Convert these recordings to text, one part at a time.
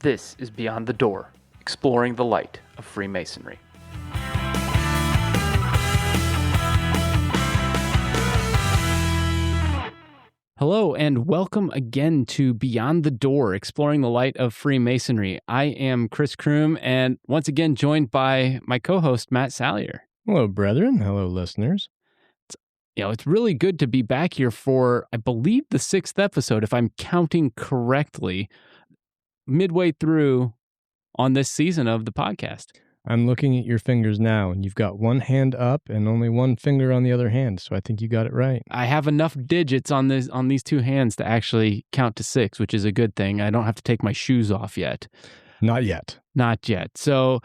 This is Beyond the Door, exploring the light of Freemasonry. Hello, and welcome again to Beyond the Door, exploring the light of Freemasonry. I am Chris Crume, and once again joined by my co-host, Matt Salyer. Hello, brethren. Hello, listeners. It's really good to be back here for, I believe, the 6th episode, if I'm counting correctly, midway through on this season of the podcast. I'm looking at your fingers now, and you've got one hand up and only one finger on the other hand, so I think you got it right. I have enough digits on these two hands to actually count to 6, which is a good thing. I don't have to take my shoes off yet. Not yet. Not yet. So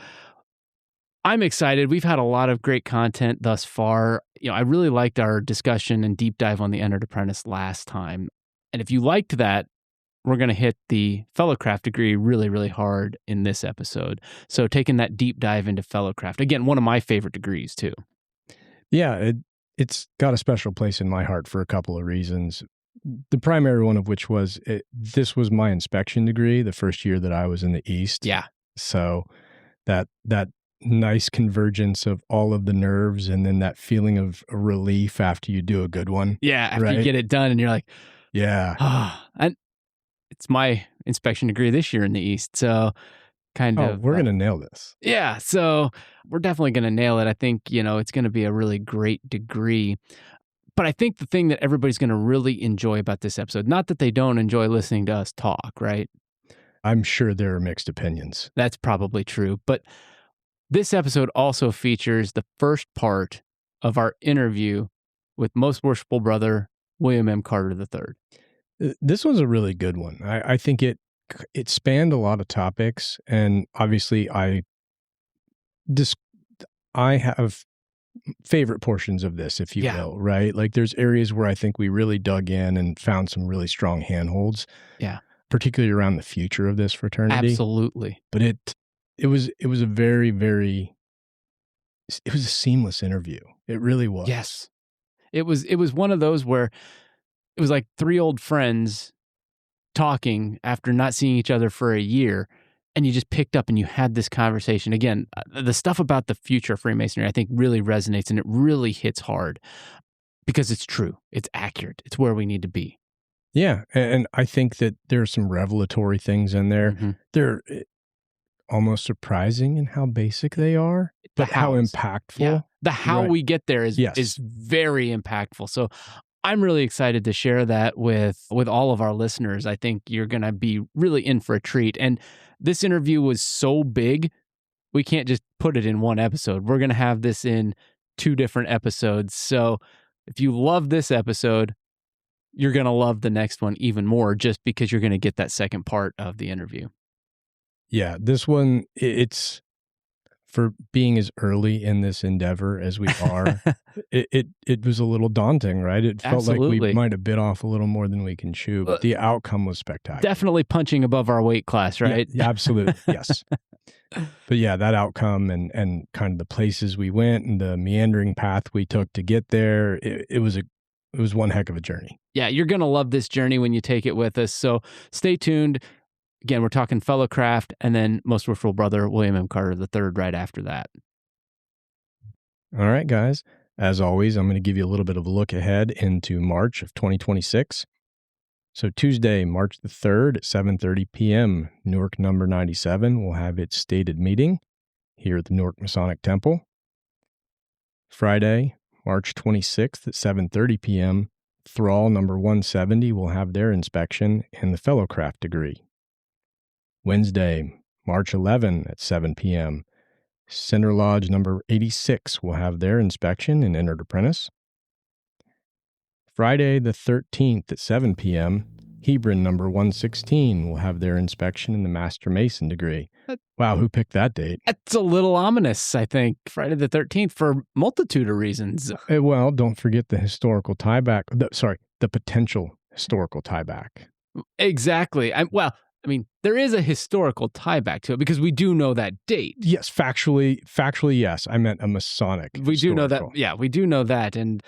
I'm excited. We've had a lot of great content thus far. I really liked our discussion and deep dive on the Entered Apprentice last time. And if you liked that, we're going to hit the Fellowcraft degree really, really hard in this episode. So taking that deep dive into Fellowcraft. Again, one of my favorite degrees too. Yeah, it's got a special place in my heart for a couple of reasons. The primary one of which was this was my inspection degree the first year that I was in the East. Yeah. So that nice convergence of all of the nerves and then that feeling of relief after you do a good one. Yeah, after you get it done and you're like, yeah. And it's my inspection degree this year in the East, so we're going to nail this. Yeah, so we're definitely going to nail it. I think, it's going to be a really great degree. But I think the thing that everybody's going to really enjoy about this episode, not that they don't enjoy listening to us talk, right? I'm sure there are mixed opinions. That's probably true. But this episode also features the first part of our interview with Most Worshipful Brother William M. Carter III. This was a really good one. I think it spanned a lot of topics, and obviously I have favorite portions of this, if you will, right? Like there's areas where I think we really dug in and found some really strong handholds. Yeah. Particularly around the future of this fraternity. Absolutely. But it was a very, very, it was a seamless interview. It really was. Yes. It was one of those where it was like three old friends talking after not seeing each other for a year, and you just picked up and you had this conversation. Again, the stuff about the future of Freemasonry, I think, really resonates, and it really hits hard because it's true. It's accurate. It's where we need to be. Yeah, and I think that there are some revelatory things in there. Mm-hmm. They're almost surprising in how basic they are, but how impactful. Yeah. The how we get there is very impactful. So I'm really excited to share that with all of our listeners. I think you're going to be really in for a treat. And this interview was so big, we can't just put it in one episode. We're going to have this in 2 different episodes. So if you love this episode, you're going to love the next one even more, just because you're going to get that second part of the interview. Yeah, this one, it's for being as early in this endeavor as we are, it was a little daunting, right? It felt like we might have bit off a little more than we can chew, but the outcome was spectacular. Definitely punching above our weight class, right? Yeah, absolutely, yes. But yeah, that outcome and kind of the places we went and the meandering path we took to get there, it was one heck of a journey. Yeah, you're going to love this journey when you take it with us. So stay tuned. Again, we're talking Fellowcraft and then Most Worshipful Brother William M. Carter III right after that. All right, guys. As always, I'm going to give you a little bit of a look ahead into March of 2026. So Tuesday, March the 3rd at 7:30 p.m., Newark number 97 will have its stated meeting here at the Newark Masonic Temple. Friday, March 26th at 7:30 p.m., Thrall number 170 will have their inspection in the Fellowcraft degree. Wednesday, March 11 at 7 p.m., Center Lodge number 86 will have their inspection in Entered Apprentice. Friday the 13th at 7 p.m., Hebron number 116 will have their inspection in the Master Mason degree. Wow, who picked that date? That's a little ominous, I think. Friday the 13th for a multitude of reasons. Well, don't forget the historical tieback. The potential historical tieback. Exactly. There is a historical tieback to it because we do know that date. Yes, factually, yes. I meant a Masonic. We do know that. Yeah, we do know that. And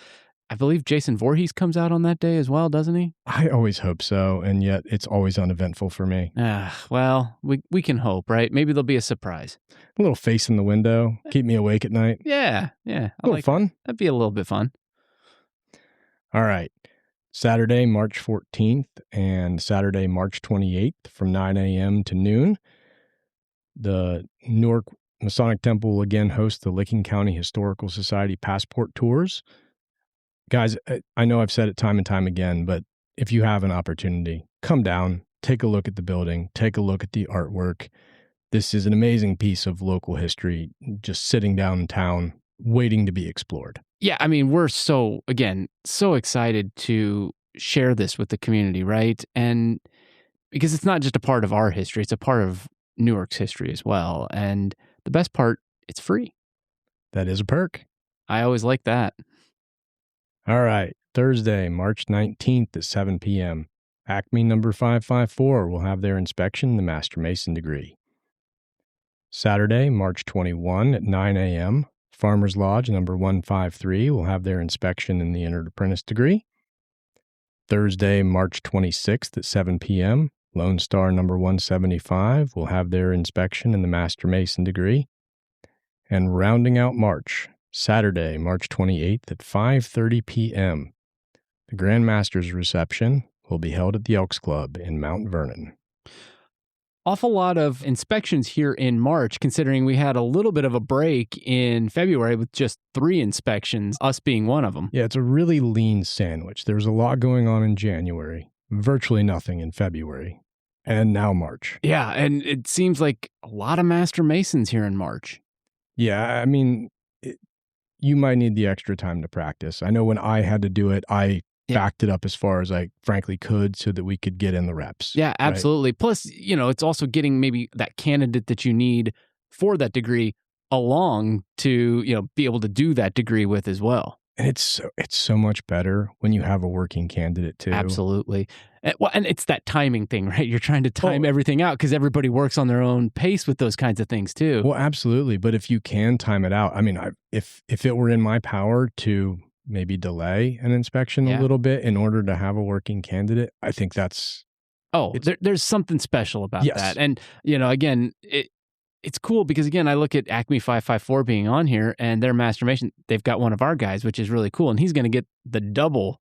I believe Jason Voorhees comes out on that day as well, doesn't he? I always hope so, and yet it's always uneventful for me. Well, we can hope, right? Maybe there'll be a surprise. A little face in the window, keep me awake at night. Yeah. A little fun. That'd be a little bit fun. All right. Saturday, March 14th and Saturday, March 28th from 9 a.m. to noon. The Newark Masonic Temple will again host the Licking County Historical Society Passport Tours. Guys, I know I've said it time and time again, but if you have an opportunity, come down, take a look at the building, take a look at the artwork. This is an amazing piece of local history, just sitting downtown, waiting to be explored. Yeah, I mean, we're so excited to share this with the community, right? And because it's not just a part of our history, it's a part of Newark's history as well. And the best part, it's free. That is a perk. I always like that. All right. Thursday, March 19th at 7 p.m. Acme number 554 will have their inspection, the Master Mason degree. Saturday, March 21 at 9 a.m., Farmers Lodge number 153 will have their inspection in the Entered Apprentice degree. Thursday, March 26th at 7 p.m., Lone Star number 175 will have their inspection in the Master Mason degree. And rounding out March, Saturday, March 28th at 5:30 p.m., the Grand Master's reception will be held at the Elks Club in Mount Vernon. Awful lot of inspections here in March, considering we had a little bit of a break in February with just 3 inspections, us being one of them. Yeah, it's a really lean sandwich. There's a lot going on in January, virtually nothing in February, and now March. Yeah, and it seems like a lot of Master Masons here in March. Yeah, I mean, you might need the extra time to practice. I know when I had to do it, I backed it up as far as I frankly could so that we could get in the reps. Yeah, absolutely. Right? Plus, it's also getting maybe that candidate that you need for that degree along to, be able to do that degree with as well. And it's so much better when you have a working candidate too. Absolutely. And it's that timing thing, right? You're trying to time everything out because everybody works on their own pace with those kinds of things too. Well, absolutely. But if you can time it out, I mean, if it were in my power to maybe delay an inspection a little bit in order to have a working candidate, I think that's... there's something special about that. And, again, it's cool because, again, I look at Acme 554 being on here and their Master Mason, they've got one of our guys, which is really cool. And he's going to get the double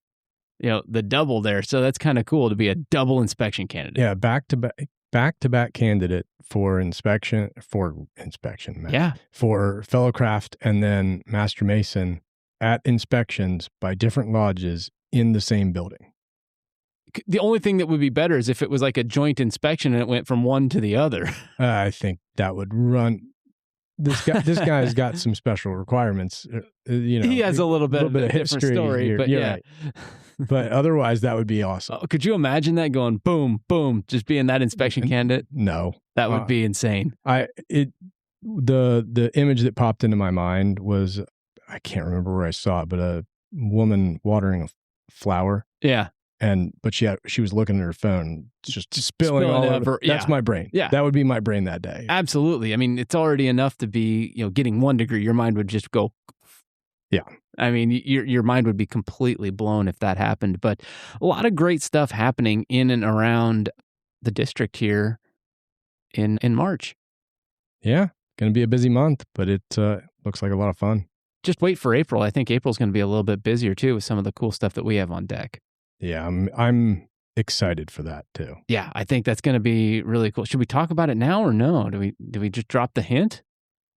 there. So that's kind of cool to be a double inspection candidate. Yeah, back-to-back candidate for inspection, for Fellowcraft and then Master Mason at inspections by different lodges in the same building. The only thing that would be better is if it was like a joint inspection and it went from one to the other. I think that would run. This guy's got some special requirements. He has a little bit of a different story, here. But yeah. Right. But otherwise, that would be awesome. Could you imagine that going boom, boom, just being that inspection candidate? No, that would be insane. The image that popped into my mind was, I can't remember where I saw it, but a woman watering a flower. Yeah. But she was looking at her phone, just spilling all over. That's my brain. Yeah. That would be my brain that day. Absolutely. I mean, it's already enough to be, getting 1 degree. Your mind would just go. Yeah. I mean, your mind would be completely blown if that happened. But a lot of great stuff happening in and around the district here in March. Yeah. Going to be a busy month, but it looks like a lot of fun. Just wait for April. I think April's going to be a little bit busier too with some of the cool stuff that we have on deck. Yeah, I'm excited for that too. Yeah, I think that's going to be really cool. Should we talk about it now or no? Do we just drop the hint?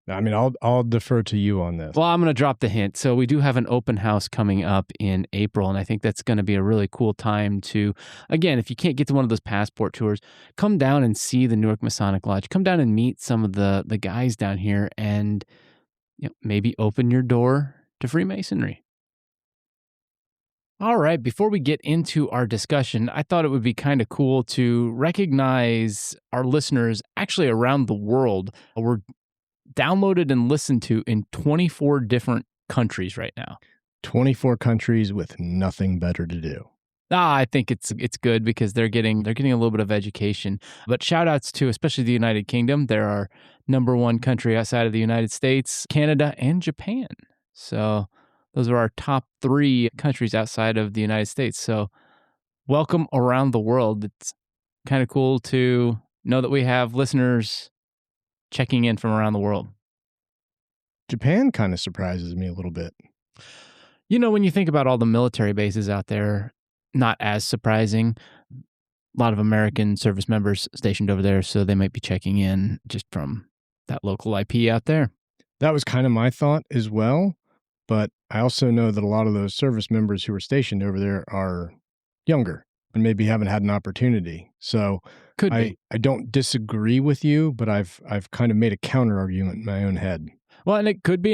I mean, I'll defer to you on this. Well, I'm going to drop the hint. So we do have an open house coming up in April, and I think that's going to be a really cool time to, again, if you can't get to one of those passport tours, come down and see the Newark Masonic Lodge. Come down and meet some of the guys down here and maybe open your door to Freemasonry. All right, before we get into our discussion, I thought it would be kind of cool to recognize our listeners actually around the world. We're downloaded and listened to in 24 different countries right now. 24 countries with nothing better to do. I think it's good because they're getting a little bit of education. But shout outs to especially the United Kingdom. They're our number 1 country outside of the United States, Canada, and Japan. So Those are our top 3 countries outside of the United States. So welcome around the world. It's kind of cool to know that we have listeners checking in from around the world. Japan kind of surprises me a little bit. You know, when you think about all the military bases out there, not as surprising. A lot of American service members stationed over there, so they might be checking in just from that local IP out there. That was kind of my thought as well, but I also know that a lot of those service members who are stationed over there are younger and maybe haven't had an opportunity. So Could be. I don't disagree with you, but I've kind of made a counter argument in my own head. Well, and it could,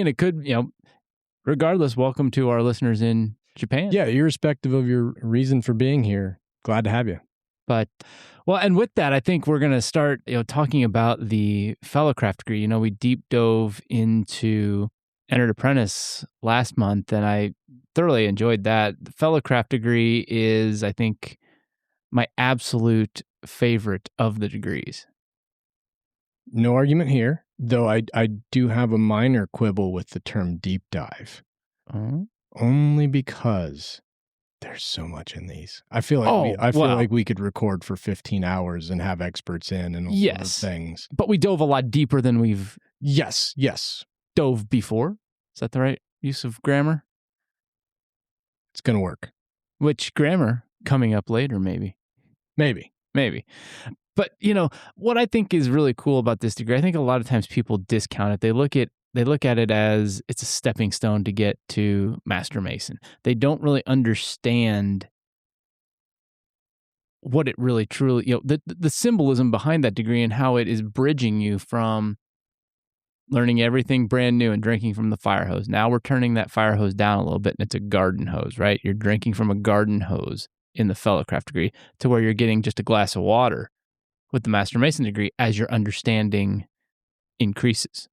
regardless, welcome to our listeners in Japan. Yeah, irrespective of your reason for being here, glad to have you. But, well, and with that, I think we're going to start, talking about the fellowcraft degree. We deep dove into Entered Apprentice last month, and I thoroughly enjoyed that. The fellowcraft degree is, I think, my absolute favorite of the degrees. No argument here, though I do have a minor quibble with the term deep dive. Only because there's so much in these. I feel like like we could record for 15 hours and have experts in and all sort of things. But we dove a lot deeper than we've yes dove before. Is that the right use of grammar? It's going to work. Which grammar coming up later maybe. But, what I think is really cool about this degree, I think a lot of times people discount it. They look at it as it's a stepping stone to get to Master Mason. They don't really understand what it really truly, the symbolism behind that degree and how it is bridging you from learning everything brand new and drinking from the fire hose. Now we're turning that fire hose down a little bit and it's a garden hose, right? You're drinking from a garden hose in the fellowcraft degree to where you're getting just a glass of water with the Master Mason degree as your understanding increases.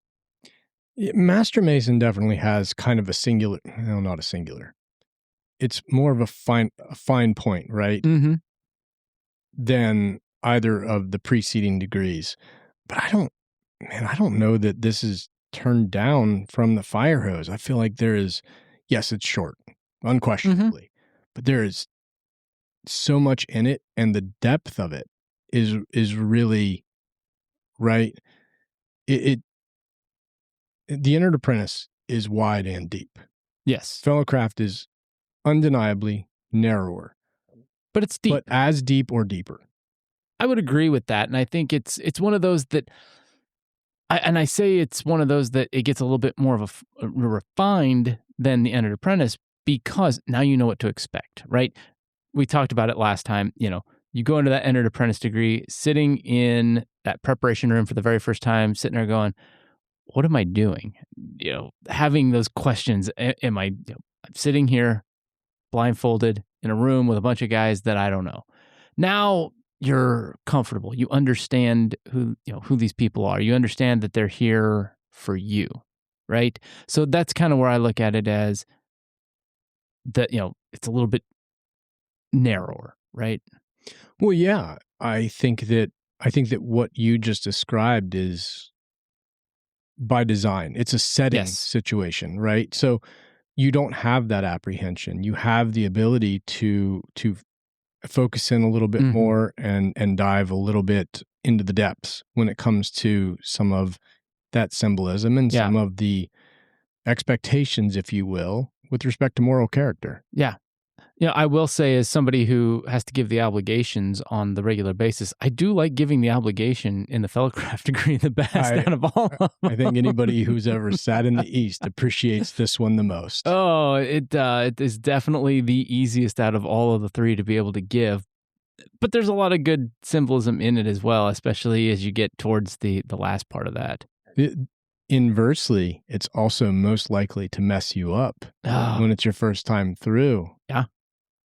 Master Mason definitely has kind of a singular, no, not a singular. It's more of a fine point, right? Mm-hmm. Than either of the preceding degrees. But I don't know that this is turned down from the fire hose. I feel like there is, yes, it's short, unquestionably, but there is so much in it, and the depth of it is really right. The Entered Apprentice is wide and deep. Yes. Fellowcraft is undeniably narrower. But it's deep. But as deep or deeper. I would agree with that. And I think it's one of those that, I say it's one of those that it gets a little bit more of a refined than the Entered Apprentice because now you know what to expect, right? We talked about it last time. You go into that Entered Apprentice degree, sitting in that preparation room for the very first time, sitting there going, what am I doing? Having those questions. Am I I'm sitting here blindfolded in a room with a bunch of guys that I don't know. Now you're comfortable. You understand who these people are. You understand that they're here for you, right? So that's kind of where I look at it as that, it's a little bit narrower, right? Well, yeah, I think that what you just described is by design. It's a setting situation, right? So you don't have that apprehension. You have the ability to focus in a little bit more and dive a little bit into the depths when it comes to some of that symbolism and some of the expectations, if you will, with respect to moral character. Yeah. I will say, as somebody who has to give the obligations on the regular basis, I do like giving the obligation in the fellowcraft degree the best out of all of them. I think anybody who's ever sat in the East appreciates this one the most. Oh, it is definitely the easiest out of all of the 3 to be able to give. But there's a lot of good symbolism in it as well, especially as you get towards the last part of that. Inversely, it's also most likely to mess you up when it's your first time through. Yeah.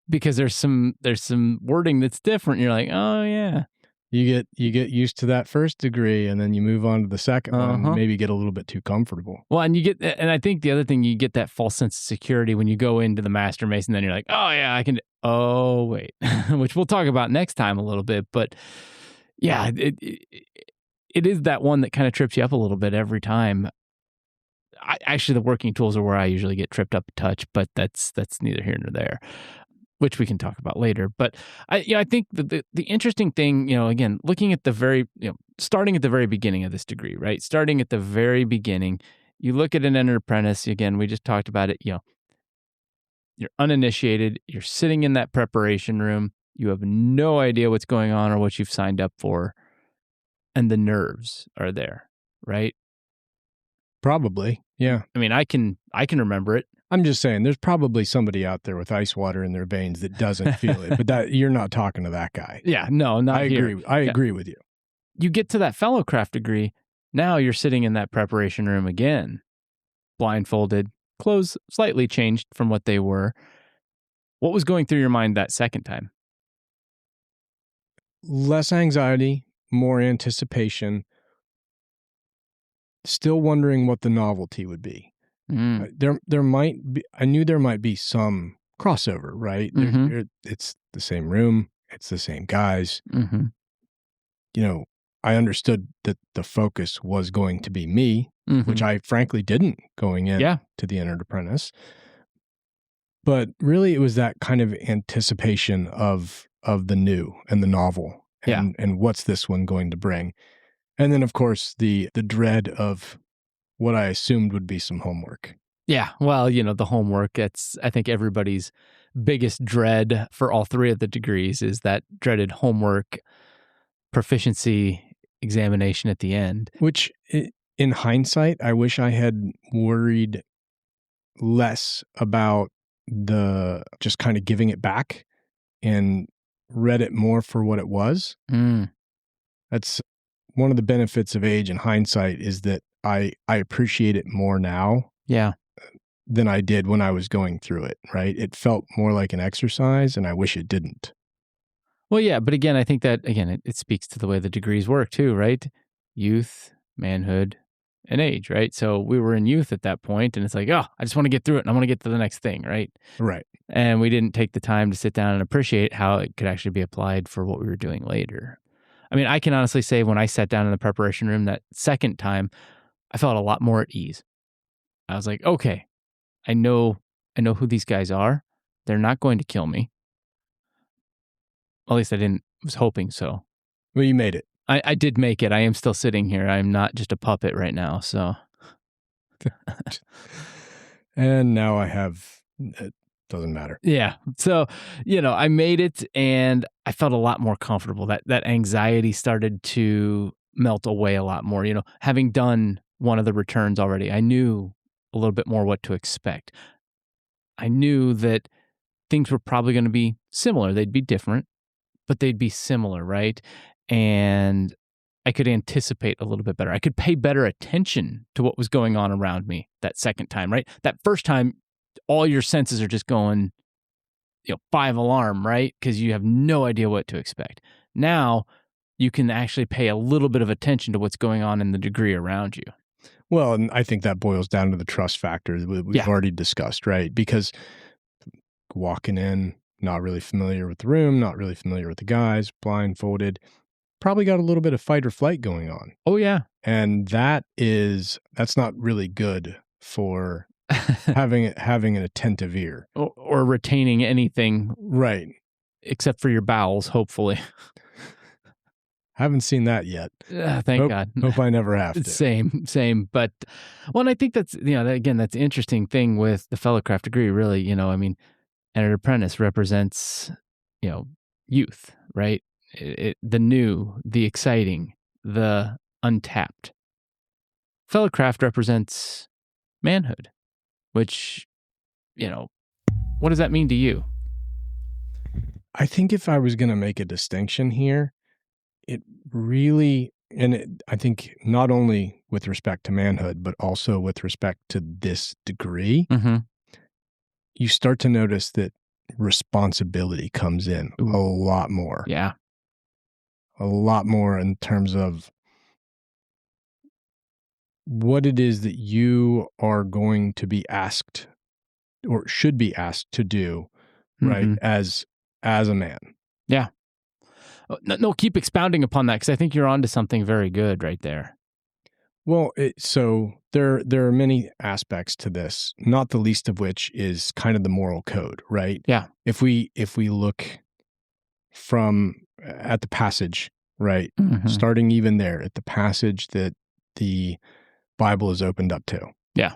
Because there's some wording that's different. You're like, oh yeah. You get used to that first degree, and then you move on to the second one, and maybe get a little bit too comfortable. Well, and I think the other thing, you get that false sense of security when you go into the Master Mason. Then you're like, oh yeah, I can. Oh wait, which we'll talk about next time a little bit. But yeah, it is that one that kind of trips you up a little bit every time. Actually, the working tools are where I usually get tripped up a touch, but that's neither here nor there, which we can talk about later. But I think the interesting thing, again, looking at starting at the very beginning of this degree, right? Starting at the very beginning, you look at an entered apprentice. Again, we just talked about it. You're uninitiated. You're sitting in that preparation room. You have no idea what's going on or what you've signed up for, and the nerves are there, right? Probably, yeah. I mean, I can remember it. I'm just saying, there's probably somebody out there with ice water in their veins that doesn't feel it, but that you're not talking to that guy. Yeah, no, not here. I agree with you. You get to that fellowcraft degree, now you're sitting in that preparation room again, blindfolded, clothes slightly changed from what they were. What was going through your mind that second time? Less anxiety, more anticipation. Still wondering what the novelty would be. There might be. I knew there might be some crossover, right? It's the same room. It's the same guys. I understood that the focus was going to be me, which I frankly didn't going in to the entered apprentice. But really, it was that kind of anticipation of the new and the novel, and what's this one going to bring. And then, of course, the dread of what I assumed would be some homework. Yeah, well, the homework, that's, I think, everybody's biggest dread for all three of the degrees is that dreaded homework proficiency examination at the end. Which, in hindsight, I wish I had worried less about the just kind of giving it back and read it more for what it was. That's one of the benefits of age and hindsight, is that I appreciate it more now than I did when I was going through it, right? It felt more like an exercise, and I wish it didn't. Well, yeah, but again, I think that, it speaks to the way the degrees work too, right? Youth, manhood, and age, right? So we were in youth at that point, and it's like, I just want to get through it, and I want to get to the next thing, right? Right. And we didn't take the time to sit down and appreciate how it could actually be applied for what we were doing later. I mean, I can honestly say when I sat down in the preparation room that second time, I felt a lot more at ease. I was like, okay, I know who these guys are. They're not going to kill me. At least I was hoping so. Well, you made it. I did make it. I am still sitting here. I'm not just a puppet right now, so. And now I have, it doesn't matter. Yeah. So, I made it, and I felt a lot more comfortable. That anxiety started to melt away a lot more. Having done one of the returns already, I knew a little bit more what to expect. I knew that things were probably going to be similar. They'd be different, but they'd be similar, right? And I could anticipate a little bit better. I could pay better attention to what was going on around me that second time, right? That first time, all your senses are just going, 5 alarm, right? Because you have no idea what to expect. Now, you can actually pay a little bit of attention to what's going on in the degree around you. Well, and I think that boils down to the trust factor that we've already discussed, right? Because walking in, not really familiar with the room, not really familiar with the guys, blindfolded, probably got a little bit of fight or flight going on. Oh, yeah. And that's not really good for having an attentive ear. Or retaining anything. Right. Except for your bowels, hopefully. Haven't seen that yet. Thank God. Hope I never have to. Same. But, and I think that's, again, that's the interesting thing with the fellowcraft degree, really. Entered apprentice represents, youth, right? The new, the exciting, the untapped. Fellowcraft represents manhood, which, what does that mean to you? I think if I was going to make a distinction here, it really, I think not only with respect to manhood, but also with respect to this degree, you start to notice that responsibility comes in a lot more. Yeah. A lot more in terms of what it is that you are going to be asked or should be asked to do, right, as a man. Yeah. No, keep expounding upon that, because I think you're onto something very good right there. Well, so there are many aspects to this, not the least of which is kind of the moral code, right? Yeah. If we look from at the passage, right? Mm-hmm. Starting even there at the passage that the Bible is opened up to. Yeah.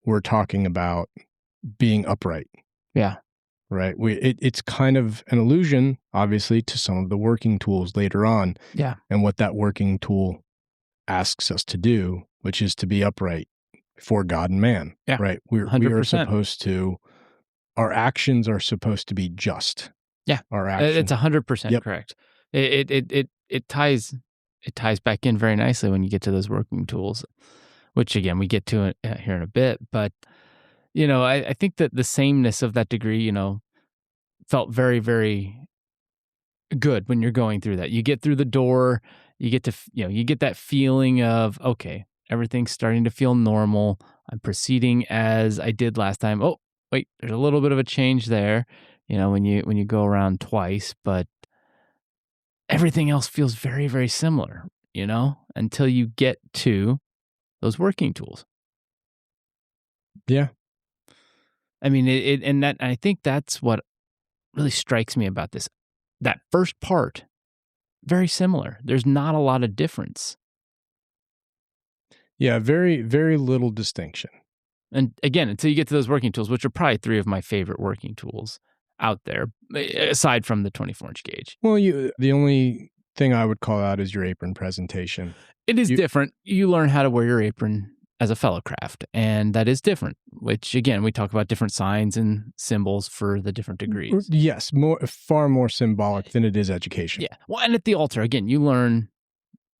We're talking about being upright. Yeah. Right. It's kind of an allusion, obviously, to some of the working tools later on. Yeah. And what that working tool asks us to do, which is to be upright before God and man. Yeah. Right. We are 100%. supposed to, our actions are supposed to be just. Yeah. Our actions. It's 100% correct. It ties back in very nicely when you get to those working tools, which again, we get to it here in a bit. But, I think that the sameness of that degree, felt very, very good when you're going through that. You get through the door, you get to, you get that feeling of, okay, everything's starting to feel normal. I'm proceeding as I did last time. Oh, wait, there's a little bit of a change there, when you go around twice, but everything else feels very, very similar, until you get to those working tools. Yeah. I mean, I think that's what really strikes me about this. That first part, very similar. There's not a lot of difference. Yeah, very, very little distinction. And again, until you get to those working tools, which are probably 3 of my favorite working tools out there, aside from the 24-inch gauge. Well, the only thing I would call out is your apron presentation. It is different. You learn how to wear your apron as a fellow craft, and that is different, which again, we talk about different signs and symbols for the different degrees. Yes, far more symbolic than it is education. Yeah. Well, and at the altar, again, you learn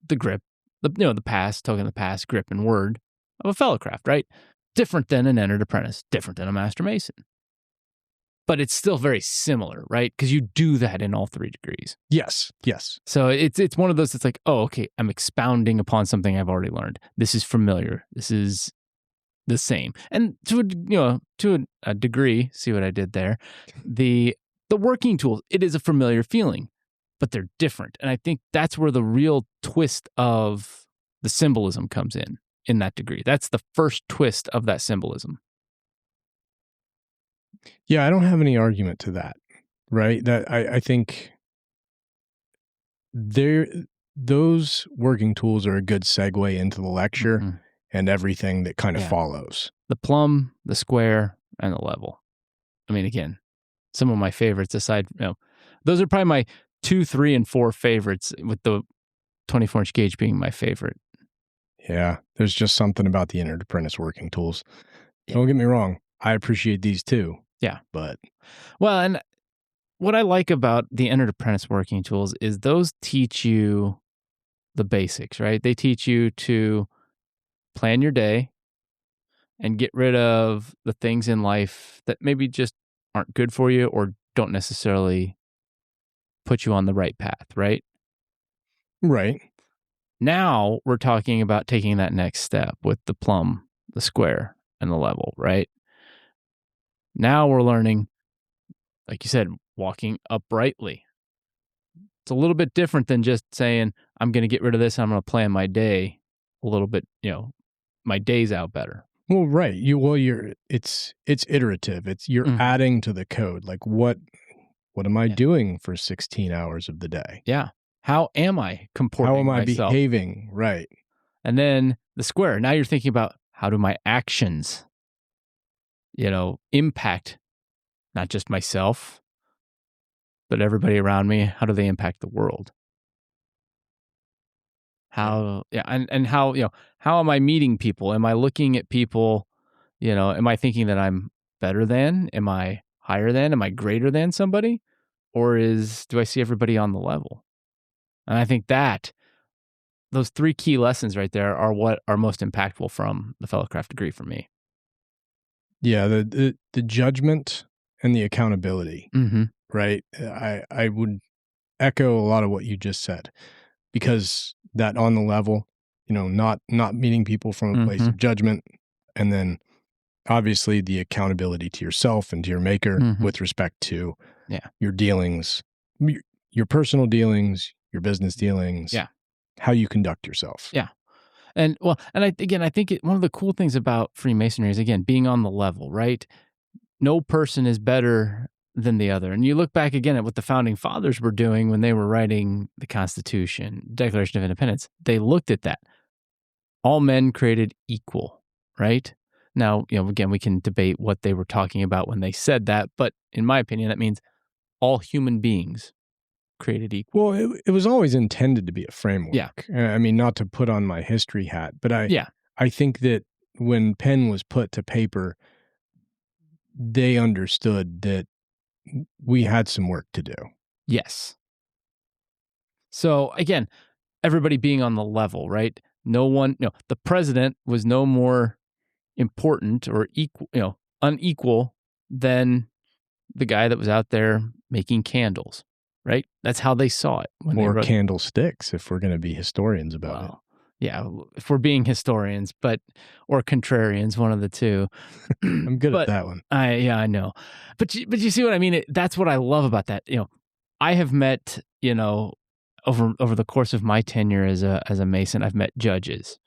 the grip, the pass, token of the pass, grip, and word of a fellow craft, right? Different than an entered apprentice, different than a master mason. But it's still very similar, right? Because you do that in all 3 degrees. Yes. So it's one of those that's like, oh, okay, I'm expounding upon something I've already learned. This is familiar. This is the same. And to a degree, see what I did there? The working tools, it is a familiar feeling, but they're different. And I think that's where the real twist of the symbolism comes in that degree. That's the first twist of that symbolism. Yeah, I don't have any argument to that, right? That I think those working tools are a good segue into the lecture and everything that kind of follows. The plumb, the square, and the level. I mean, again, some of my favorites aside, those are probably my 2, 3, and 4 favorites, with the 24-inch gauge being my favorite. Yeah, there's just something about the entered apprentice working tools. Yeah. Don't get me wrong. I appreciate these too. Yeah. But and what I like about the entered apprentice working tools is those teach you the basics, right? They teach you to plan your day and get rid of the things in life that maybe just aren't good for you or don't necessarily put you on the right path, right? Right. Now we're talking about taking that next step with the plumb, the square, and the level, right? Now we're learning, like you said, walking uprightly. It's a little bit different than just saying, I'm going to get rid of this. I'm going to plan my day a little bit, my days out better. Well, right. It's iterative. You're adding to the code. Like what am I doing for 16 hours of the day? Yeah. How am I comporting myself? How am I behaving? Right. And then the square. Now you're thinking about, how do my actions, impact not just myself, but everybody around me? How do they impact the world? How am I meeting people? Am I looking at people, am I thinking that I'm better than? Am I higher than? Am I greater than somebody? Or do I see everybody on the level? And I think that those 3 key lessons right there are what are most impactful from the fellowcraft degree for me. Yeah, the judgment and the accountability, right? I would echo a lot of what you just said, because that on the level, not meeting people from a place of judgment, and then obviously the accountability to yourself and to your maker with respect to your dealings, your personal dealings, your business dealings, how you conduct yourself. Yeah. And I think one of the cool things about Freemasonry is, again, being on the level, right? No person is better than the other. And you look back again at what the founding fathers were doing when they were writing the Constitution, Declaration of Independence. They looked at that. All men created equal, right? Now, again, we can debate what they were talking about when they said that, but in my opinion, that means all human beings created equal. Well, it was always intended to be a framework. Yeah. I mean, not to put on my history hat, but I think that when pen was put to paper, they understood that we had some work to do. Yes. So again, everybody being on the level, right? The president was no more important or equal, unequal than the guy that was out there making candles, right? That's how they saw it. Or candlesticks, if we're going to be historians about it. Yeah, if we're being historians, or contrarians, one of the two. I'm good at that one. I know. But you see what I mean? That's what I love about that. I have met, over the course of my tenure as a Mason, I've met judges.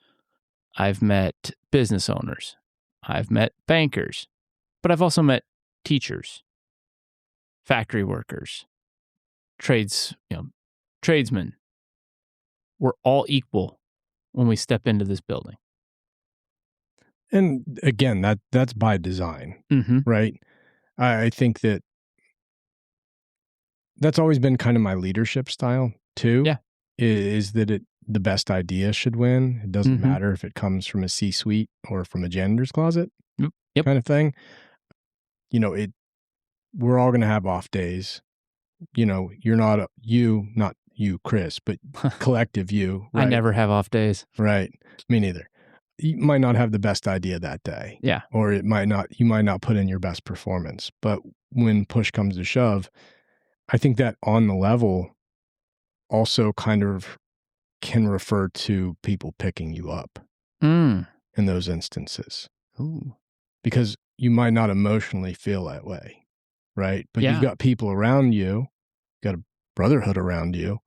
I've met business owners. I've met bankers. But I've also met teachers, factory workers, tradesmen. We're all equal when we step into this building. And again, that's by design, right? I think that's always been kind of my leadership style too. Yeah. Is that the best idea should win. It doesn't matter if it comes from a C-suite or from a janitor's closet kind of thing. We're all going to have off days. You're not you, Chris, but collective you. Right? I never have off days. Right. Me neither. You might not have the best idea that day. Yeah. Or you might not put in your best performance. But when push comes to shove, I think that on the level also kind of can refer to people picking you up in those instances. Ooh. Because you might not emotionally feel that way, right? But you've got people around you, got a brotherhood around you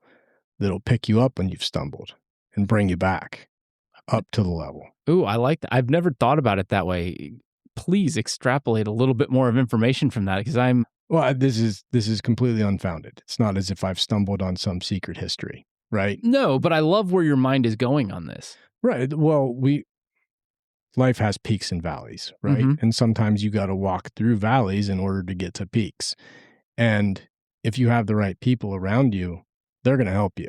that'll pick you up when you've stumbled and bring you back up to the level. Ooh, I like that. I've never thought about it that way. Please extrapolate a little bit more of information from that, because Well, this is completely unfounded. It's not as if I've stumbled on some secret history, right? No, but I love where your mind is going on this. Right. Well, life has peaks and valleys, right? And sometimes you got to walk through valleys in order to get to peaks. And if you have the right people around you, they're going to help you.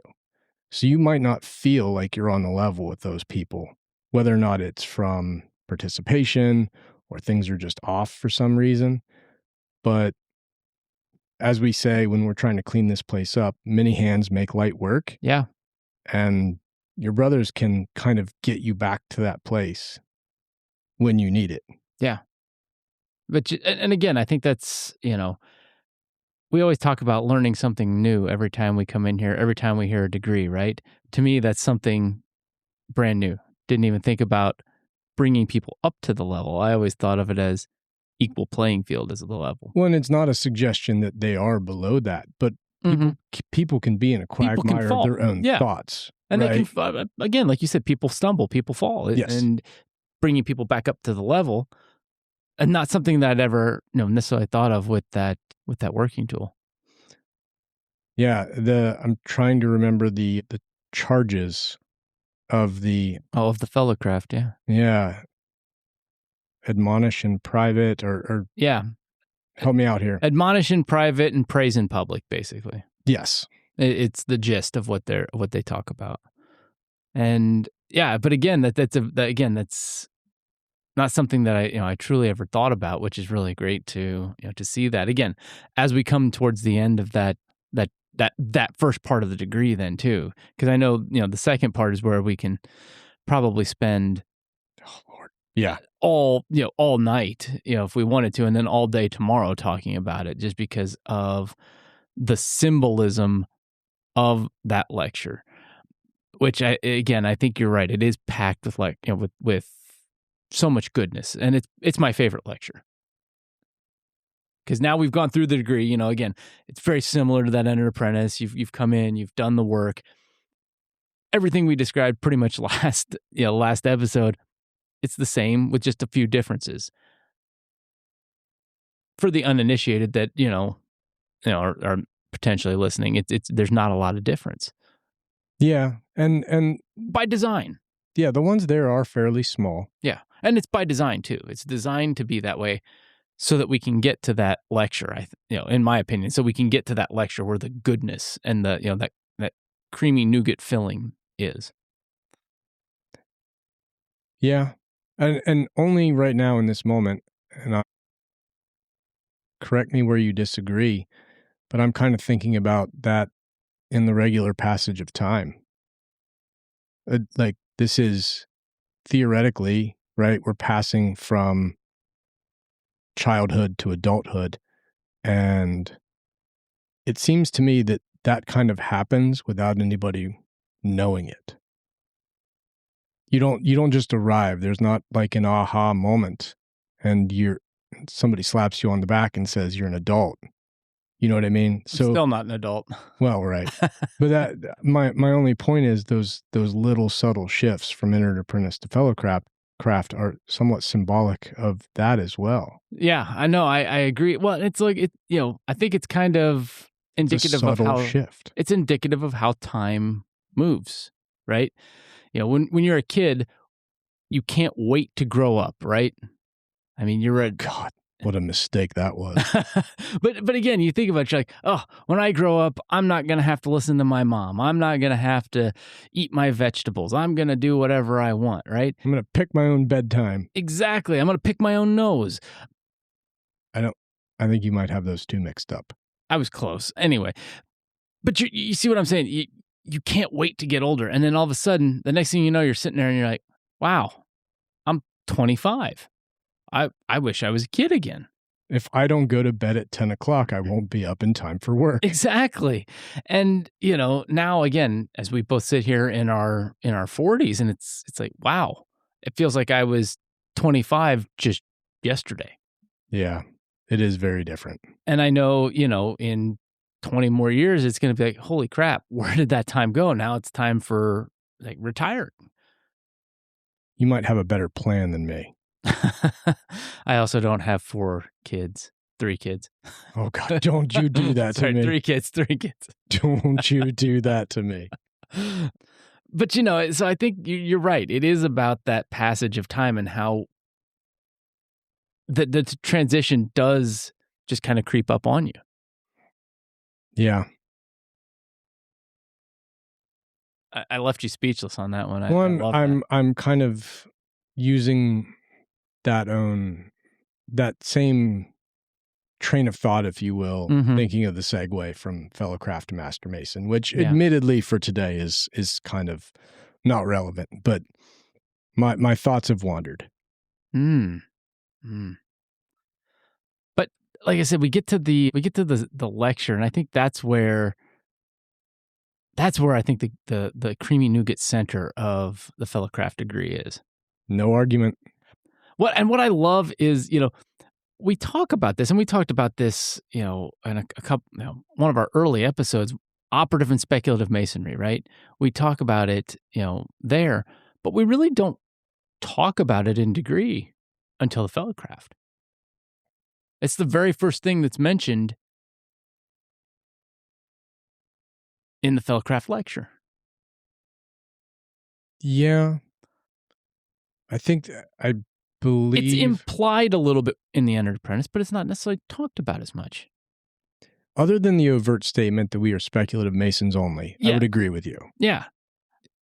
So you might not feel like you're on the level with those people, whether or not it's from participation or things are just off for some reason. But as we say, when we're trying to clean this place up, many hands make light work. Yeah. And your brothers can kind of get you back to that place when you need it. Yeah. But, and again, I think that's, we always talk about learning something new every time we come in here, every time we hear a degree, right? To me, that's something brand new. Didn't even think about bringing people up to the level. I always thought of it as equal playing field as the level. Well, and it's not a suggestion that they are below that, but people can be in a quagmire of their own thoughts. And right? they can, again, like you said, people stumble, people fall. Yes. And bringing people back up to the level, and not something that I'd ever necessarily thought of with that working tool. Yeah, I'm trying to remember the charges of the fellowcraft, yeah. Yeah. Admonish in private or help me out here. Admonish in private and praise in public, basically. Yes. It's the gist of what they talk about. And but again, that's not something that I truly ever thought about, which is really great to see that again as we come towards the end of that first part of the degree then too, because I know the second part is where we can probably spend all night if we wanted to, and then all day tomorrow talking about it, just because of the symbolism of that lecture, which I think you're right, it is packed with with so much goodness, and it's my favorite lecture. Because now we've gone through the degree, again, it's very similar to that Enter Apprentice. You've come in, you've done the work. everything we described pretty much last episode, it's the same with just a few differences. For the uninitiated that, are potentially listening, it's there's not a lot of difference. Yeah, and by design. Yeah, the ones there are fairly small. Yeah, and it's by design too. It's designed to be that way so that we can get to that lecture, in my opinion, so we can get to that lecture where the goodness and the, that creamy nougat filling is. Yeah, and only right now in this moment, and correct me where you disagree, but I'm kind of thinking about that in the regular passage of time. Like, this is theoretically, right? We're passing from childhood to adulthood. And it seems to me that that kind of happens without anybody knowing it. You don't just arrive. There's not like an aha moment and somebody slaps you on the back and says you're an adult. You know what I mean? So, I'm still not an adult. Well, right. But that my only point is those little subtle shifts from intern apprentice to fellow craft are somewhat symbolic of that as well. Yeah, I know. I agree. Well, it's like I think it's kind of indicative of how shift. It's indicative of how time moves, right? When you're a kid, you can't wait to grow up, right? I mean, God, what a mistake that was. But again, you think about it, you're like, oh, when I grow up, I'm not going to have to listen to my mom. I'm not going to have to eat my vegetables. I'm going to do whatever I want, right? I'm going to pick my own bedtime. Exactly. I'm going to pick my own nose. I think you might have those two mixed up. I was close. Anyway, but you see what I'm saying? You can't wait to get older. And then all of a sudden, the next thing you know, you're sitting there and you're like, wow, I'm 25. I wish I was a kid again. If I don't go to bed at 10 o'clock, I won't be up in time for work. Exactly. And, now again, as we both sit here in our 40s, and it's like, wow, it feels like I was 25 just yesterday. Yeah, it is very different. And I know, in 20 more years, it's going to be like, holy crap, where did that time go? Now it's time for like retiring. You might have a better plan than me. I also don't have 3 kids. Oh God, don't you do that to me. 3 kids. Don't you do that to me. But, so I think you're right. It is about that passage of time and how the transition does just kind of creep up on you. Yeah. I left you speechless on that one. I'm kind of using that same train of thought, if you will, thinking of the segue from fellow craft to master mason, which admittedly for today is kind of not relevant, but my thoughts have wandered. But like I said, we get to the lecture, and I think that's where I think the creamy nougat center of the fellow craft degree is. No argument. What I love is, we talk about this, and we talked about this, in a couple, one of our early episodes, operative and speculative masonry, right? We talk about it, there, but we really don't talk about it in degree until the fellow craft. It's the very first thing that's mentioned in the fellow craft lecture. Yeah. I believe it's implied a little bit in the entered apprentice, but it's not necessarily talked about as much. Other than the overt statement that we are speculative masons only, I would agree with you. Yeah.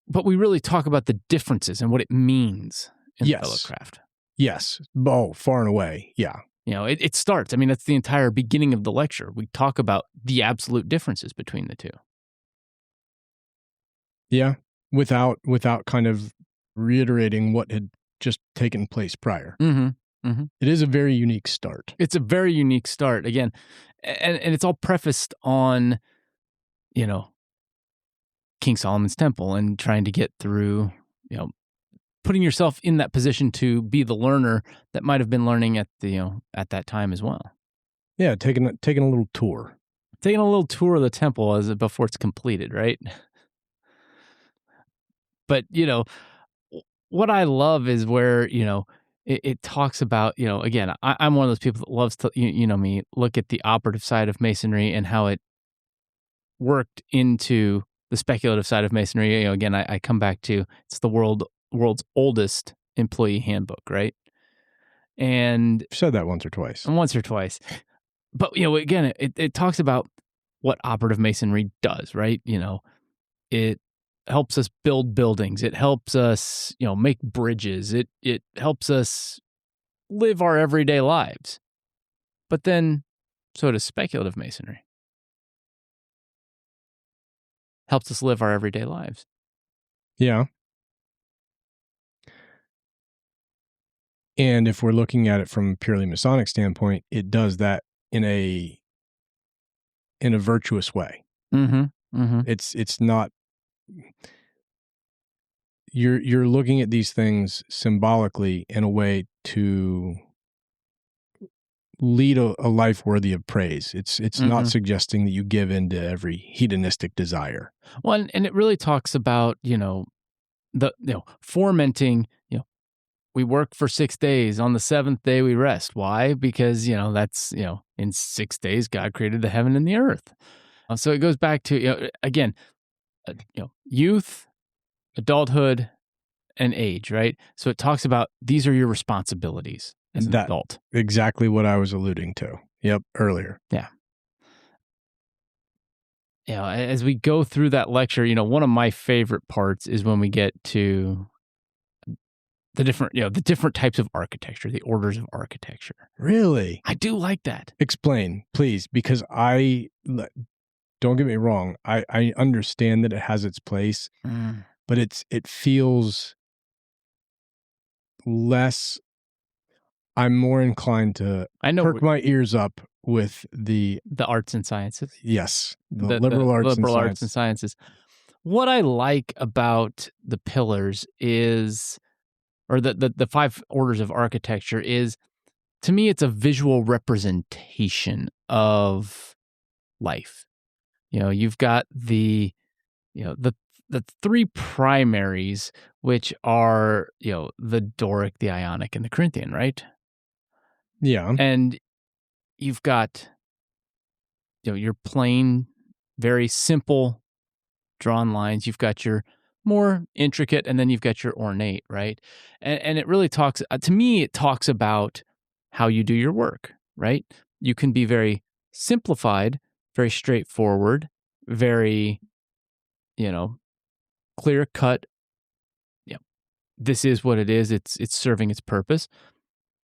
But we really talk about the differences and what it means in the fellow craft. Yes. Oh, far and away. Yeah. It starts. I mean, that's the entire beginning of the lecture. We talk about the absolute differences between the two. Yeah. Without kind of reiterating what had just taken place prior. It is a very unique start. It's a very unique start. Again, and it's all prefaced on, King Solomon's Temple and trying to get through, putting yourself in that position to be the learner that might have been learning at that time as well. Yeah, taking a little tour. Taking a little tour of the temple before it's completed, right? But, what I love is where, it talks about, again, I'm one of those people that loves to, me, look at the operative side of Masonry and how it worked into the speculative side of Masonry. Again, I come back to, it's the world's oldest employee handbook, right? And I've said that once or twice. But, again, it talks about what operative Masonry does, right? It helps us build buildings. It helps us, make bridges. It helps us live our everyday lives. But then so does speculative Masonry. Helps us live our everyday lives. Yeah. And if we're looking at it from a purely Masonic standpoint, it does that in a virtuous way. Mm-hmm. Mm-hmm. It's not, you're looking at these things symbolically in a way to lead a life worthy of praise. It's not suggesting that you give in to every hedonistic desire. Well, and it really talks about, fomenting, we work for 6 days. On the seventh day, we rest. Why? Because, that's, in 6 days, God created the heaven and the earth. So it goes back to, again, youth, adulthood, and age, right? So it talks about these are your responsibilities as an adult. Exactly what I was alluding to. Yep, earlier. Yeah. As we go through that lecture, one of my favorite parts is when we get to the different types of architecture, the orders of architecture. Really? I do like that. Explain, please, because don't get me wrong, I understand that it has its place, but it feels less. I'm more inclined to perk my ears up with the arts and sciences. Yes, the liberal arts and sciences. What I like about the pillars is, or the 5 orders of architecture is, to me, it's a visual representation of life. You've got the 3 primaries, which are, the Doric, the Ionic, and the Corinthian, right? Yeah. And you've got, your plain, very simple drawn lines. You've got your more intricate, and then you've got your ornate, right? And it really talks, to me, it talks about how you do your work, right? You can be very simplified, very straightforward, very, clear cut. This is what it is. It's serving its purpose.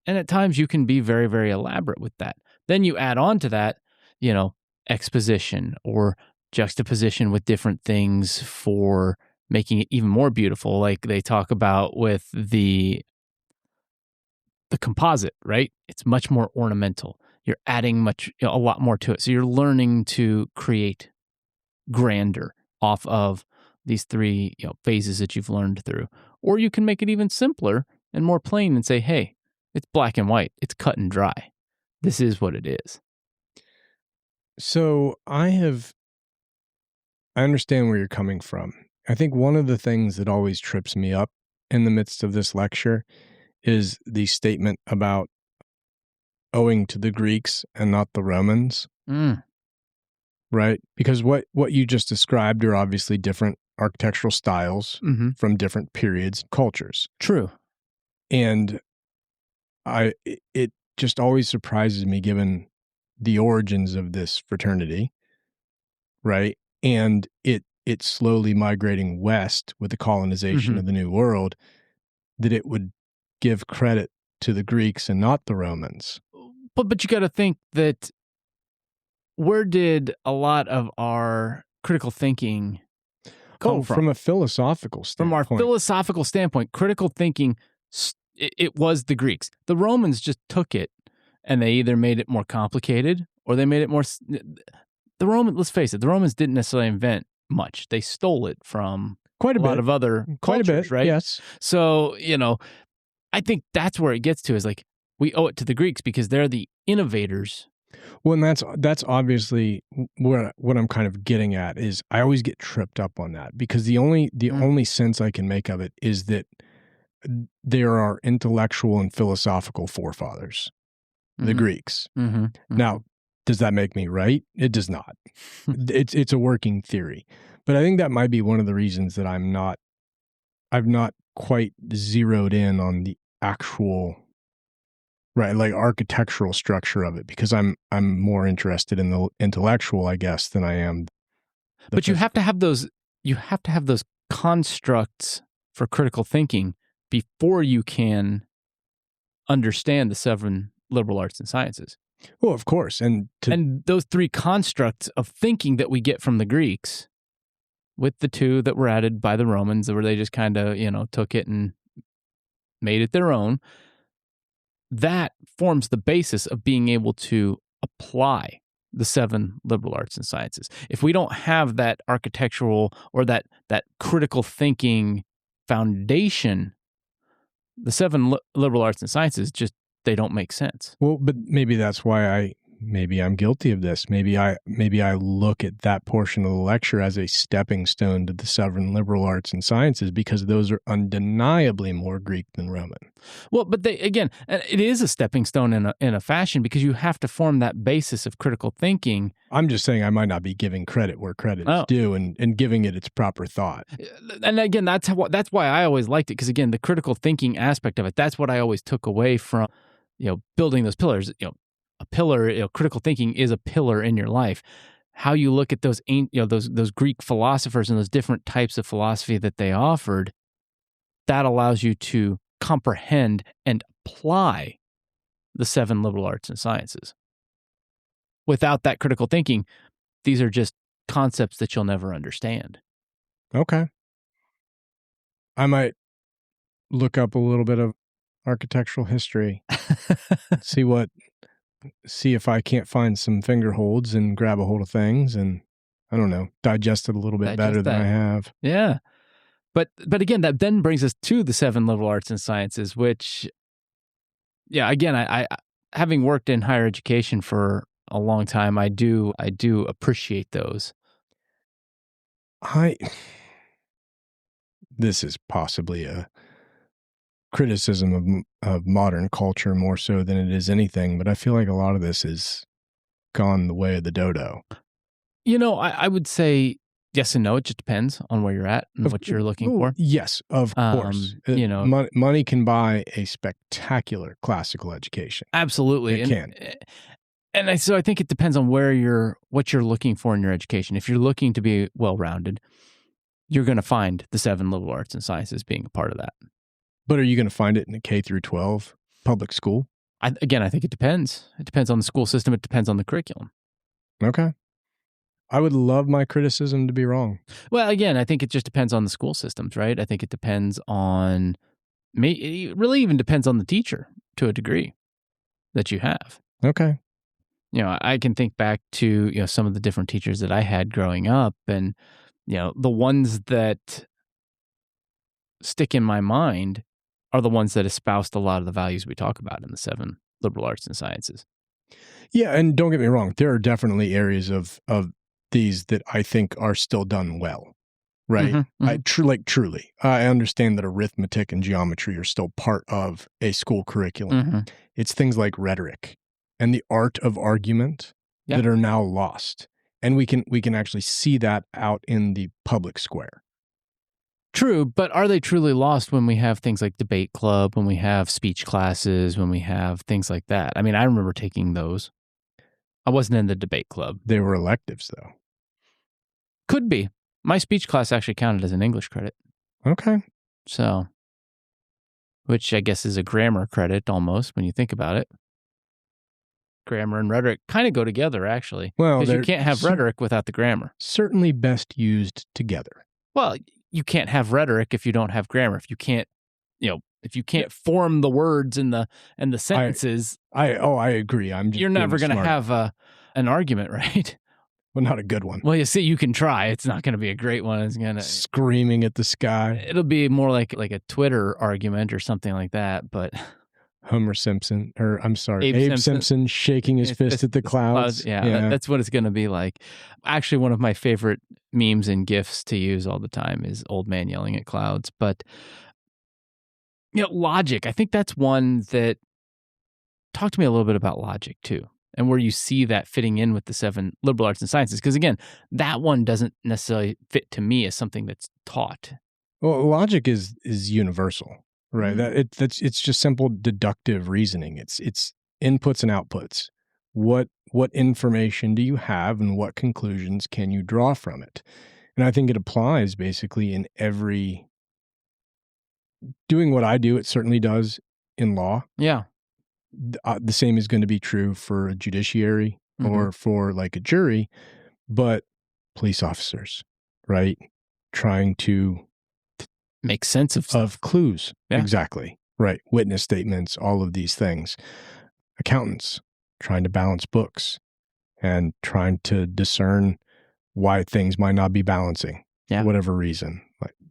And at times you can be very, very elaborate with that. Then you add on to that, exposition or juxtaposition with different things for making it even more beautiful. Like they talk about with the composite, right? It's much more ornamental. You're adding a lot more to it. So you're learning to create grandeur off of these 3, phases that you've learned through. Or you can make it even simpler and more plain and say, hey, it's black and white. It's cut and dry. This is what it is. So I understand where you're coming from. I think one of the things that always trips me up in the midst of this lecture is the statement about owing to the Greeks and not the Romans. Right? Because what you just described are obviously different architectural styles from different periods and cultures. True. And it just always surprises me, given the origins of this fraternity, right? And it slowly migrating west with the colonization of the New World, that it would give credit to the Greeks and not the Romans. But you got to think that, where did a lot of our critical thinking come from? From a philosophical standpoint. From our philosophical standpoint, critical thinking, it was the Greeks. The Romans just took it and they either made it more complicated or they made it more. Let's face it, the Romans didn't necessarily invent much. They stole it from quite a lot of other cultures, right? Yes. So, I think that's where it gets to, is like, we owe it to the Greeks because they're the innovators Well, and that's obviously what I'm kind of getting at is I always get tripped up on that because the only sense I can make of it is that there are intellectual and philosophical forefathers, the Greeks. Now, does that make me right? It does not. It's a working theory, but I think that might be one of the reasons that I've not quite zeroed in on the actual like architectural structure of it because I'm more interested in the intellectual, I guess, than I am. But you have to have those constructs for critical thinking before you can understand the 7 liberal arts and sciences. Well, of course. And those 3 constructs of thinking that we get from the Greeks, with the 2 that were added by the Romans, where they just kind of, took it and made it their own, that forms the basis of being able to apply the 7 liberal arts and sciences. If we don't have that architectural or that critical thinking foundation, the 7 liberal arts and sciences they don't make sense. Well, but maybe that's why maybe I'm guilty of this. Maybe I look at that portion of the lecture as a stepping stone to the 7 liberal arts and sciences because those are undeniably more Greek than Roman. Well, but it is a stepping stone in a fashion because you have to form that basis of critical thinking. I'm just saying I might not be giving credit where credit is due and giving it its proper thought. And again, that's why I always liked it because again, the critical thinking aspect of it, that's what I always took away from building those pillars. A pillar, critical thinking is a pillar in your life. How you look at those Greek philosophers and those different types of philosophy that they offered, that allows you to comprehend and apply the 7 liberal arts and sciences. Without that critical thinking, these are just concepts that you'll never understand. Okay. I might look up a little bit of architectural history, see if I can't find some finger holds and grab a hold of things and, I don't know, digest it a little bit better than I have. Yeah. But again, that then brings us to the 7 liberal arts and sciences, which, again, I having worked in higher education for a long time, I do appreciate those. This is possibly a criticism of modern culture more so than it is anything, but I feel like a lot of this has gone the way of the dodo. I would say yes and no. It just depends on where you're at and what you're looking for. Yes, of course. Money can buy a spectacular classical education. Absolutely. It can. And so I think it depends on what you're looking for in your education. If you're looking to be well-rounded, you're going to find the 7 liberal arts and sciences being a part of that. But are you going to find it in a K through 12 public school? I think it depends. It depends on the school system. It depends on the curriculum. Okay. I would love my criticism to be wrong. Well, again, I think it just depends on the school systems, right? I think it depends on it really even depends on the teacher to a degree that you have. Okay. I can think back to, some of the different teachers that I had growing up and, the ones that stick in my mind are the ones that espoused a lot of the values we talk about in the 7 liberal arts and sciences. Yeah, and don't get me wrong, there are definitely areas of these that I think are still done well, right? Mm-hmm. Truly. I understand that arithmetic and geometry are still part of a school curriculum. Mm-hmm. It's things like rhetoric and the art of argument that are now lost. And we can actually see that out in the public square. True, but are they truly lost when we have things like debate club, when we have speech classes, when we have things like that? I mean, I remember taking those. I wasn't in the debate club. They were electives, though. Could be. My speech class actually counted as an English credit. Okay. So, which I guess is a grammar credit almost when you think about it. Grammar and rhetoric kind of go together, actually. Well, because you can't have rhetoric without the grammar. Certainly best used together. Well, you can't have rhetoric if you don't have grammar. If you can't, if you can't form the words and the sentences. I agree. You're never going to have an argument, right? Well, not a good one. Well, you see, you can try. It's not going to be a great one. It's going to screaming at the sky. It'll be more like a Twitter argument or something like that. But Homer Simpson, or I'm sorry, Abe Abe Simpson. Simpson shaking his fist at the clouds. Yeah, that's what it's going to be like. Actually, one of my favorite memes and GIFs to use all the time is old man yelling at clouds. But, logic, I think that's one that, talk to me a little bit about logic too, and where you see that fitting in with the 7 liberal arts and sciences. Because again, that one doesn't necessarily fit to me as something that's taught. Well, logic is universal, right? Mm-hmm. It's just simple deductive reasoning. It's inputs and outputs. What information do you have, and what conclusions can you draw from it? And I think it applies basically in every. Doing what I do, it certainly does in law. Yeah. The same is going to be true for a judiciary or for like a jury, but police officers, right? Trying to make sense of clues. Yeah. Exactly. Right. Witness statements, all of these things. Accountants trying to balance books and trying to discern why things might not be balancing for whatever reason.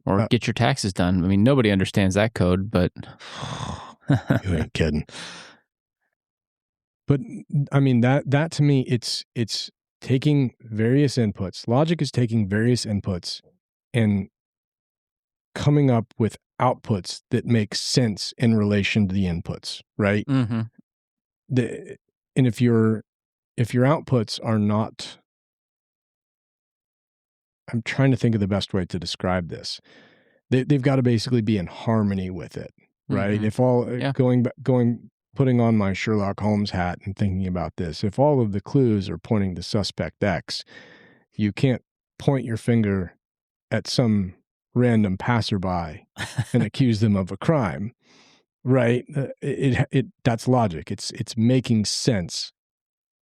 Or get your taxes done. I mean, nobody understands that code, but you ain't kidding. But I mean, that to me, it's taking various inputs. Logic is taking various inputs and coming up with outputs that make sense in relation to the inputs, right? Mm-hmm. And if your outputs are not, I'm trying to think of the best way to describe this. They've got to basically be in harmony with it, right? Mm-hmm. If all putting on my Sherlock Holmes hat and thinking about this, if all of the clues are pointing to suspect X, you can't point your finger at some random passerby and accuse them of a crime, right? That's logic. It's making sense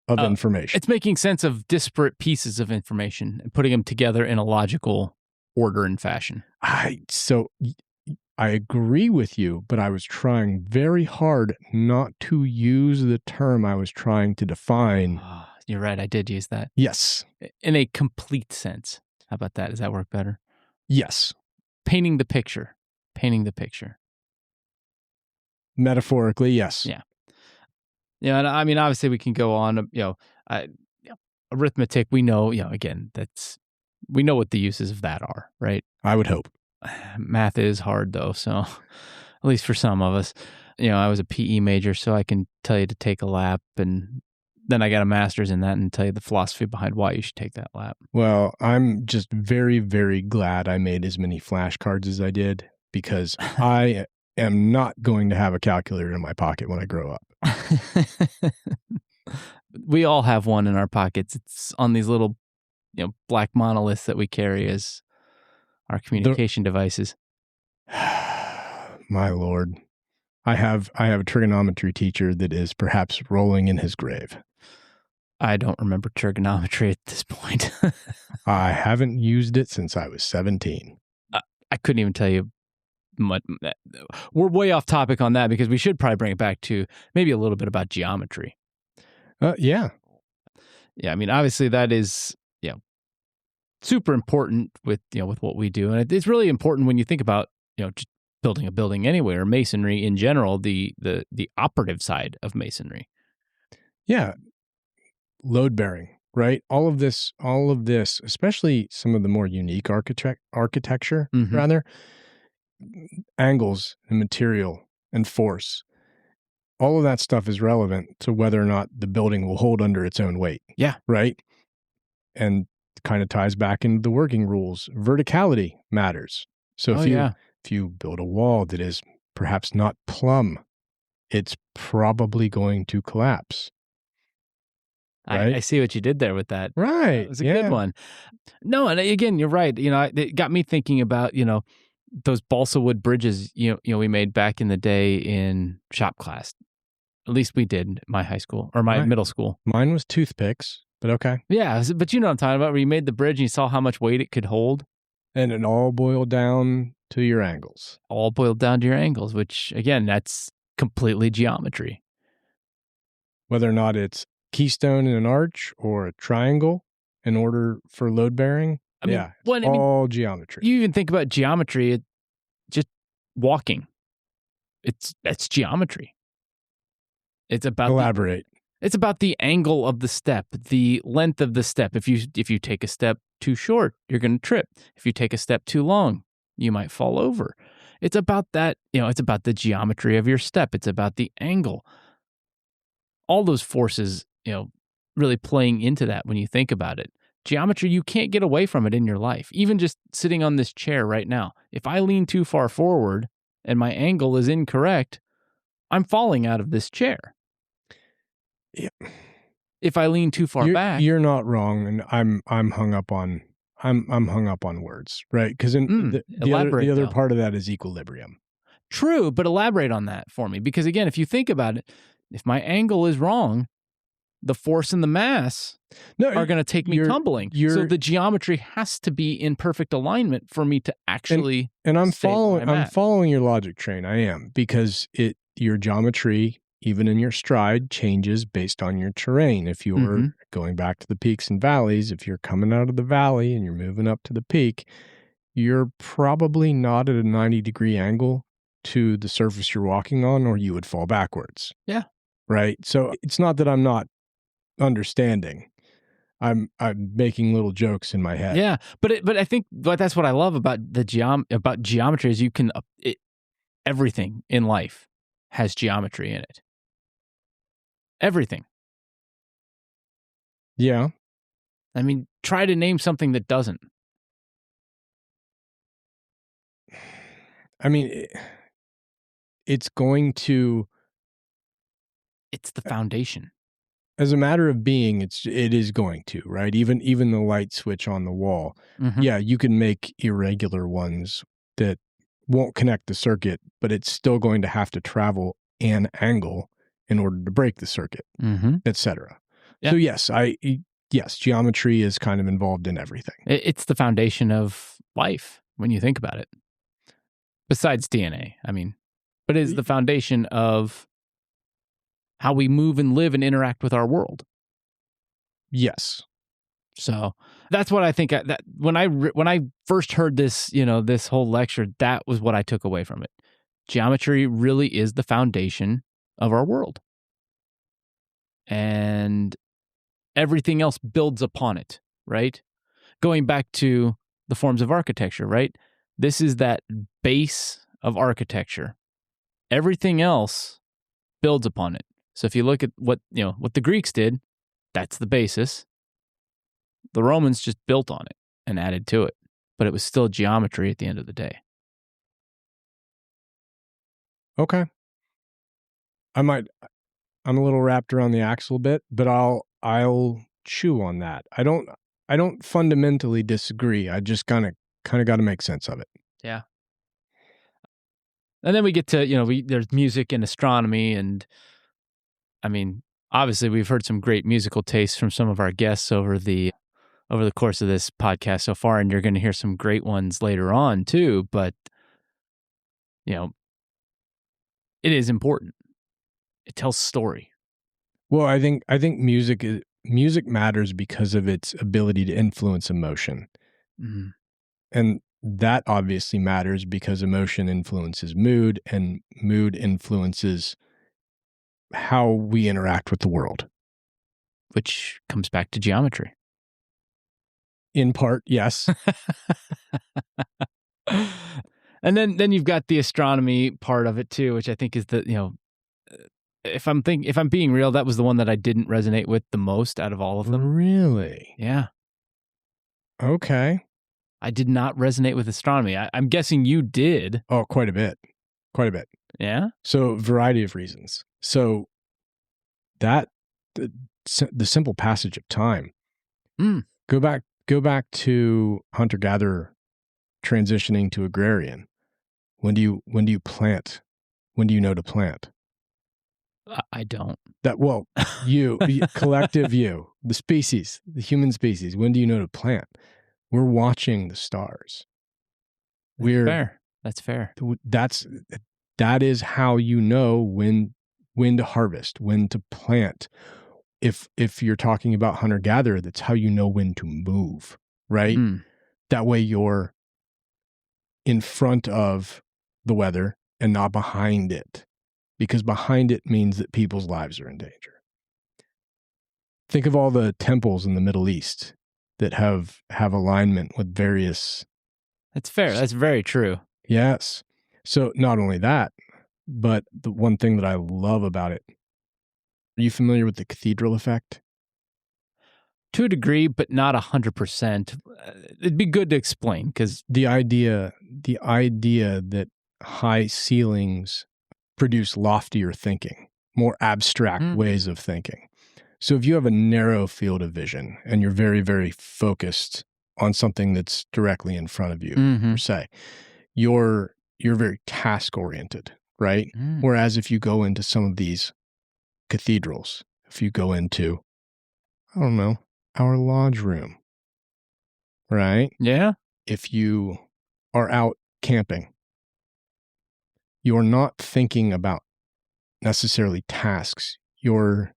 of information. It's making sense of disparate pieces of information and putting them together in a logical order and fashion. I agree with you, but I was trying very hard not to use the term I was trying to define. Oh, you're right. I did use that. Yes. In a complete sense. How about that? Does that work better? Yes. Painting the picture. Metaphorically, yes. Yeah. Yeah, and I mean, obviously we can go on, arithmetic, we know, again, we know what the uses of that are, right? I would hope. Math is hard though, so at least for some of us. I was a PE major, so I can tell you to take a lap, and then I got a master's in that and tell you the philosophy behind why you should take that lap. Well, I'm just very, very glad I made as many flashcards as I did, because I am not going to have a calculator in my pocket when I grow up. We all have one in our pockets. It's on these little, black monoliths that we carry as our communication devices. My Lord. I have a trigonometry teacher that is perhaps rolling in his grave. I don't remember trigonometry at this point. I haven't used it since I was 17. I couldn't even tell you much. We're way off topic on that, because we should probably bring it back to maybe a little bit about geometry. Yeah. Yeah, I mean, obviously that is, super important with, with what we do. And it's really important when you think about, just building a building anyway, or masonry in general, the operative side of masonry. Yeah. Load bearing, right? All of this, especially some of the more unique architecture, rather, angles and material and force. All of that stuff is relevant to whether or not the building will hold under its own weight. Yeah. Right? And kind of ties back into the working rules. Verticality matters. So if you build a wall that is perhaps not plumb, it's probably going to collapse. Right? I see what you did there with that. Right. It was a good one. No, and again, you're right. It got me thinking about, those balsa wood bridges, we made back in the day in shop class. At least we did at my high school or my middle school. Mine was toothpicks, but okay. Yeah, but you know what I'm talking about, where you made the bridge and you saw how much weight it could hold. And it all boiled down to your angles. Which, again, that's completely geometry. Whether or not it's keystone in an arch or a triangle in order for load bearing. All geometry. You even think about geometry, just walking. That's geometry. It's about Elaborate. It's about the angle of the step, the length of the step. If you take a step too short, you're going to trip. If you take a step too long, you might fall over. It's about that, it's about the geometry of your step. It's about the angle. All those forces, really playing into that when you think about it. Geometry, you can't get away from it in your life. Even just sitting on this chair right now, if I lean too far forward and my angle is incorrect, I'm falling out of this chair. Yeah. If I lean too far back, you're not wrong, and I'm hung up on words, right? Because the other part of that is equilibrium. True, but elaborate on that for me, because again, if you think about it, if my angle is wrong, the force and the mass are going to take me tumbling. So the geometry has to be in perfect alignment for me to actually. And I'm following your logic train. I am, because your geometry, even in your stride, changes based on your terrain. If you're going back to the peaks and valleys, if you're coming out of the valley and you're moving up to the peak, you're probably not at a 90-degree angle to the surface you're walking on, or you would fall backwards. Yeah. Right. So it's not that I'm not understanding. I'm making little jokes in my head. Yeah, but I think that's what I love about about geometry is you can everything in life has geometry in it. Everything. Yeah. I mean, try to name something that doesn't. I mean, it's going to. It's the foundation. As a matter of being, it is going to, right? Even the light switch on the wall. Yeah, you can make irregular ones that won't connect the circuit, but it's still going to have to travel an angle in order to break the circuit, etc. Yeah. So yes, geometry is kind of involved in everything. It's the foundation of life when you think about it. Besides DNA, I mean, but it is the foundation of how we move and live and interact with our world. Yes. So that's what I think. That when I first heard this, this whole lecture, that was what I took away from it. Geometry really is the foundation of our world, and everything else builds upon it. Right? Going back to the forms of architecture, right? This is that base of architecture. Everything else builds upon it. So if you look at what the Greeks did, that's the basis. The Romans just built on it and added to it, but it was still geometry at the end of the day. Okay. I'm a little wrapped around the axle a bit, but I'll chew on that. I don't fundamentally disagree. I just kind of got to make sense of it. Yeah. And then we get to, there's music and astronomy, and I mean, obviously we've heard some great musical tastes from some of our guests over the course of this podcast so far, and you're going to hear some great ones later on too, but it is important. It tells story. Well, I think music matters because of its ability to influence emotion. Mm-hmm. And that obviously matters because emotion influences mood, and mood influences how we interact with the world. Which comes back to geometry. In part, yes. And then you've got the astronomy part of it too, which I think is if I'm being real, that was the one that I didn't resonate with the most out of all of them. Really? Yeah. Okay. I did not resonate with astronomy. I'm guessing you did. Oh, quite a bit. Quite a bit. Yeah? So, variety of reasons. So, the simple passage of time. Go back to hunter-gatherer transitioning to agrarian. When do you plant? When do you know to plant? I don't. You, collective you, the species, the human species, when do you know to plant? We're watching the stars. That's fair. That is how you know when to harvest, when to plant. If you're talking about hunter-gatherer, that's how you know when to move, right? That way you're in front of the weather and not behind it. because behind it means that people's lives are in danger. Think of all the temples in the Middle East that have alignment with various... That's fair. That's very true. Yes. So not only that, but the one thing that I love about it, are you familiar with the cathedral effect? To a degree, but not 100%. It'd be good to explain, because the idea that high ceilings produce loftier thinking, more abstract ways of thinking. So if you have a narrow field of vision and you're very, very focused on something that's directly in front of you, per se, you're very task oriented, right? Whereas if you go into some of these cathedrals, if you go into, I don't know, our lodge room, right? Yeah. If you are out camping, you're not thinking about necessarily tasks. Your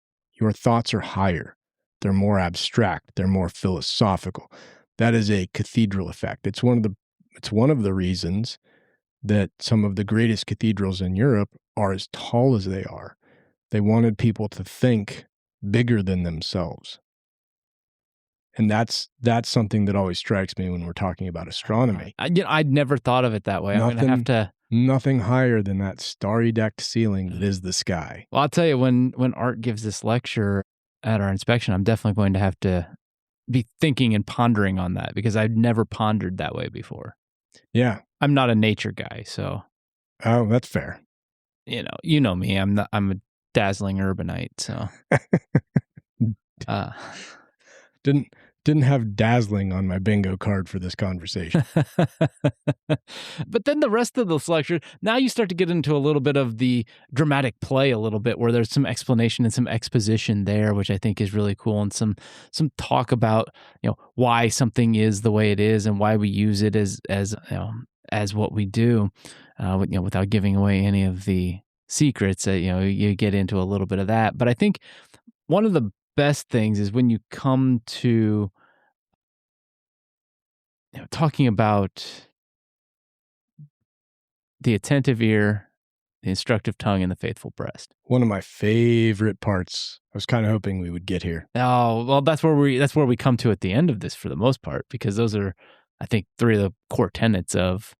thoughts are higher. They're more abstract. They're more philosophical. That is a cathedral effect. It's one of the reasons that some of the greatest cathedrals in Europe are as tall as they are. They wanted people to think bigger than themselves. And that's something that always strikes me when we're talking about astronomy. I'd never thought of it that way. I'm going to have to... Nothing higher than that starry-decked ceiling that is the sky. Well, I'll tell you, when Art gives this lecture at our inspection, I'm definitely going to have to be thinking and pondering on that, because I've never pondered that way before. Yeah. I'm not a nature guy, so... Oh, that's fair. You know me. I'm a dazzling urbanite, so... Didn't have dazzling on my bingo card for this conversation. But then the rest of this lecture, now you start to get into a little bit of the dramatic play a little bit, where there's some explanation and some exposition there, which I think is really cool, and some talk about, why something is the way it is and why we use it as what we do, without giving away any of the secrets. You get into a little bit of that. But I think one of the best things is when you come to talking about the attentive ear, the instructive tongue, and the faithful breast. One of my favorite parts. I was kind of hoping we would get here. Oh, well, that's where we come to at the end of this for the most part, because those are, I think, three of the core tenets of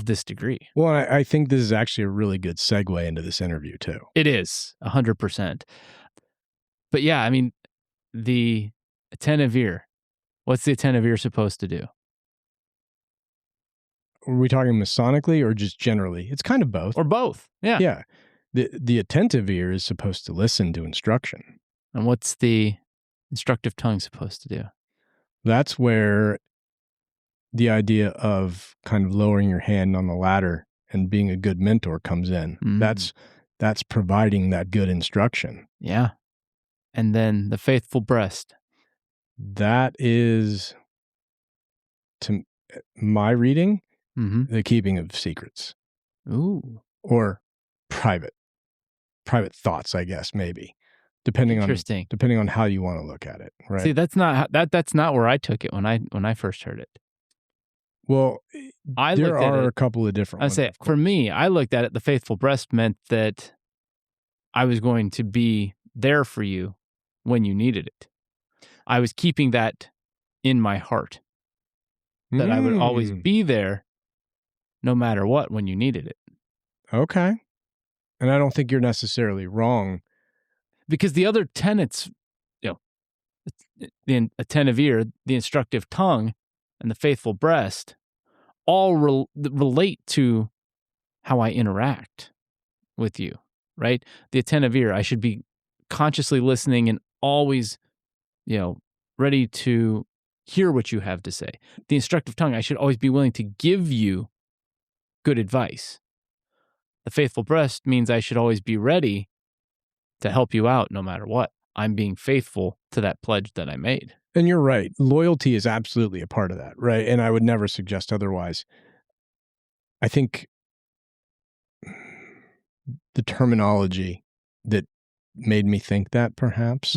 this degree. Well, I think this is actually a really good segue into this interview too. It is 100%. But yeah, I mean, the attentive ear. What's the attentive ear supposed to do? Are we talking Masonically or just generally? It's kind of both. Or both, yeah. Yeah. The attentive ear is supposed to listen to instruction. And what's the instructive tongue supposed to do? That's where the idea of kind of lowering your hand on the ladder and being a good mentor comes in. That's providing that good instruction. Yeah. And then the faithful breast. That is, to my reading, the keeping of secrets. Ooh. Or private thoughts, I guess, maybe. Depending on how you want to look at it, right? See, that's not where I took it when I first heard it. Well, there are a couple of different ones. I say, for me, I looked at it, the faithful breast meant that I was going to be there for you when you needed it. I was keeping that in my heart, that I would always be there no matter what when you needed it. Okay. And I don't think you're necessarily wrong. Because the other tenets, the attentive ear, the instructive tongue, and the faithful breast all relate to how I interact with you, right? The attentive ear, I should be consciously listening and always, ready to hear what you have to say. The instructive tongue, I should always be willing to give you good advice. The faithful breast means I should always be ready to help you out no matter what. I'm being faithful to that pledge that I made. And you're right. Loyalty is absolutely a part of that, right? And I would never suggest otherwise. I think the terminology that made me think that perhaps,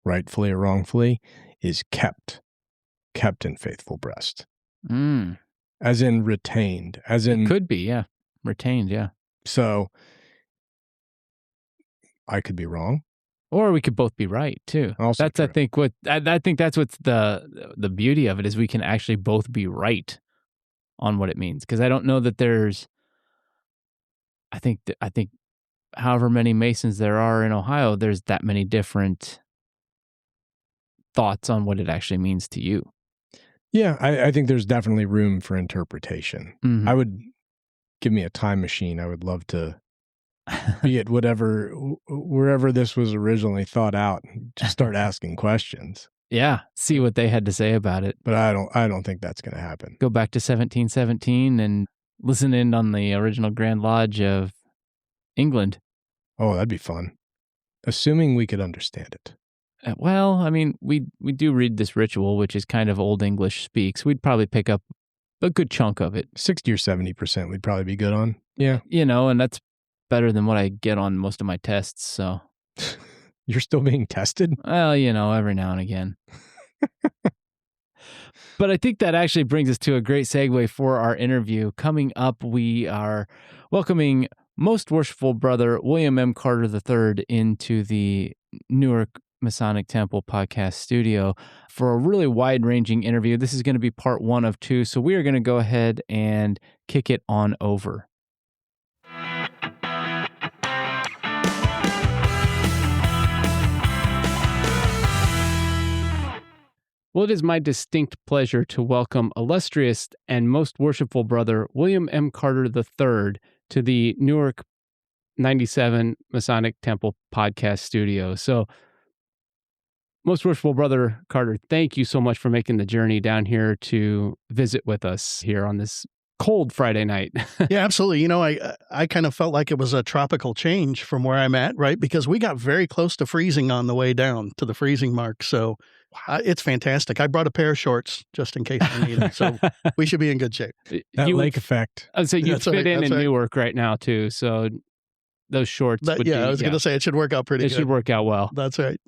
rightfully or wrongfully, is kept in faithful breast. As in retained, as in... It could be, yeah. Retained, yeah. So I could be wrong. Or we could both be right too. Also that's true. I think that's what's the beauty of it, is we can actually both be right on what it means. Because I don't know that there's, I think however many Masons there are in Ohio, there's that many different thoughts on what it actually means to you. Yeah, I think there's definitely room for interpretation. Mhm. I would give me a time machine. I would love to be at wherever this was originally thought out, and just start asking questions. Yeah, see what they had to say about it. But I don't think that's going to happen. Go back to 1717 and listen in on the original Grand Lodge of England. Oh, that'd be fun. Assuming we could understand it. Well, I mean, we do read this ritual, which is kind of Old English speak, so we'd probably pick up a good chunk of it. 60 or 70% we'd probably be good on. Yeah. And that's better than what I get on most of my tests, so. You're still being tested? Well, every now and again. But I think that actually brings us to a great segue for our interview. Coming up, we are welcoming Most Worshipful Brother William M. Carter III into the Newark Masonic Temple podcast studio for a really wide-ranging interview. This is going to be part 1 of 2, so we are going to go ahead and kick it on over. Well, it is my distinct pleasure to welcome illustrious and most worshipful brother William M. Carter III to the Newark 97 Masonic Temple podcast studio. So, most worshipful brother Carter, thank you so much for making the journey down here to visit with us here on this cold Friday night. Yeah, absolutely. I kind of felt like it was a tropical change from where I'm at, right? Because we got very close to freezing on the way down to the freezing mark. So it's fantastic. I brought a pair of shorts just in case I need them. So we should be in good shape. That lake effect. So you fit in Newark right now too. So those shorts would be... I was going to say it should work out pretty good. It should work out well. That's right.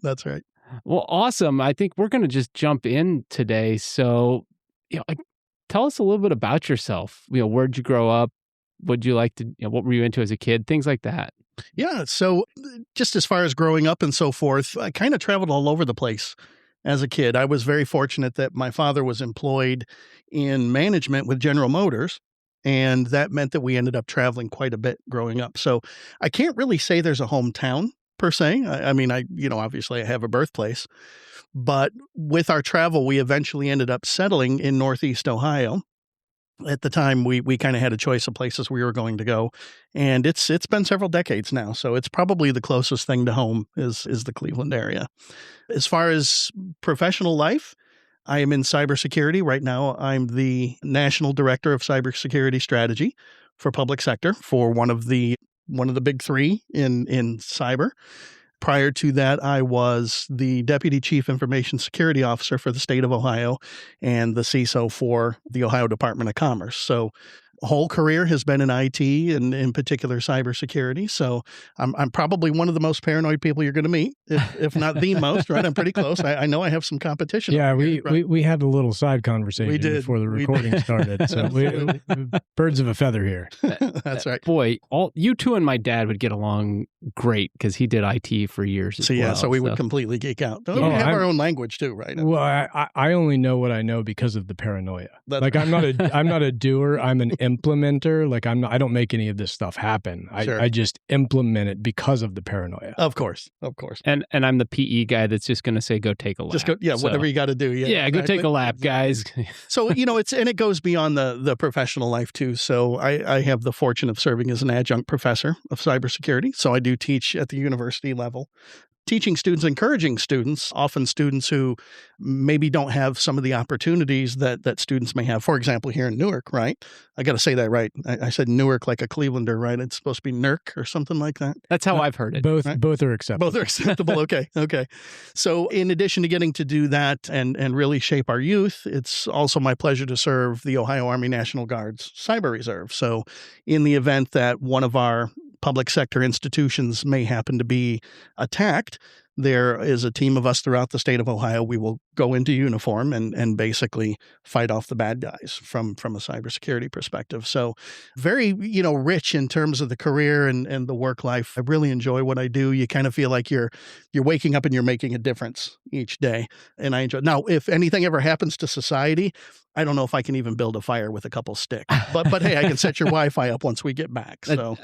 Well, awesome. I think we're going to just jump in today. So, tell us a little bit about yourself. Where'd you grow up? What'd you like to, what were you into as a kid? Things like that. Yeah. So just as far as growing up and so forth, I kind of traveled all over the place as a kid. I was very fortunate that my father was employed in management with General Motors, and that meant that we ended up traveling quite a bit growing up. So I can't really say there's a hometown per se. I mean, obviously I have a birthplace, but with our travel, we eventually ended up settling in Northeast Ohio. At the time, we kind of had a choice of places we were going to go, and it's been several decades now. So it's probably the closest thing to home is the Cleveland area. As far as professional life, I am in cybersecurity right now. I'm the National Director of Cybersecurity Strategy for public sector for one of the big three in cyber. Prior to that, I was the Deputy Chief Information Security Officer for the state of Ohio and the CISO for the Ohio Department of Commerce. So whole career has been in IT and in particular cybersecurity. So I'm probably one of the most paranoid people you're going to meet, if not the most, right? I'm pretty close. I know I have some competition. Yeah, we had a little side conversation before the recording started. So we birds of a feather here. That's right. Boy, you two and my dad would get along great because he did IT for years. So we would completely geek out. We have our own language too, right? Well, I only know what I know because of the paranoia. I'm not a doer. I'm an implementer. I don't make any of this stuff happen. I just implement it because of the paranoia. Of course. And I'm the PE guy that's just going to say, go take a lap. Just go, whatever you got to do. Yeah, go take a lap, guys. So, it goes beyond the professional life too. So I have the fortune of serving as an adjunct professor of cybersecurity. So I do teach at the university level. Teaching students, encouraging students, often students who maybe don't have some of the opportunities that students may have. For example, here in Newark, right? I got to say that right. I said Newark like a Clevelander, right? It's supposed to be Newark or something like that. That's how I've heard it. Both are acceptable. Both are acceptable. Okay. So in addition to getting to do that and really shape our youth, it's also my pleasure to serve the Ohio Army National Guard's Cyber Reserve. So in the event that one of our public sector institutions may happen to be attacked, there is a team of us throughout the state of Ohio. We will go into uniform and basically fight off the bad guys from a cybersecurity perspective. So very, rich in terms of the career and the work life. I really enjoy what I do. You kind of feel like you're waking up and you're making a difference each day. And I enjoy. Now, if anything ever happens to society, I don't know if I can even build a fire with a couple sticks, but hey, I can set your Wi-Fi up once we get back. So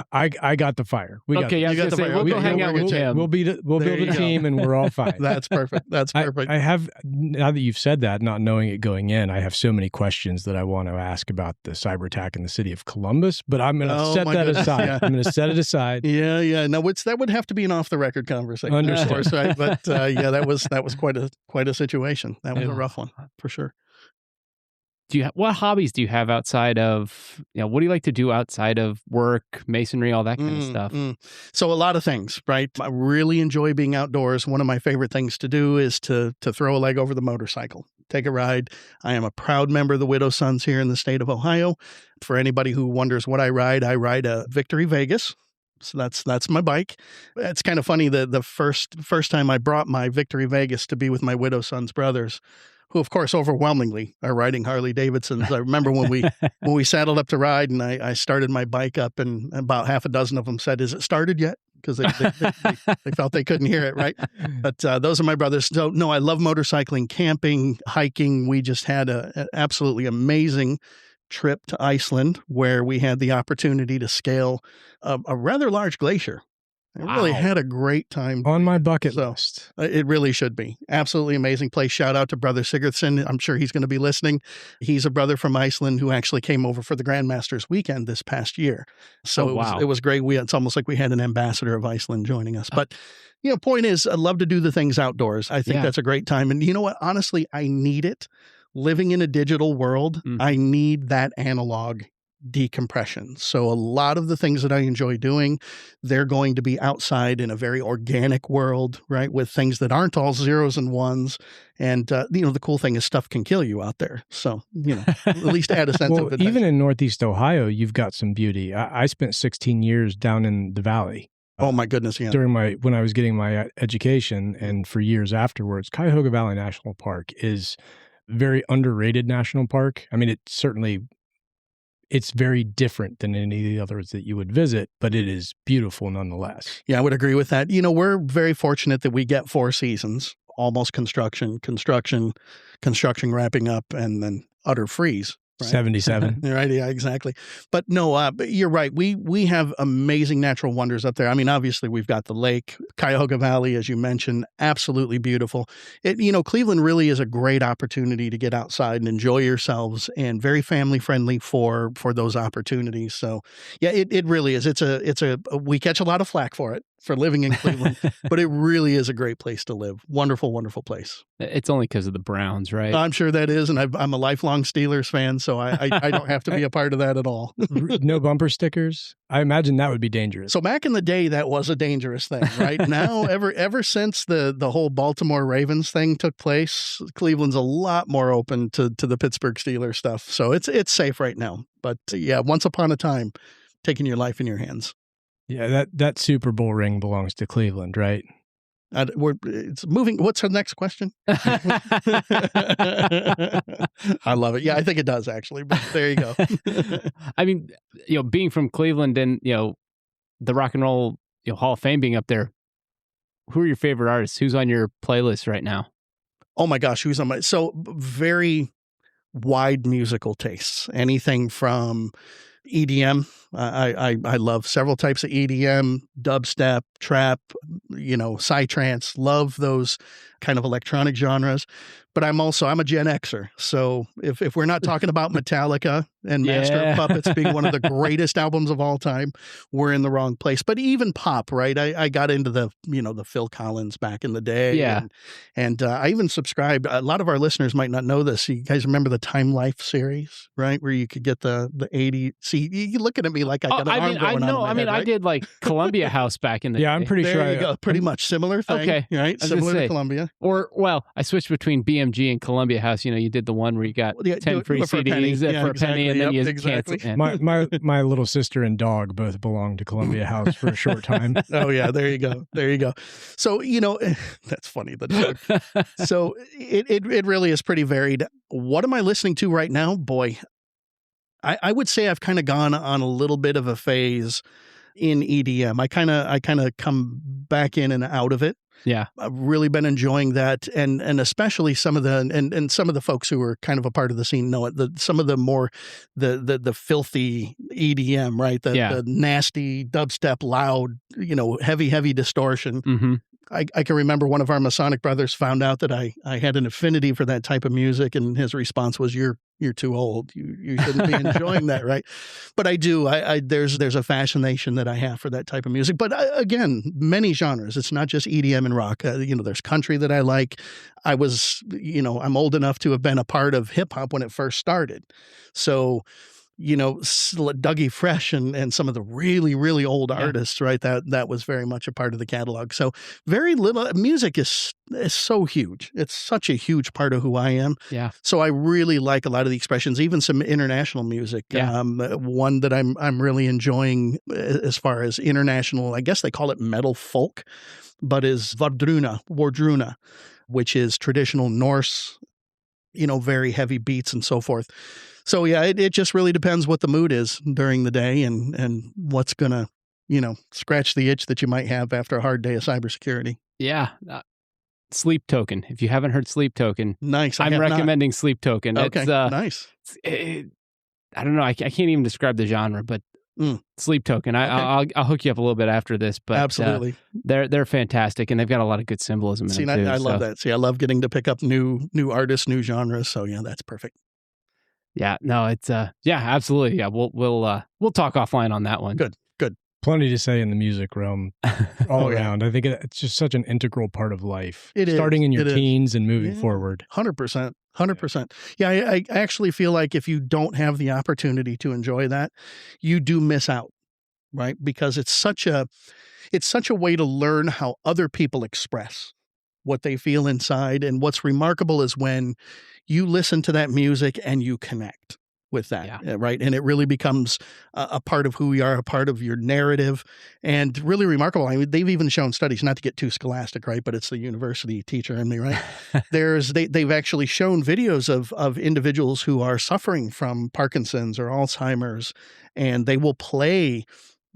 I got the fire. You got the fire. We'll go hang out with Jim. We'll build a team and we're all fine. That's perfect. That's perfect. I have, now that you've said that, not knowing it going in, I have so many questions that I want to ask about the cyber attack in the city of Columbus, but I'm going to set that aside. Yeah. I'm going to set it aside. Yeah. No, that would have to be an off the record conversation. Understood. Of course, right? But that was quite a situation. That was a rough one for sure. What hobbies do you have outside of, what do you like to do outside of work, masonry, all that kind of stuff? So a lot of things, right? I really enjoy being outdoors. One of my favorite things to do is to throw a leg over the motorcycle, take a ride. I am a proud member of the Widow Sons here in the state of Ohio. For anybody who wonders what I ride a Victory Vegas. So that's my bike. It's kind of funny that the first time I brought my Victory Vegas to be with my Widow Sons brothers, who of course overwhelmingly are riding Harley Davidsons. I remember when we saddled up to ride and I started my bike up and about half a dozen of them said, "Is it started yet?" Because they felt they couldn't hear it, right? But those are my brothers. So no, I love motorcycling, camping, hiking. We just had an absolutely amazing trip to Iceland where we had the opportunity to scale a rather large glacier. I really had a great time. On my bucket list. It really should be. Absolutely amazing place. Shout out to Brother Sigurdsson. I'm sure he's going to be listening. He's a brother from Iceland who actually came over for the Grandmasters weekend this past year. So it was great. It's almost like we had an ambassador of Iceland joining us. But, point is, I love to do the things outdoors. I think that's a great time. And you know what? Honestly, I need it. Living in a digital world, I need that analog decompression. So a lot of the things that I enjoy doing, they're going to be outside in a very organic world, right? With things that aren't all zeros and ones. And, the cool thing is stuff can kill you out there. So, at least add a sense of adventure. Even in Northeast Ohio, you've got some beauty. I spent 16 years down in the valley. Oh my goodness, yeah. When I was getting my education and for years afterwards. Cuyahoga Valley National Park is very underrated national park. I mean, it's very different than any of the others that you would visit, but it is beautiful nonetheless. Yeah, I would agree with that. We're very fortunate that we get 4 seasons, almost construction wrapping up, and then utter freeze. Right? 77. Right, yeah, exactly. But no, but you're right. We have amazing natural wonders up there. I mean, obviously, we've got the lake, Cuyahoga Valley, as you mentioned, absolutely beautiful. Cleveland really is a great opportunity to get outside and enjoy yourselves, and very family friendly for those opportunities. So, yeah, it really is. We catch a lot of flack for it, for living in Cleveland, but it really is a great place to live. Wonderful, wonderful place. It's only because of the Browns, right? I'm sure that is, and I'm a lifelong Steelers fan, so I don't have to be a part of that at all. No bumper stickers? I imagine that would be dangerous. So back in the day, that was a dangerous thing, right? Now, ever since the whole Baltimore Ravens thing took place, Cleveland's a lot more open to the Pittsburgh Steelers stuff. So it's safe right now. But yeah, once upon a time, taking your life in your hands. Yeah, that Super Bowl ring belongs to Cleveland, right? It's moving. What's her next question? I love it. Yeah, I think it does actually. But there you go. I mean, being from Cleveland and the Rock and Roll Hall of Fame being up there, who are your favorite artists? Who's on your playlist right now? Oh my gosh, who's on my very wide musical tastes. Anything from EDM. I love several types of EDM, dubstep, trap, psytrance, love those kind of electronic genres. But I'm a Gen Xer. So if we're not talking about Metallica and Master of Puppets being one of the greatest albums of all time, we're in the wrong place. But even pop, right? I got into the Phil Collins back in the day. Yeah. And I even subscribed. A lot of our listeners might not know this. You guys remember the Time Life series, right? Where you could get the 80. See, you're looking at me like I got an arm going on in my head, right? I did like Columbia House back in the day. Yeah, I'm pretty sure. There you go. Pretty much similar thing. Okay. Right? Similar to Columbia. Well, I switched between BMG and Columbia House. You did the one where you got 10 free CDs for a penny, and then you cancel. My little sister and dog both belonged to Columbia House for a short time. Oh, yeah. There you go. So, that's funny. So it really is pretty varied. What am I listening to right now? Boy, I would say I've kind of gone on a little bit of a phase in EDM. I kind of come back in and out of it. Yeah. I've really been enjoying that, and especially some of the folks who are kind of a part of the scene know it. Some of the more the filthy EDM, right? The nasty dubstep, loud, heavy distortion. Mm-hmm. I can remember one of our Masonic brothers found out that I had an affinity for that type of music, and his response was, "You're too old. You shouldn't be enjoying that," right? But I do. There's a fascination that I have for that type of music. But again, many genres. It's not just EDM and rock. There's country that I like. I'm old enough to have been a part of hip hop when it first started. So, Dougie Fresh and some of the really, really old artists, right? That was very much a part of the catalog. So very little music is so huge. It's such a huge part of who I am. Yeah. So I really like a lot of the expressions, even some international music. Yeah. One that I'm really enjoying as far as international, I guess they call it metal folk, but is Wardruna, which is traditional Norse, very heavy beats and so forth. So yeah, it just really depends what the mood is during the day and what's gonna, scratch the itch that you might have after a hard day of cybersecurity. Yeah. Sleep Token. If you haven't heard Sleep Token, nice. I'm recommending Sleep Token. Okay, it's, nice. I don't know. I can't even describe the genre, but Sleep Token. I'll hook you up a little bit after this, but absolutely, they're fantastic, and they've got a lot of good symbolism in them too. I love that. See, I love getting to pick up new artists, new genres. So yeah, that's perfect. Yeah, no, it's absolutely. Yeah, we'll talk offline on that one. Good. Plenty to say in the music realm all around. I think it's just such an integral part of life. It is. Starting in your teens and moving forward. 100%. 100%. Yeah, I actually feel like if you don't have the opportunity to enjoy that, you do miss out, right? Because it's such a way to learn how other people express what they feel inside. And what's remarkable is when you listen to that music and you connect with that, right? And it really becomes a part of who we are, a part of your narrative, and really remarkable. I mean, they've even shown studies, not to get too scholastic, right? But it's the university teacher in me, right? They've actually shown videos of individuals who are suffering from Parkinson's or Alzheimer's, and they will play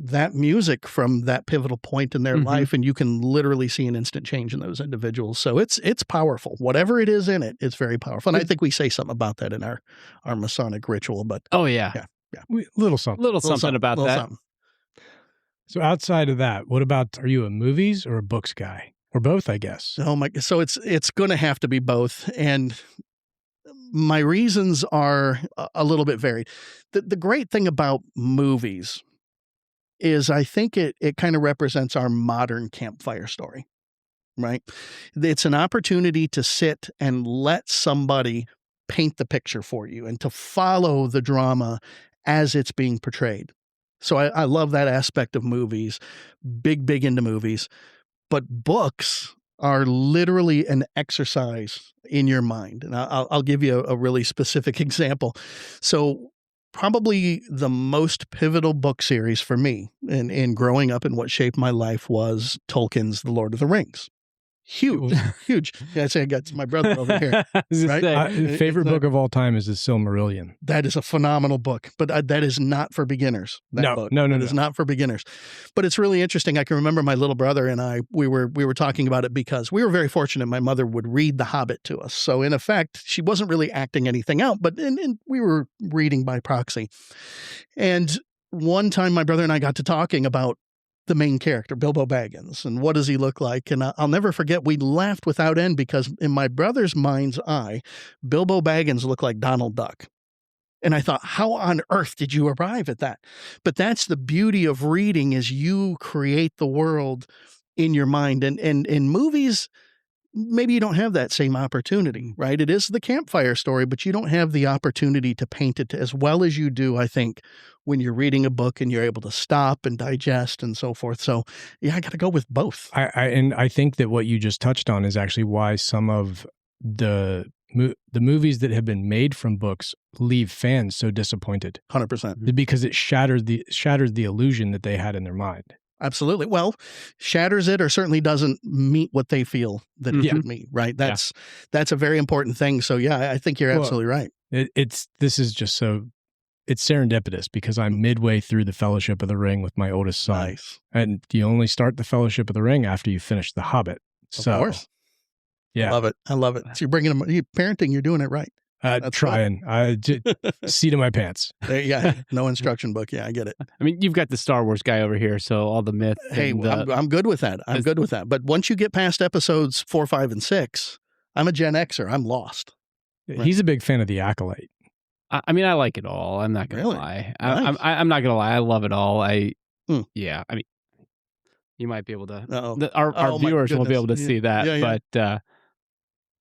that music from that pivotal point in their life, and you can literally see an instant change in those individuals. So it's powerful. Whatever it is in it, it's very powerful. And I think we say something about that in our Masonic ritual. But yeah. Little something about that. Something. So outside of that, what about, are you a movies or a books guy? Or both, I guess. Oh my! So it's going to have to be both, and my reasons are a little bit varied. The great thing about movies is I think it kind of represents our modern campfire story, right? It's an opportunity to sit and let somebody paint the picture for you and to follow the drama as it's being portrayed. So I love that aspect of movies, big into movies. But books are literally an exercise in your mind. And I'll give you a really specific example. So probably the most pivotal book series for me in growing up and what shaped my life was Tolkien's The Lord of the Rings. Huge. Yeah, I say I got my brother over here. Right? Favorite book of all time is The Silmarillion. That is a phenomenal book, but that is not for beginners. No. It is not for beginners. But it's really interesting. I can remember my little brother and I, we were talking about it because we were very fortunate. My mother would read The Hobbit to us. So in effect, she wasn't really acting anything out, but and we were reading by proxy. And one time my brother and I got to talking about the main character, Bilbo Baggins, and what does he look like? And I'll never forget, we laughed without end because in my brother's mind's eye, Bilbo Baggins looked like Donald Duck. And I thought, how on earth did you arrive at that? But that's the beauty of reading, is you create the world in your mind. And in movies, maybe you don't have that same opportunity, right? It is the campfire story, but you don't have the opportunity to paint it as well as you do, I think, when you're reading a book and you're able to stop and digest and so forth. So, yeah, I got to go with both. And I think that what you just touched on is actually why some of the movies that have been made from books leave fans so disappointed. 100%. Because it shatters the illusion that they had in their mind. Absolutely. Well, shatters it or certainly doesn't meet what they feel that it should meet, right? That's a very important thing. So, yeah, I think you're absolutely right. It's serendipitous because I'm midway through the Fellowship of the Ring with my oldest son. Nice. And you only start the Fellowship of the Ring after you finish The Hobbit. Of course. Yeah. I love it. So you're bringing them, parenting, you're doing it right. Trying. Seat of my pants. No instruction book. Yeah, I get it. I mean, you've got the Star Wars guy over here, so all the myth. Hey, I'm good with that. I'm good with that. But once you get past episodes 4, 5, and 6, I'm a Gen Xer. I'm lost. Right? He's a big fan of The Acolyte. I mean, I like it all. I'm not going to lie. Nice. I'm not going to lie. I love it all. Yeah. I mean, you might be able to. Our viewers won't be able to see that, but.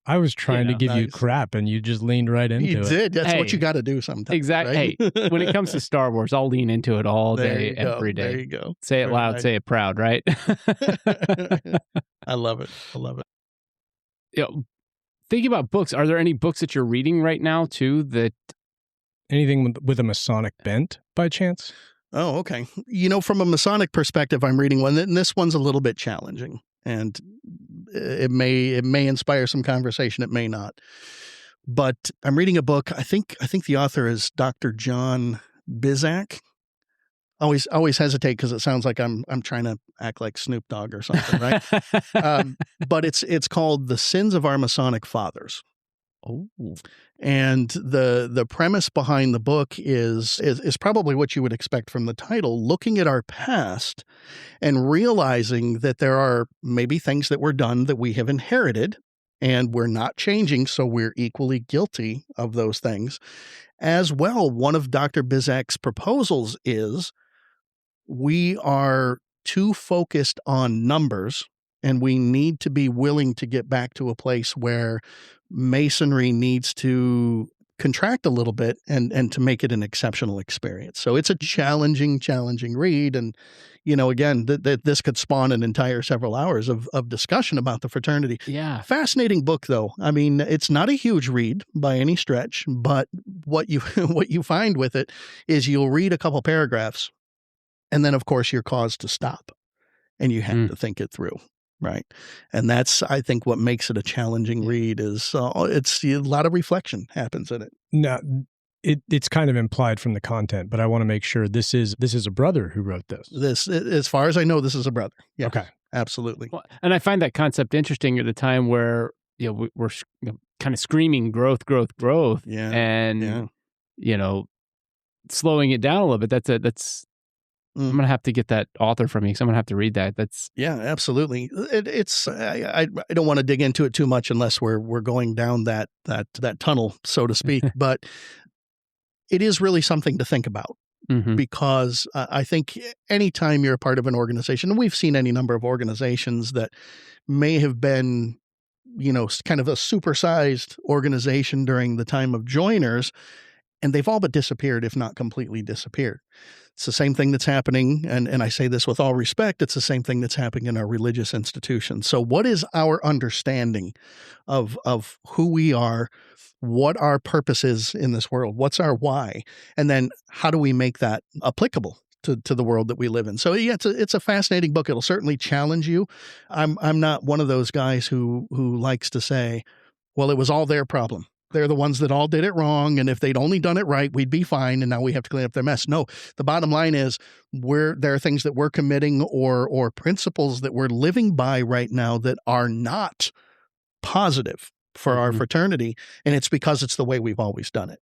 I was trying to give you crap, and you just leaned right into it. You did. That's what you got to do sometimes. Exactly. Right? Hey, when it comes to Star Wars, I'll lean into it all day, every day. There you go. Say it loud, say it proud, right? I love it. Thinking about books, are there any books that you're reading right now, too, that... Anything with a Masonic bent, by chance? Oh, okay. From a Masonic perspective, I'm reading one, and this one's a little bit challenging. And it may inspire some conversation. It may not. But I'm reading a book. I think the author is Dr. John Bizak. Always hesitate because it sounds like I'm trying to act like Snoop Dogg or something, right? But it's called The Sins of Our Masonic Fathers. Oh. And the premise behind the book is probably what you would expect from the title, looking at our past and realizing that there are maybe things that were done that we have inherited and we're not changing, so we're equally guilty of those things. As well, one of Dr. Bizak's proposals is we are too focused on numbers, and we need to be willing to get back to a place where Masonry needs to contract a little bit and to make it an exceptional experience. So it's a challenging read. And, again, this could spawn an entire several hours of discussion about the fraternity. Yeah. Fascinating book, though. I mean, it's not a huge read by any stretch, but what you find with it is you'll read a couple paragraphs, and then, of course, you're caused to stop, and you have to think it through. Right. And that's, I think, what makes it a challenging read is it's a lot of reflection happens in it. No, it's kind of implied from the content, but I want to make sure this is a brother who wrote this. As far as I know, this is a brother. Yeah, okay. Absolutely. Well, and I find that concept interesting at a time where, we're kind of screaming growth. Yeah. And, slowing it down a little bit. That's I'm going to have to get that author from you because I'm going to have to read that. Yeah, absolutely. I don't want to dig into it too much unless we're going down that tunnel, so to speak. But it is really something to think about because I think anytime you're a part of an organization, and we've seen any number of organizations that may have been, kind of a supersized organization during the time of joiners, and they've all but disappeared, if not completely disappeared. It's the same thing that's happening, and I say this with all respect, it's the same thing that's happening in our religious institutions. So what is our understanding of who we are, what our purpose is in this world, what's our why, and then how do we make that applicable to the world that we live in? So yeah, it's a fascinating book. It'll certainly challenge you. I'm not one of those guys who likes to say, well, it was all their problem. They're the ones that all did it wrong, and if they'd only done it right, we'd be fine, and now we have to clean up their mess. No, the bottom line is there are things that we're committing or principles that we're living by right now that are not positive for our fraternity, and it's because it's the way we've always done it.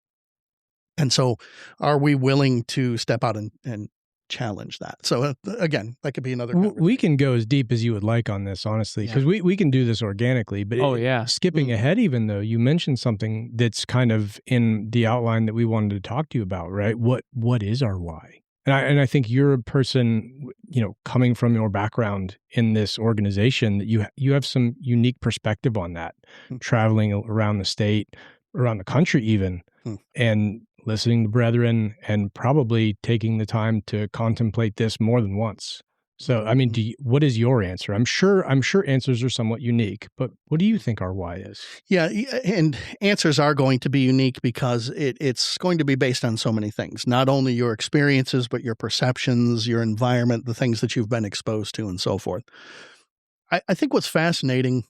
And so are we willing to step out and challenge that? So again, that could be another conversation. We can go as deep as you would like on this, honestly, because we can do this organically. But skipping ahead, even though you mentioned something that's kind of in the outline that we wanted to talk to you about, right? What is our why? And I think you're a person, coming from your background in this organization, that you have some unique perspective on that, traveling around the state, around the country even, and listening to brethren and probably taking the time to contemplate this more than once. So, I mean, what is your answer? I'm sure answers are somewhat unique, but what do you think our why is? Yeah, and answers are going to be unique because it's going to be based on so many things, not only your experiences, but your perceptions, your environment, the things that you've been exposed to, and so forth. I think what's fascinating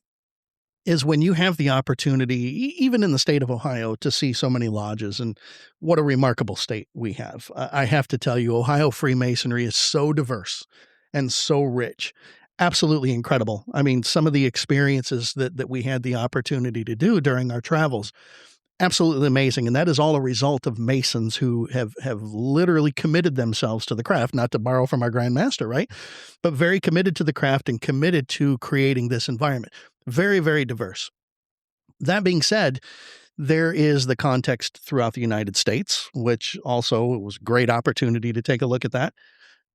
is when you have the opportunity, even in the state of Ohio, to see so many lodges, and what a remarkable state we have. I have to tell you, Ohio Freemasonry is so diverse and so rich. Absolutely incredible. I mean, some of the experiences that we had the opportunity to do during our travels, absolutely amazing. And that is all a result of Masons who have literally committed themselves to the craft, not to borrow from our Grand Master, right? But very committed to the craft and committed to creating this environment. Very, very diverse. That being said, there is the context throughout the United States, which also it was a great opportunity to take a look at that.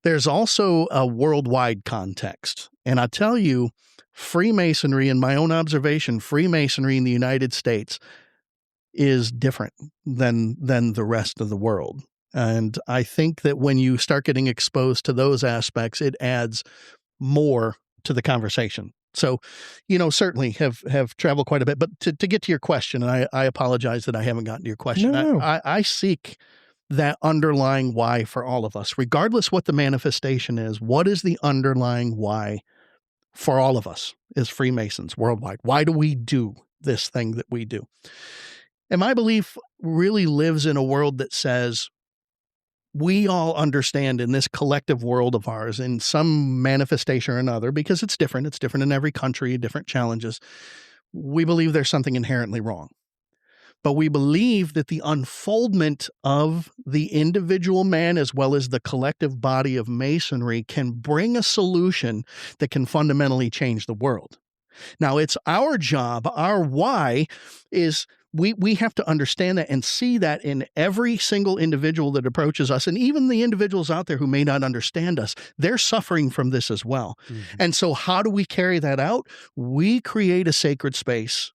There's also a worldwide context. And I tell you, Freemasonry, in my own observation, Freemasonry in the United States is different than the rest of the world. And I think that when you start getting exposed to those aspects, it adds more to the conversation. So, certainly have traveled quite a bit. But to get to your question, and I apologize that I haven't gotten to your question. No. I seek that underlying why for all of us, regardless what the manifestation is. What is the underlying why for all of us as Freemasons worldwide? Why do we do this thing that we do? And my belief really lives in a world that says we all understand in this collective world of ours, in some manifestation or another, because it's different in every country, different challenges. We believe there's something inherently wrong. But we believe that the unfoldment of the individual man as well as the collective body of Masonry can bring a solution that can fundamentally change the world. Now, it's our job, our why is we have to understand that and see that in every single individual that approaches us, and even the individuals out there who may not understand us, they're suffering from this as well. Mm-hmm. And so how do we carry that out? We create a sacred space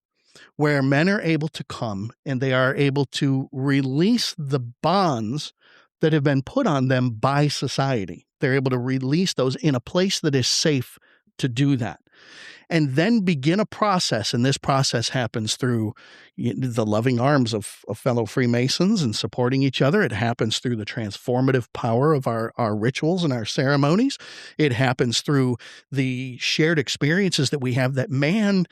where men are able to come and they are able to release the bonds that have been put on them by society. They're able to release those in a place that is safe to do that. And then begin a process, and this process happens through the loving arms of fellow Freemasons and supporting each other. It happens through the transformative power of our rituals and our ceremonies. It happens through the shared experiences that we have, that man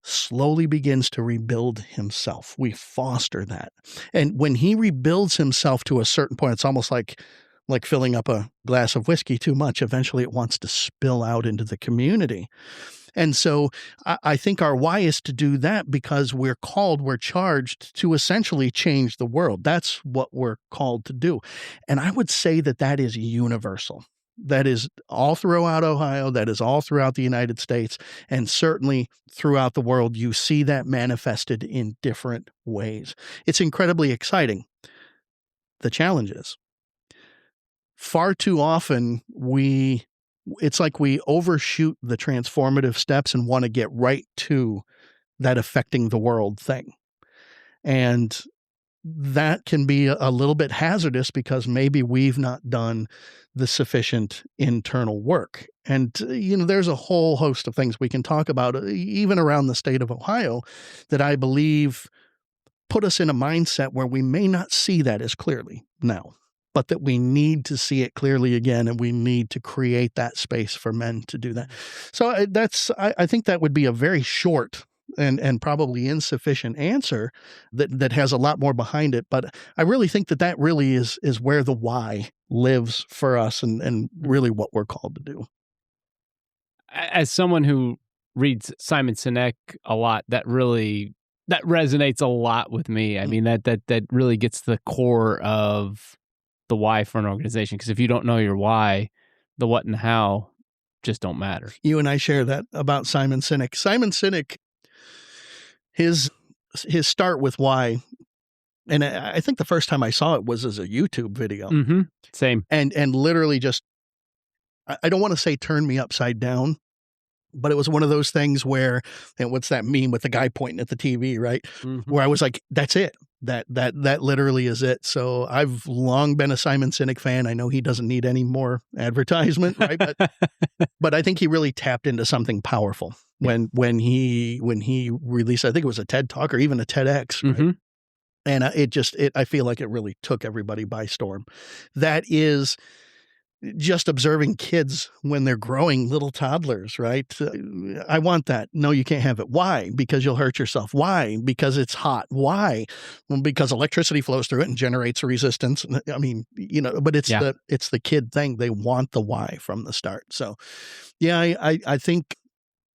slowly begins to rebuild himself. We foster that. And when he rebuilds himself to a certain point, it's almost like filling up a glass of whiskey too much. Eventually it wants to spill out into the community. And so I think our why is to do that because we're charged to essentially change the world. That's what we're called to do. And I would say that is universal. That is all throughout Ohio. That is all throughout the United States. And certainly throughout the world, you see that manifested in different ways. It's incredibly exciting. The challenge is, far too often it's like we overshoot the transformative steps and want to get right to that affecting the world thing. And that can be a little bit hazardous because maybe we've not done the sufficient internal work. And, there's a whole host of things we can talk about, even around the state of Ohio, that I believe put us in a mindset where we may not see that as clearly now, but that we need to see it clearly again, and we need to create that space for men to do that. So I think that would be a very short and probably insufficient answer that has a lot more behind it. But I really think that really is where the why lives for us and really what we're called to do. As someone who reads Simon Sinek a lot, that resonates a lot with me. I mean, that really gets to the core of the why for an organization. Because if you don't know your why, the what and the how just don't matter. You and I share that about Simon Sinek. Simon Sinek, his start with why And I think the first time I saw it was as a YouTube video. Mm-hmm. Same. And literally just, I don't want to say turn me upside down, but it was one of those things where, and what's that meme with the guy pointing at the TV, right? Mm-hmm. Where I was like, that's it. That literally is it. So I've long been a Simon Sinek fan. I know he doesn't need any more advertisement, right? But I think he really tapped into something powerful when he released, I think it was a TED Talk or even a TEDx, right? Mm-hmm. And I feel like it really took everybody by storm. That is just observing kids when they're growing, little toddlers, right? I want that. No, you can't have it. Why? Because you'll hurt yourself. Why? Because it's hot. Why? Well, because electricity flows through it and generates a resistance. I mean, but it's the kid thing. They want the why from the start. So yeah, I think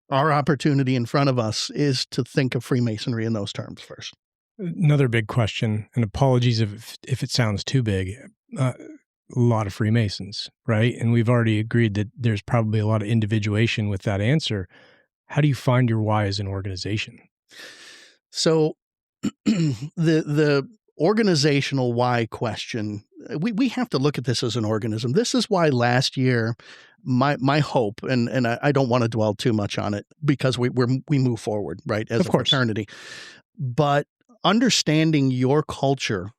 our opportunity in front of us is to think of Freemasonry in those terms first. Another big question, and apologies if it sounds too big, a lot of Freemasons, right? And we've already agreed that there's probably a lot of individuation with that answer. How do you find your why as an organization? So the organizational why question, we have to look at this as an organism. This is why last year, my hope, and I don't want to dwell too much on it because we move forward, right, as a fraternity. But understanding your culture,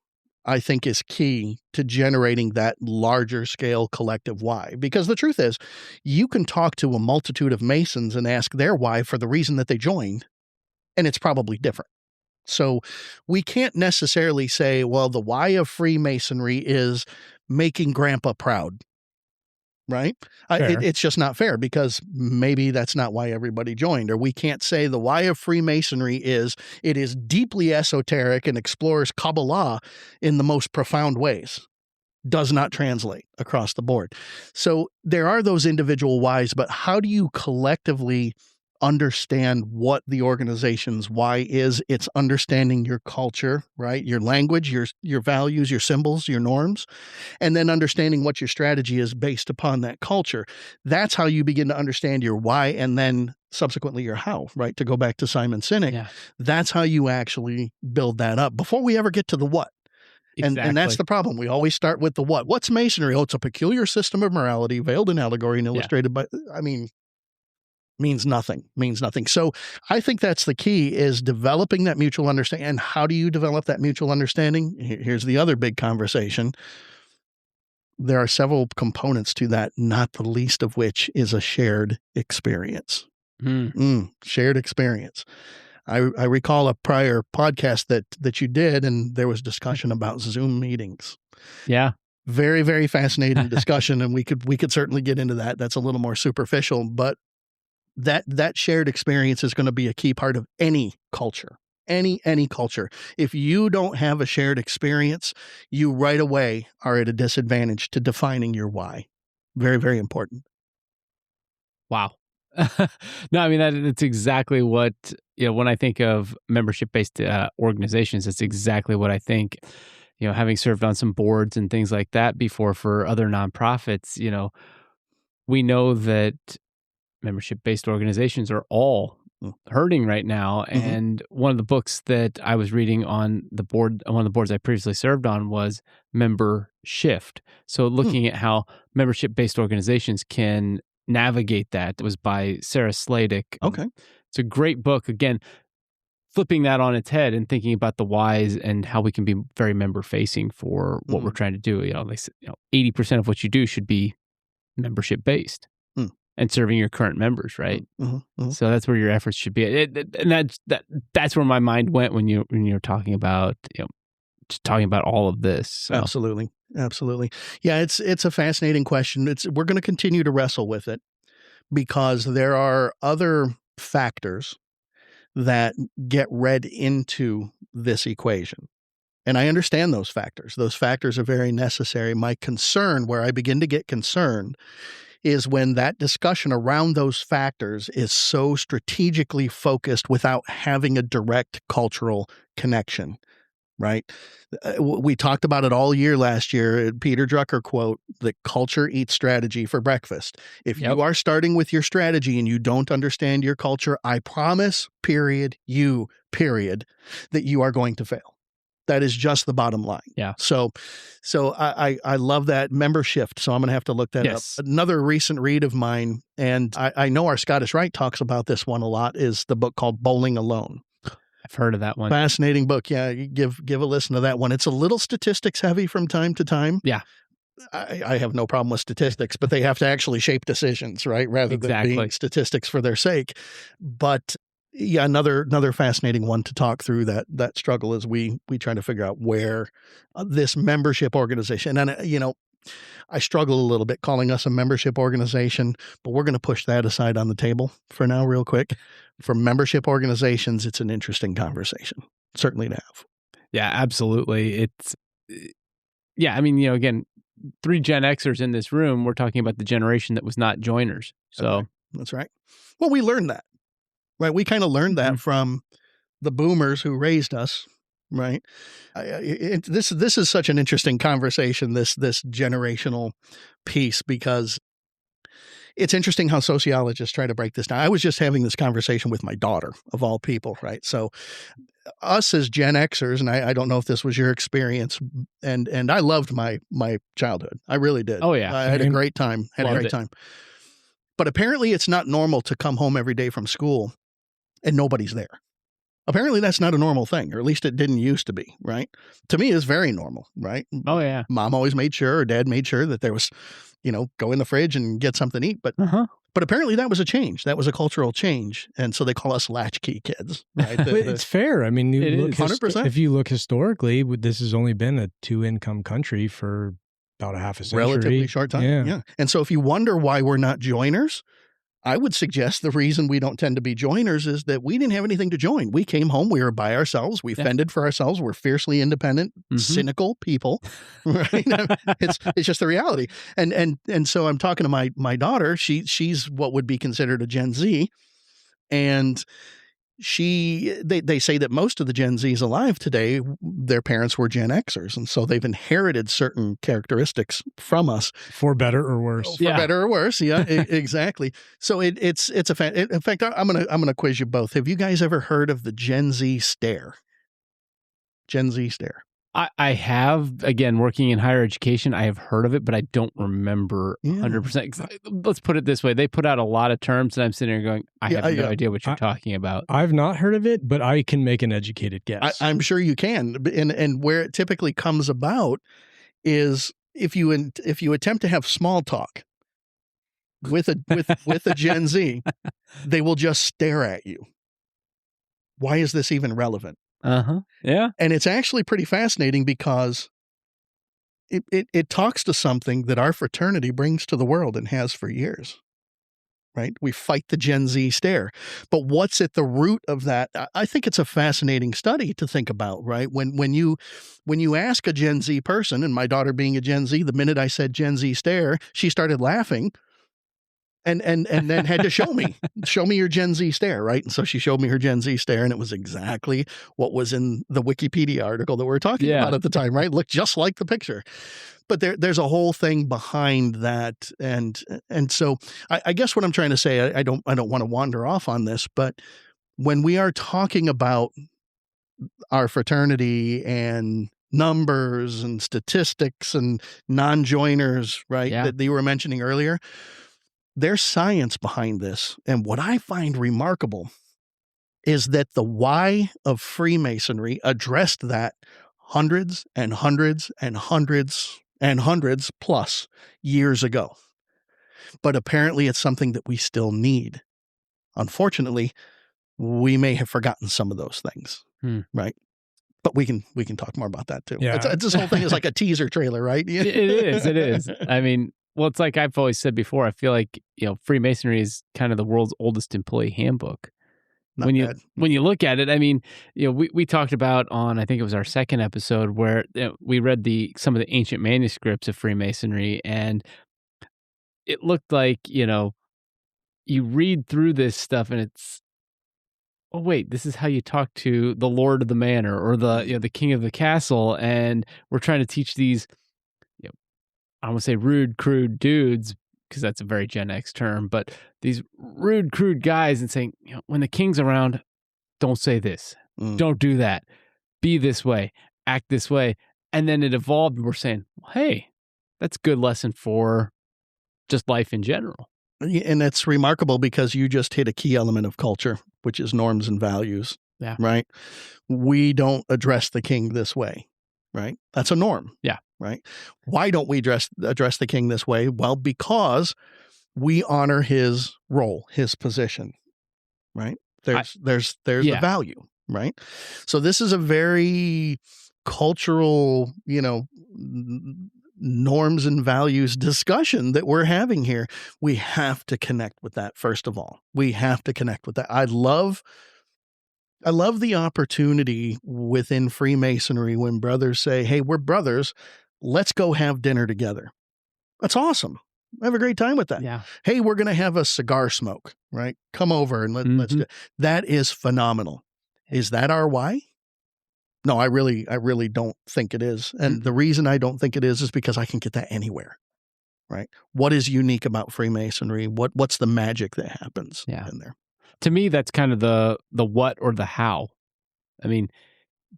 I think, is key to generating that larger scale collective why. Because the truth is, you can talk to a multitude of Masons and ask their why for the reason that they joined, and it's probably different. So we can't necessarily say, well, the why of Freemasonry is making Grandpa proud. Right? It's just not fair because maybe that's not why everybody joined. Or we can't say the why of Freemasonry is it is deeply esoteric and explores Kabbalah in the most profound ways. Does not translate across the board. So there are those individual whys, but how do you collectively understand what the organization's why is? It's understanding your culture, right? Your language, your values, your symbols, your norms, and then understanding what your strategy is based upon that culture. That's how you begin to understand your why and then subsequently your how, right? To go back to Simon Sinek, that's how you actually build that up before we ever get to the what. Exactly. And that's the problem. We always start with the what. What's Masonry? Oh, it's a peculiar system of morality veiled in allegory and illustrated by, means nothing. So I think that's the key, is developing that mutual understanding. And how do you develop that mutual understanding? Here's the other big conversation. There are several components to that, not the least of which is a shared experience. Shared experience. I recall a prior podcast that you did, and there was discussion about Zoom meetings. Yeah. Very, very fascinating discussion. And we could certainly get into that. That's a little more superficial, but that shared experience is going to be a key part of any culture, any culture. If you don't have a shared experience, you right away are at a disadvantage to defining your why. Very, very important. Wow. No, I mean, that's exactly what, when I think of membership-based organizations, it's exactly what I think. Having served on some boards and things like that before for other nonprofits, we know that membership-based organizations are all hurting right now. Mm-hmm. And one of the books that I was reading on the board, one of the boards I previously served on, was Member Shift. So looking at how membership-based organizations can navigate that. It was by Sarah Sladek. Okay. It's a great book. Again, flipping that on its head and thinking about the whys and how we can be very member-facing for what we're trying to do. 80% of what you do should be membership-based. And serving your current members, right? So that's where your efforts should be. And that's where my mind went when you're talking about just talking about all of this. So. Absolutely. Yeah, it's a fascinating question. We're going to continue to wrestle with it because there are other factors that get read into this equation. And I understand those factors. Those factors are very necessary. My concern, where I begin to get concerned, is when that discussion around those factors is so strategically focused without having a direct cultural connection, right? We talked about it all year last year. Peter Drucker quote, "The culture eats strategy for breakfast." If you are starting with your strategy and you don't understand your culture, I promise, period, that you are going to fail. That is just the bottom line. Yeah. So I love that member shift. So I'm going to have to look that up. Another recent read of mine, and I know our Scottish Rite talks about this one a lot, is the book called Bowling Alone. I've heard of that one. Fascinating book. Yeah, you give a listen to that one. It's a little statistics heavy from time to time. Yeah. I have no problem with statistics, but they have to actually shape decisions, right? Rather than being statistics for their sake. But yeah, another fascinating one to talk through that struggle as we try to figure out where this membership organization, and I struggle a little bit calling us a membership organization, but we're going to push that aside on the table for now real quick. For membership organizations, it's an interesting conversation, certainly to have. Yeah, absolutely. I mean, again, 3 Gen Xers in this room, we're talking about the generation that was not joiners. So okay. That's right. Well, we learned that, right? We kind of learned that from the boomers who raised us, right? This is such an interesting conversation, this generational piece, because it's interesting how sociologists try to break this down. I was just having this conversation with my daughter, of all people, right? So us as Gen Xers, and I don't know if this was your experience, and I loved my childhood. I really did. Oh, yeah. I had a great time. But apparently it's not normal to come home every day from school and nobody's there. Apparently that's not a normal thing, or at least it didn't used to be, right? To me, it's very normal, right? Oh, yeah. Mom always made sure, or dad made sure that there was, go in the fridge and get something to eat. But apparently that was a change. That was a cultural change. And so they call us latchkey kids, right? It's fair. I mean, it is 100%. If you look historically, this has only been a 2-income country for about a half a century. Relatively short time. Yeah. And so if you wonder why we're not joiners, I would suggest the reason we don't tend to be joiners is that we didn't have anything to join. We came home, we were by ourselves, we fended for ourselves, we're fiercely independent, cynical people, right? It's just the reality. And so I'm talking to my daughter, she's what would be considered a Gen Z, and they say that most of the Gen Zs alive today, their parents were Gen Xers, and so they've inherited certain characteristics from us, for better or worse. For better or worse, yeah, exactly. So it's a fact. In fact, I'm gonna quiz you both. Have you guys ever heard of the Gen Z stare? Gen Z stare. I have, again, working in higher education, I have heard of it, but I don't remember 100%. Let's put it this way. They put out a lot of terms, and I'm sitting here going, I have no idea what you're talking about. I've not heard of it, but I can make an educated guess. I'm sure you can. And where it typically comes about is if you attempt to have small talk with a Gen Z, they will just stare at you. Why is this even relevant? Yeah. And it's actually pretty fascinating because it talks to something that our fraternity brings to the world and has for years, right? We fight the Gen Z stare. But what's at the root of that? I think it's a fascinating study to think about, right? When you ask a Gen Z person, and my daughter being a Gen Z, the minute I said Gen Z stare, she started laughing. And then had to show me your Gen Z stare, right? And so she showed me her Gen Z stare, and it was exactly what was in the Wikipedia article that we were talking about at the time, right? Looked just like the picture. But there's a whole thing behind that, and so I guess what I'm trying to say, I don't want to wander off on this, but when we are talking about our fraternity and numbers and statistics and non-joiners, right, that you were mentioning earlier, there's science behind this. And what I find remarkable is that the why of Freemasonry addressed that hundreds and hundreds and hundreds and hundreds plus years ago. But apparently it's something that we still need. Unfortunately, we may have forgotten some of those things, right? But we can talk more about that too. Yeah. This whole thing is like a teaser trailer, right? It is. I mean, well, it's like I've always said before, I feel like, Freemasonry is kind of the world's oldest employee handbook. When you look at it, I mean, we talked about on, I think it was our second episode, where we read some of the ancient manuscripts of Freemasonry, and it looked like, you read through this stuff and it's, oh wait, this is how you talk to the lord of the manor or the king of the castle, and we're trying to teach these, I don't want to say rude, crude dudes, because that's a very Gen X term, but these rude, crude guys, and saying, when the king's around, don't say this, don't do that, be this way. act this way. And then it evolved. We're saying, hey, that's a good lesson for just life in general. And it's remarkable because you just hit a key element of culture, which is norms and values. Yeah. Right. We don't address the king this way. Right. That's a norm. Yeah. Right. Why don't we address the king this way? Well, because we honor his role, his position. Right. There's the value. Right. So this is a very cultural, norms and values discussion that we're having here. We have to connect with that. First of all, we have to connect with that. I love the opportunity within Freemasonry when brothers say, hey, we're brothers. Let's go have dinner together. That's awesome. I have a great time with that. Yeah. Hey, we're going to have a cigar smoke, right? Come over and let's do that. Is phenomenal. Is that our why? No, I really don't think it is. And the reason I don't think it is because I can get that anywhere, right? What is unique about Freemasonry? What's the magic that happens in there? To me, that's kind of the what or the how. I mean,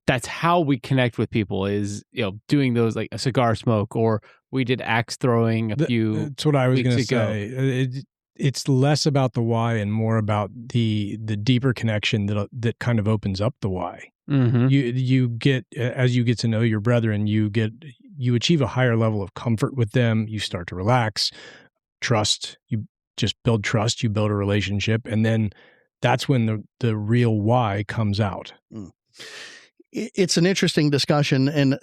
that's how we connect with people is, doing those like a cigar smoke, or we did axe throwing a few That's what I was going to say. It's less about the why and more about the deeper connection that kind of opens up the why. Mm-hmm. You get, as you get to know your brethren, you achieve a higher level of comfort with them. You start to relax, trust. You just build trust. You build a relationship, and then that's when the real why comes out. It's an interesting discussion, and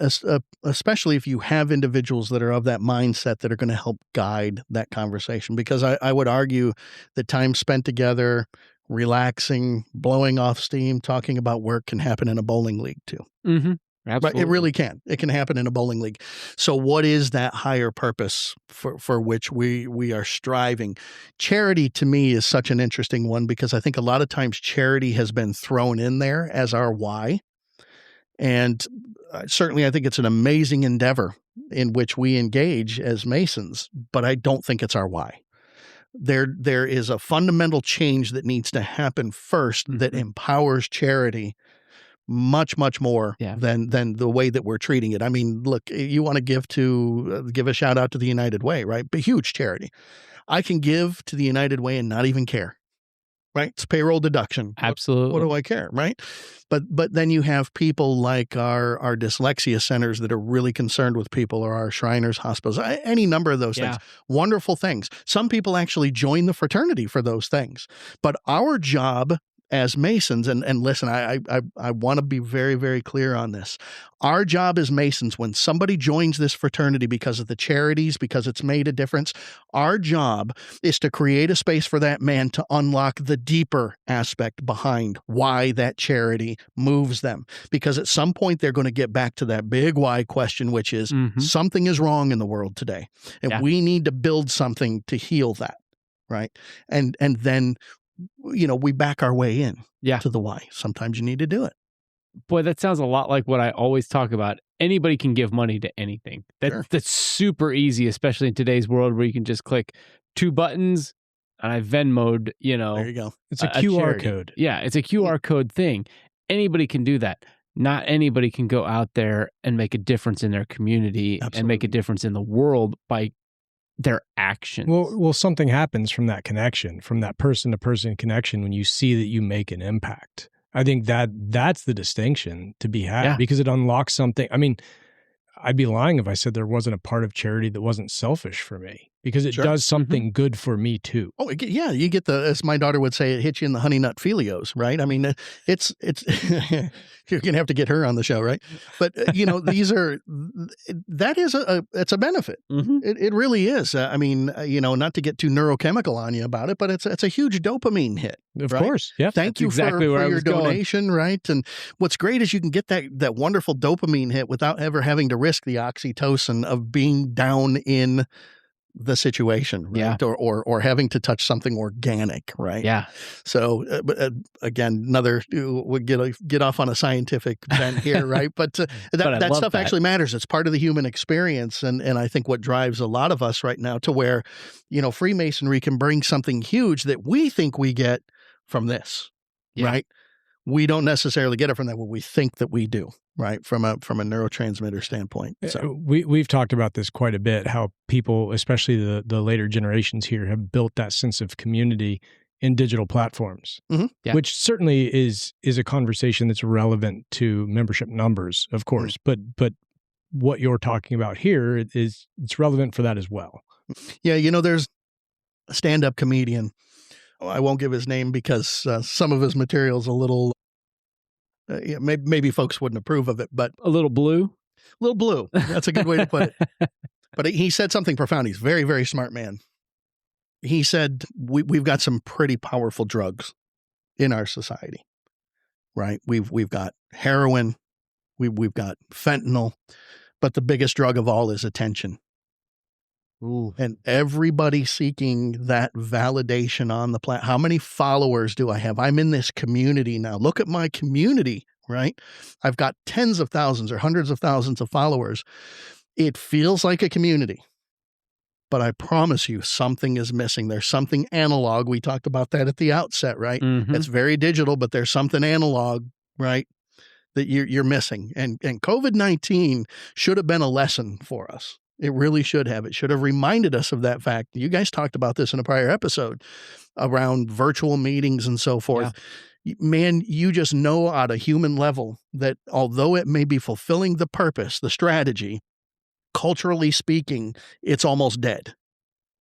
especially if you have individuals that are of that mindset that are going to help guide that conversation. Because I would argue that time spent together, relaxing, blowing off steam, talking about work can happen in a bowling league too. Mm-hmm. Absolutely. But it really can. It can happen in a bowling league. So what is that higher purpose for which we are striving? Charity to me is such an interesting one because I think a lot of times charity has been thrown in there as our why. And certainly I think it's an amazing endeavor in which we engage as Masons, but I don't think it's our why. There is a fundamental change that needs to happen first that empowers charity much, much more than the way that we're treating it. I mean, look, you want to give a shout out to the United Way, right? But huge charity. I can give to the United Way and not even care, right? It's payroll deduction. Absolutely. What do I care, right? But then you have people like our dyslexia centers that are really concerned with people, or our Shriners hospitals, any number of those things. Wonderful things. Some people actually join the fraternity for those things. But our job as Masons, and listen, I want to be very, very clear on this. Our job as Masons, when somebody joins this fraternity because of the charities, because it's made a difference, our job is to create a space for that man to unlock the deeper aspect behind why that charity moves them. Because at some point, they're going to get back to that big why question, which is something is wrong in the world today. And we need to build something to heal that, right? And then we back our way in to the why. Sometimes you need to do it. Boy, that sounds a lot like what I always talk about. Anybody can give money to anything. That's super easy, especially in today's world where you can just click 2 buttons and I Venmo'd, There you go. It's a QR charity. code. Yeah, it's a QR code thing. Anybody can do that. Not anybody can go out there and make a difference in their community and make a difference in the world by their actions. Well, something happens from that connection, from that person-to-person connection when you see that you make an impact. I think that's the distinction to be had because it unlocks something. I mean, I'd be lying if I said there wasn't a part of charity that wasn't selfish for me because it does something good for me too. Oh, yeah. You get as my daughter would say, it hits you in the honey nut filios, right? I mean, it's you're going to have to get her on the show, right? But, it's a benefit. It really is. I mean, not to get too neurochemical on you about it, but it's a huge dopamine hit. Of course. Yeah. Thank you for your donation, right? And what's great is you can get that wonderful dopamine hit without ever having to risk the oxytocin of being down in the situation, right? Or having to touch something organic, right? Yeah. So again, we'll get off on a scientific bent here, right? But that stuff actually matters. It's part of the human experience, and I think what drives a lot of us right now to where, Freemasonry can bring something huge that we think we get from this, right? we don't necessarily get it from that, but we think that we do, right? From a neurotransmitter standpoint. So we've talked about this quite a bit, how people, especially the later generations here, have built that sense of community in digital platforms, which certainly is a conversation that's relevant to membership numbers, of course, but what you're talking about here it's relevant for that as well. Yeah, there's a stand-up comedian. I won't give his name because some of his material is a little, maybe folks wouldn't approve of it, but a little blue. That's a good way to put it. But he said something profound. He's a very, very smart man. He said, we've got some pretty powerful drugs in our society, right? We've got heroin, we've got fentanyl, but the biggest drug of all is attention. Ooh. And everybody seeking that validation on the planet. How many followers do I have? I'm in this community now. Look at my community, right? I've got tens of thousands or hundreds of thousands of followers. It feels like a community, but I promise you something is missing. There's something analog. We talked about that at the outset, right? Mm-hmm. It's very digital, but there's something analog, right, that you're missing. And COVID-19 should have been a lesson for us. It really should have. It should have reminded us of that fact. You guys talked about this in a prior episode around virtual meetings and so forth. Yeah. Man, you just know at a human level that although it may be fulfilling the purpose, the strategy, culturally speaking, it's almost dead,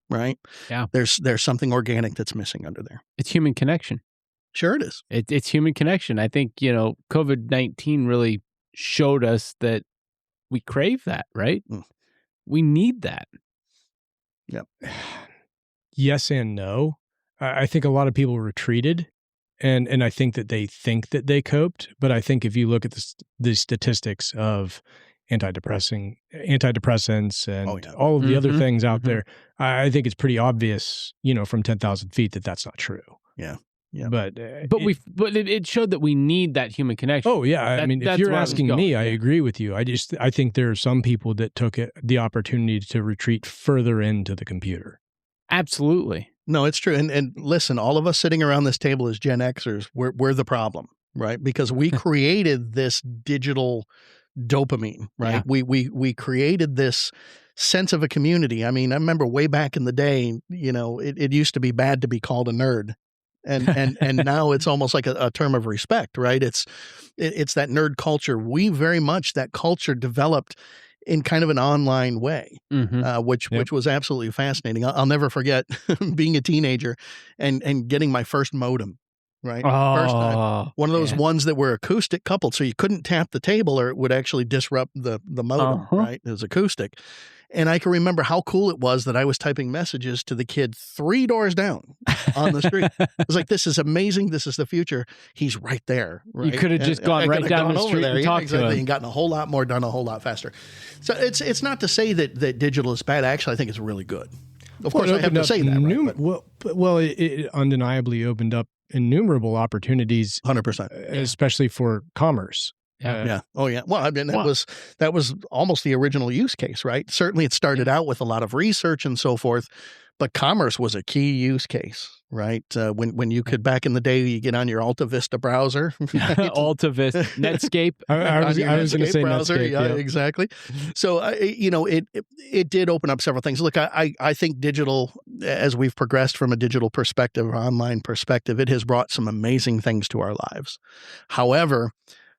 right? Yeah. There's something organic that's missing under there. It's human connection. Sure it is. It's human connection. I think, COVID-19 really showed us that we crave that, right? We need that. Yep. Yes and no. I think a lot of people retreated, and I think that they coped. But I think if you look at the statistics of antidepressants and all of the other things out there, I think it's pretty obvious, from 10,000 feet that's not true. Yeah. Yeah. But it showed that we need that human connection. Oh yeah. If you're asking me, I agree with you. I think there are some people that took the opportunity to retreat further into the computer. Absolutely. No, it's true. And listen, all of us sitting around this table as Gen Xers, we're the problem, right? Because we created this digital dopamine, right? Yeah. We created this sense of a community. I mean, I remember way back in the day, it used to be bad to be called a nerd. And now it's almost like a term of respect, right? It's that nerd culture. We very much, that culture developed in kind of an online way, which was absolutely fascinating. I'll never forget being a teenager and getting my first modem, right? First time. One of those ones that were acoustic coupled, so you couldn't tap the table or it would actually disrupt the modem, right? It was acoustic. And I can remember how cool it was that I was typing messages to the kid 3 doors down on the street. I was like, this is amazing. This is the future. He's right there. Right? You could have just gone right down the street and talked to him. And gotten a whole lot more done a whole lot faster. So it's not to say that digital is bad. Actually, I think it's really good. Of course, I have to say that. Right? It undeniably opened up innumerable opportunities. 100%. Especially for commerce. Yeah. Oh, yeah. Well, I mean, that was almost the original use case, right? Certainly it started out with a lot of research and so forth, but commerce was a key use case, right? When you could, back in the day, you get on your Alta Vista browser. Right? Alta Vista, Netscape. I was going to say browser. Netscape. Yeah, exactly. So, it did open up several things. Look, I think digital, as we've progressed from a digital perspective or online perspective, it has brought some amazing things to our lives. However,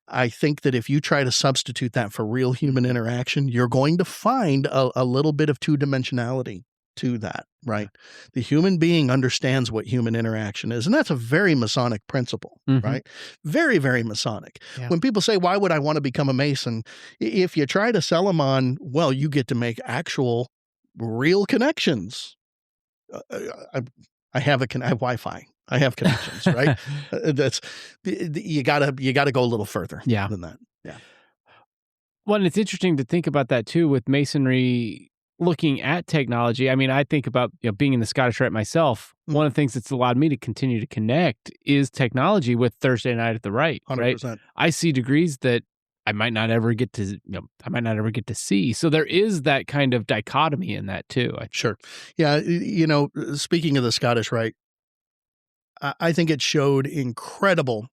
I think that if you try to substitute that for real human interaction, you're going to find a little bit of two-dimensionality to that, right? The human being understands what human interaction is, and that's a very Masonic principle, right? Very, very Masonic. Yeah. When people say, why would I want to become a Mason? If you try to sell them on, well, you get to make actual real connections. I have Wi-Fi. I have connections, right? That's you gotta go a little further than that. Yeah. Well, and it's interesting to think about that too with Masonry looking at technology. I mean, I think about being in the Scottish Rite myself. One of the things that's allowed me to continue to connect is technology with Thursday Night at the Rite. 100%. Right? I see degrees that I might not ever get to see. So there is that kind of dichotomy in that too. Sure. Yeah. Speaking of the Scottish Rite, I think it showed incredible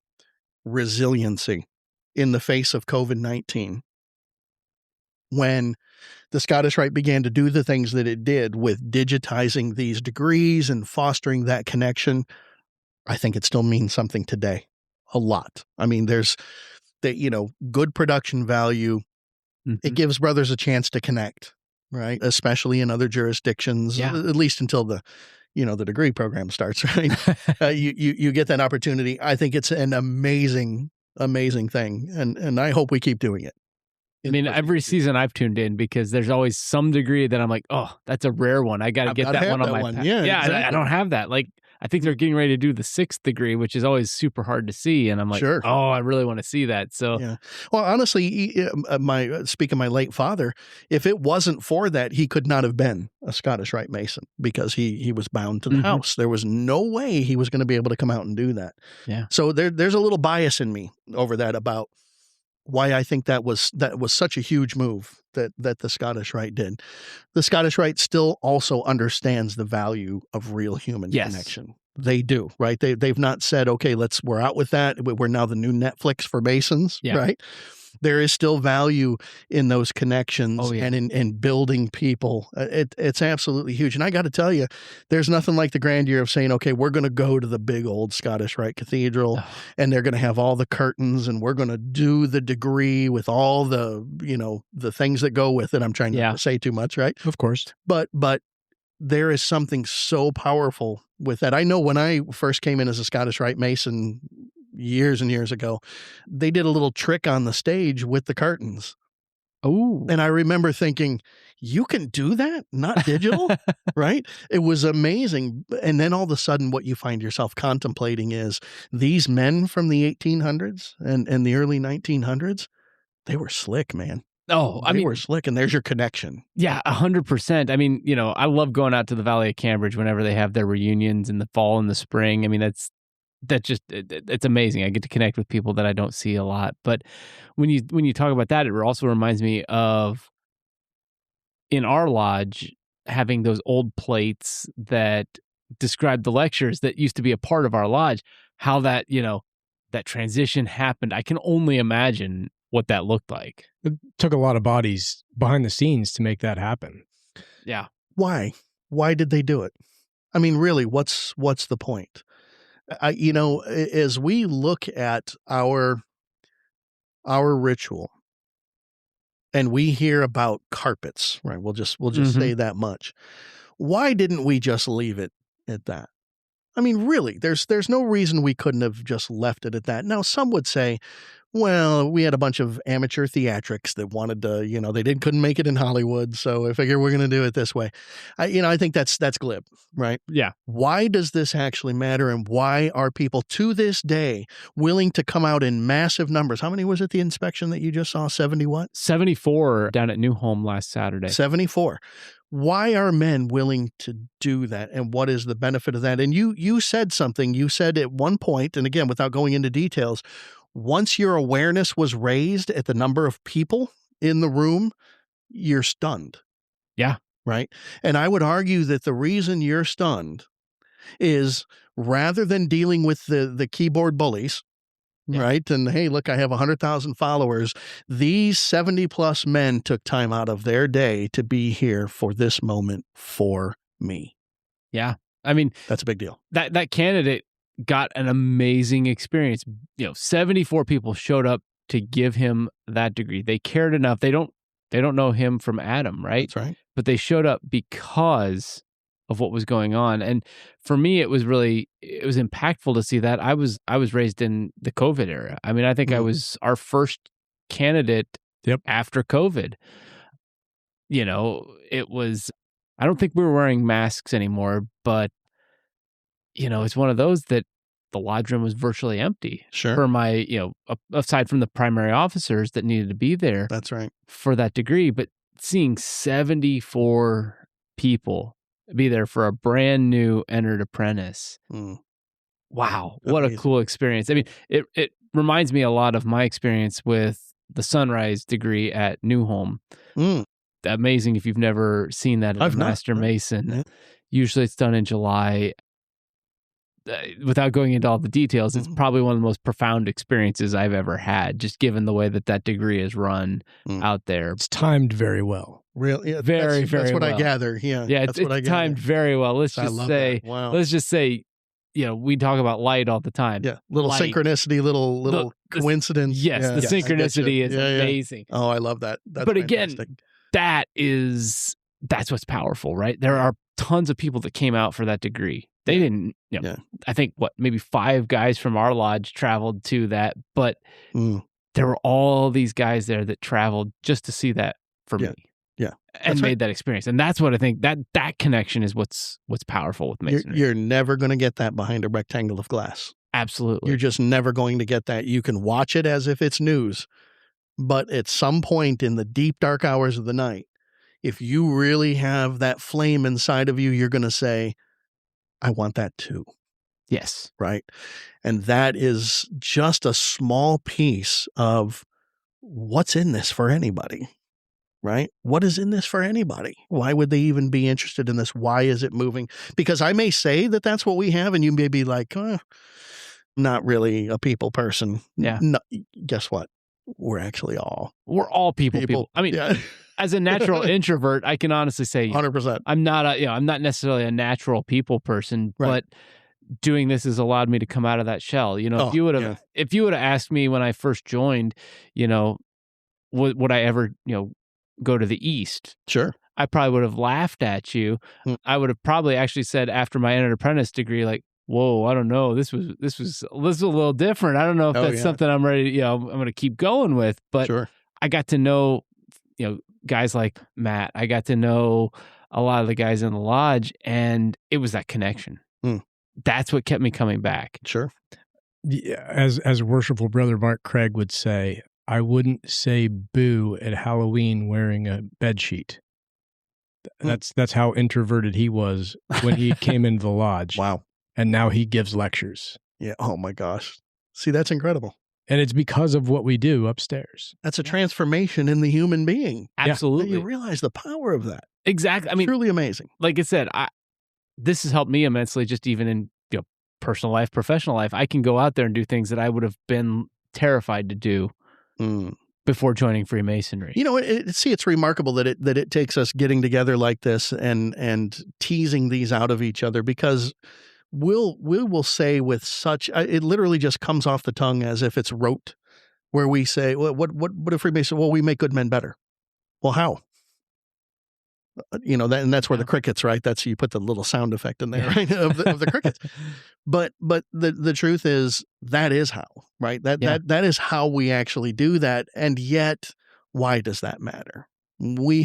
resiliency in the face of COVID-19 when the Scottish Rite began to do the things that it did with digitizing these degrees and fostering that connection. I think it still means something today, a lot. I mean, there's good production value. It gives brothers a chance to connect, right? Especially in other jurisdictions, at least until the degree program starts, right? You get that opportunity. I think it's an amazing, amazing thing. And I hope we keep doing it. I mean, every season I've tuned in because there's always some degree that I'm like, oh, that's a rare one. I got to get that one on my path. Yeah, exactly. I don't have that. Like, I think they're getting ready to do the 6th degree, which is always super hard to see. And I'm like, sure. Oh, I really want to see that. So, yeah. Well, honestly, speaking of my late father, if it wasn't for that, he could not have been a Scottish Rite Mason because he was bound to the house. There was no way he was going to be able to come out and do that. Yeah. So there's a little bias in me over that about why I think that was such a huge move that the Scottish Rite did. The Scottish Rite still also understands the value of real human connection. They do, right? They've not said, okay, we're out with that. We're now the new Netflix for Masons, right? There is still value in those connections and in building people. It's absolutely huge. And I got to tell you, there's nothing like the grandeur of saying, okay, we're going to go to the big old Scottish Rite Cathedral and they're going to have all the curtains and we're going to do the degree with all the, the things that go with it. I'm trying not to say too much, right? Of course. But there is something so powerful with that. I know when I first came in as a Scottish Rite Mason years and years ago, they did a little trick on the stage with the curtains. Oh. And I remember thinking, you can do that? Not digital? Right? It was amazing. And then all of a sudden, what you find yourself contemplating is these men from the 1800s and the early 1900s, they were slick, man. Oh, they were slick, and there's your connection. Yeah, 100%. I mean, I love going out to the Valley of Cambridge whenever they have their reunions in the fall and the spring. I mean, it's amazing. I get to connect with people that I don't see a lot. But when you talk about that, it also reminds me of in our lodge having those old plates that describe the lectures that used to be a part of our lodge, how that, that transition happened. I can only imagine what that looked like. It took a lot of bodies behind the scenes to make that happen. Yeah. Why? Why did they do it? I mean, really, what's the point? As we look at our ritual and we hear about carpets, right? We'll just say that much. Why didn't we just leave it at that? I mean, really, there's no reason we couldn't have just left it at that. Now, some would say, well, we had a bunch of amateur theatrics that wanted to, they couldn't make it in Hollywood, so I figure we're going to do it this way. I think that's glib, right? Yeah. Why does this actually matter, and why are people to this day willing to come out in massive numbers? How many was at the inspection that you just saw? 70 what? 74 down at New Home last Saturday. 74. Why are men willing to do that, and what is the benefit of that? And you said something. You said at one point, and again, without going into details, once your awareness was raised at the number of people in the room, you're stunned. Yeah. Right? And I would argue that the reason you're stunned is rather than dealing with the keyboard bullies, right? And hey, look, I have 100,000 followers. These 70 plus men took time out of their day to be here for this moment for me. Yeah. I mean, that's a big deal. That candidate got an amazing experience. 74 people showed up to give him that degree. They cared enough. They don't know him from Adam, right? That's right. But they showed up because of what was going on. And for me, it was impactful to see that. I was raised in the COVID era. I mean, I think I was our first candidate after COVID. It was, I don't think we were wearing masks anymore, but it's one of those that the lodge room was virtually empty. Sure. For my, aside from the primary officers that needed to be there. That's right. For that degree. But seeing 74 people be there for a brand new entered apprentice. Wow. What a cool experience. I mean, it reminds me a lot of my experience with the Sunrise degree at New Home. Amazing if you've never seen that as a Master Mason. Yeah. Usually it's done in July. without going into all the details, it's probably one of the most profound experiences I've ever had, just given the way that degree is run out there. It's timed very well. Really? Yeah, very that's what well. I gather. Yeah, it's timed very well. Let's just say, we talk about light all the time. Yeah, little light. Synchronicity, little coincidence. Yes, the synchronicity is amazing. Yeah. Oh, I love that. That's but fantastic. Again, that's what's powerful, right? There are tons of people that came out for that degree. They didn't, I think maybe 5 guys from our lodge traveled to that, but there were all these guys there that traveled just to see that for me. Yeah. And made that experience. And that's what I think that connection is what's powerful with Masonry. You're never going to get that behind a rectangle of glass. Absolutely. You're just never going to get that. You can watch it as if it's news, but at some point in the deep, dark hours of the night, if you really have that flame inside of you, you're going to say, I want that too. Yes. Right. And that is just a small piece of what's in this for anybody. Right? What is in this for anybody? Why would they even be interested in this? Why is it moving? Because I may say that that's what we have, and you may be like, not really a people person. Yeah. No, guess what? We're all people. I mean, as a natural introvert, I can honestly say 100%. I'm not necessarily a natural people person, but doing this has allowed me to come out of that shell. If you would have asked me when I first joined, would I ever, go to the East? Sure. I probably would have laughed at you. I would have probably actually said after my entered apprentice degree, like, whoa, I don't know. This was a little different. I don't know if that's something I'm ready, I'm going to keep going with. But I got to know, guys like Matt. I got to know a lot of the guys in the lodge, and it was that connection. That's what kept me coming back. Sure. Yeah, as worshipful brother Mark Craig would say, I wouldn't say boo at Halloween wearing a bedsheet. That's how introverted he was when he came into the lodge. Wow. And now he gives lectures. Yeah. Oh my gosh. See, that's incredible. And it's because of what we do upstairs. That's a transformation in the human being. Absolutely. You realize the power of that. Exactly. I mean, truly amazing. Like I said, this has helped me immensely, just even in personal life, professional life. I can go out there and do things that I would have been terrified to do before joining Freemasonry. It's remarkable that it takes us getting together like this and teasing these out of each other, because we will say with such, it literally just comes off the tongue as if it's rote, where we say, what if Freemason? Well, we make good men better. Well, how? And that's where the crickets, right? That's, you put the little sound effect in there, right? of the crickets. But the truth is that is how, right? That is how we actually do that. And yet, why does that matter? We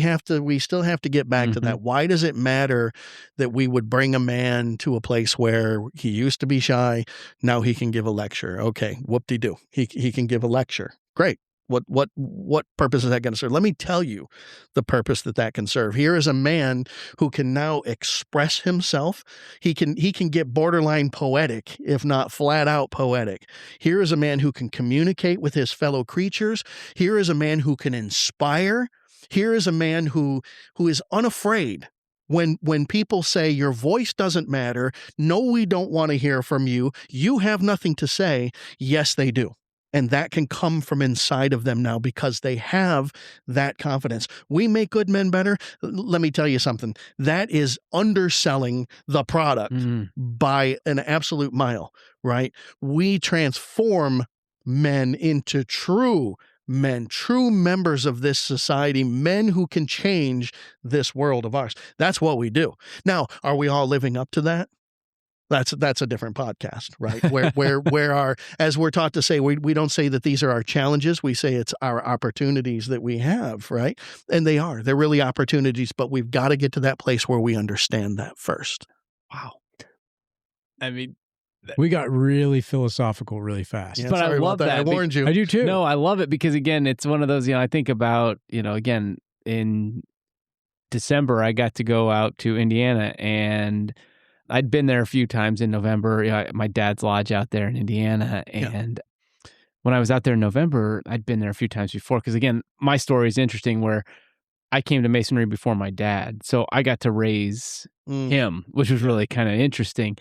still have to get back to that. Why does it matter that we would bring a man to a place where he used to be shy? Now he can give a lecture. Okay. Whoop-de-doo. He can give a lecture. Great. What purpose is that going to serve? Let me tell you the purpose that can serve. Here is a man who can now express himself. He can get borderline poetic, if not flat out poetic. Here is a man who can communicate with his fellow creatures. Here is a man who can inspire. Here is a man who is unafraid. When people say your voice doesn't matter, no, we don't want to hear from you, you have nothing to say, yes, they do. And that can come from inside of them now because they have that confidence. We make good men better. Let me tell you something. That is underselling the product by an absolute mile, right? We transform men into true men, true members of this society, men who can change this world of ours. That's what we do. Now, are we all living up to that? That's a different podcast, right? Where as we're taught to say, we don't say that these are our challenges. We say it's our opportunities that we have, right? And they're really opportunities, but we've got to get to that place where we understand that first. Wow. I mean, we got really philosophical really fast. Yeah, but I love that. I warned you. I do too. No, I love it because, again, it's one of those, I think about, again, in December, I got to go out to Indiana, and I'd been there a few times in November. My dad's lodge out there in Indiana. And when I was out there in November, I'd been there a few times before. Because, again, my story is interesting where I came to Masonry before my dad. So I got to raise him, which was really kind of interesting.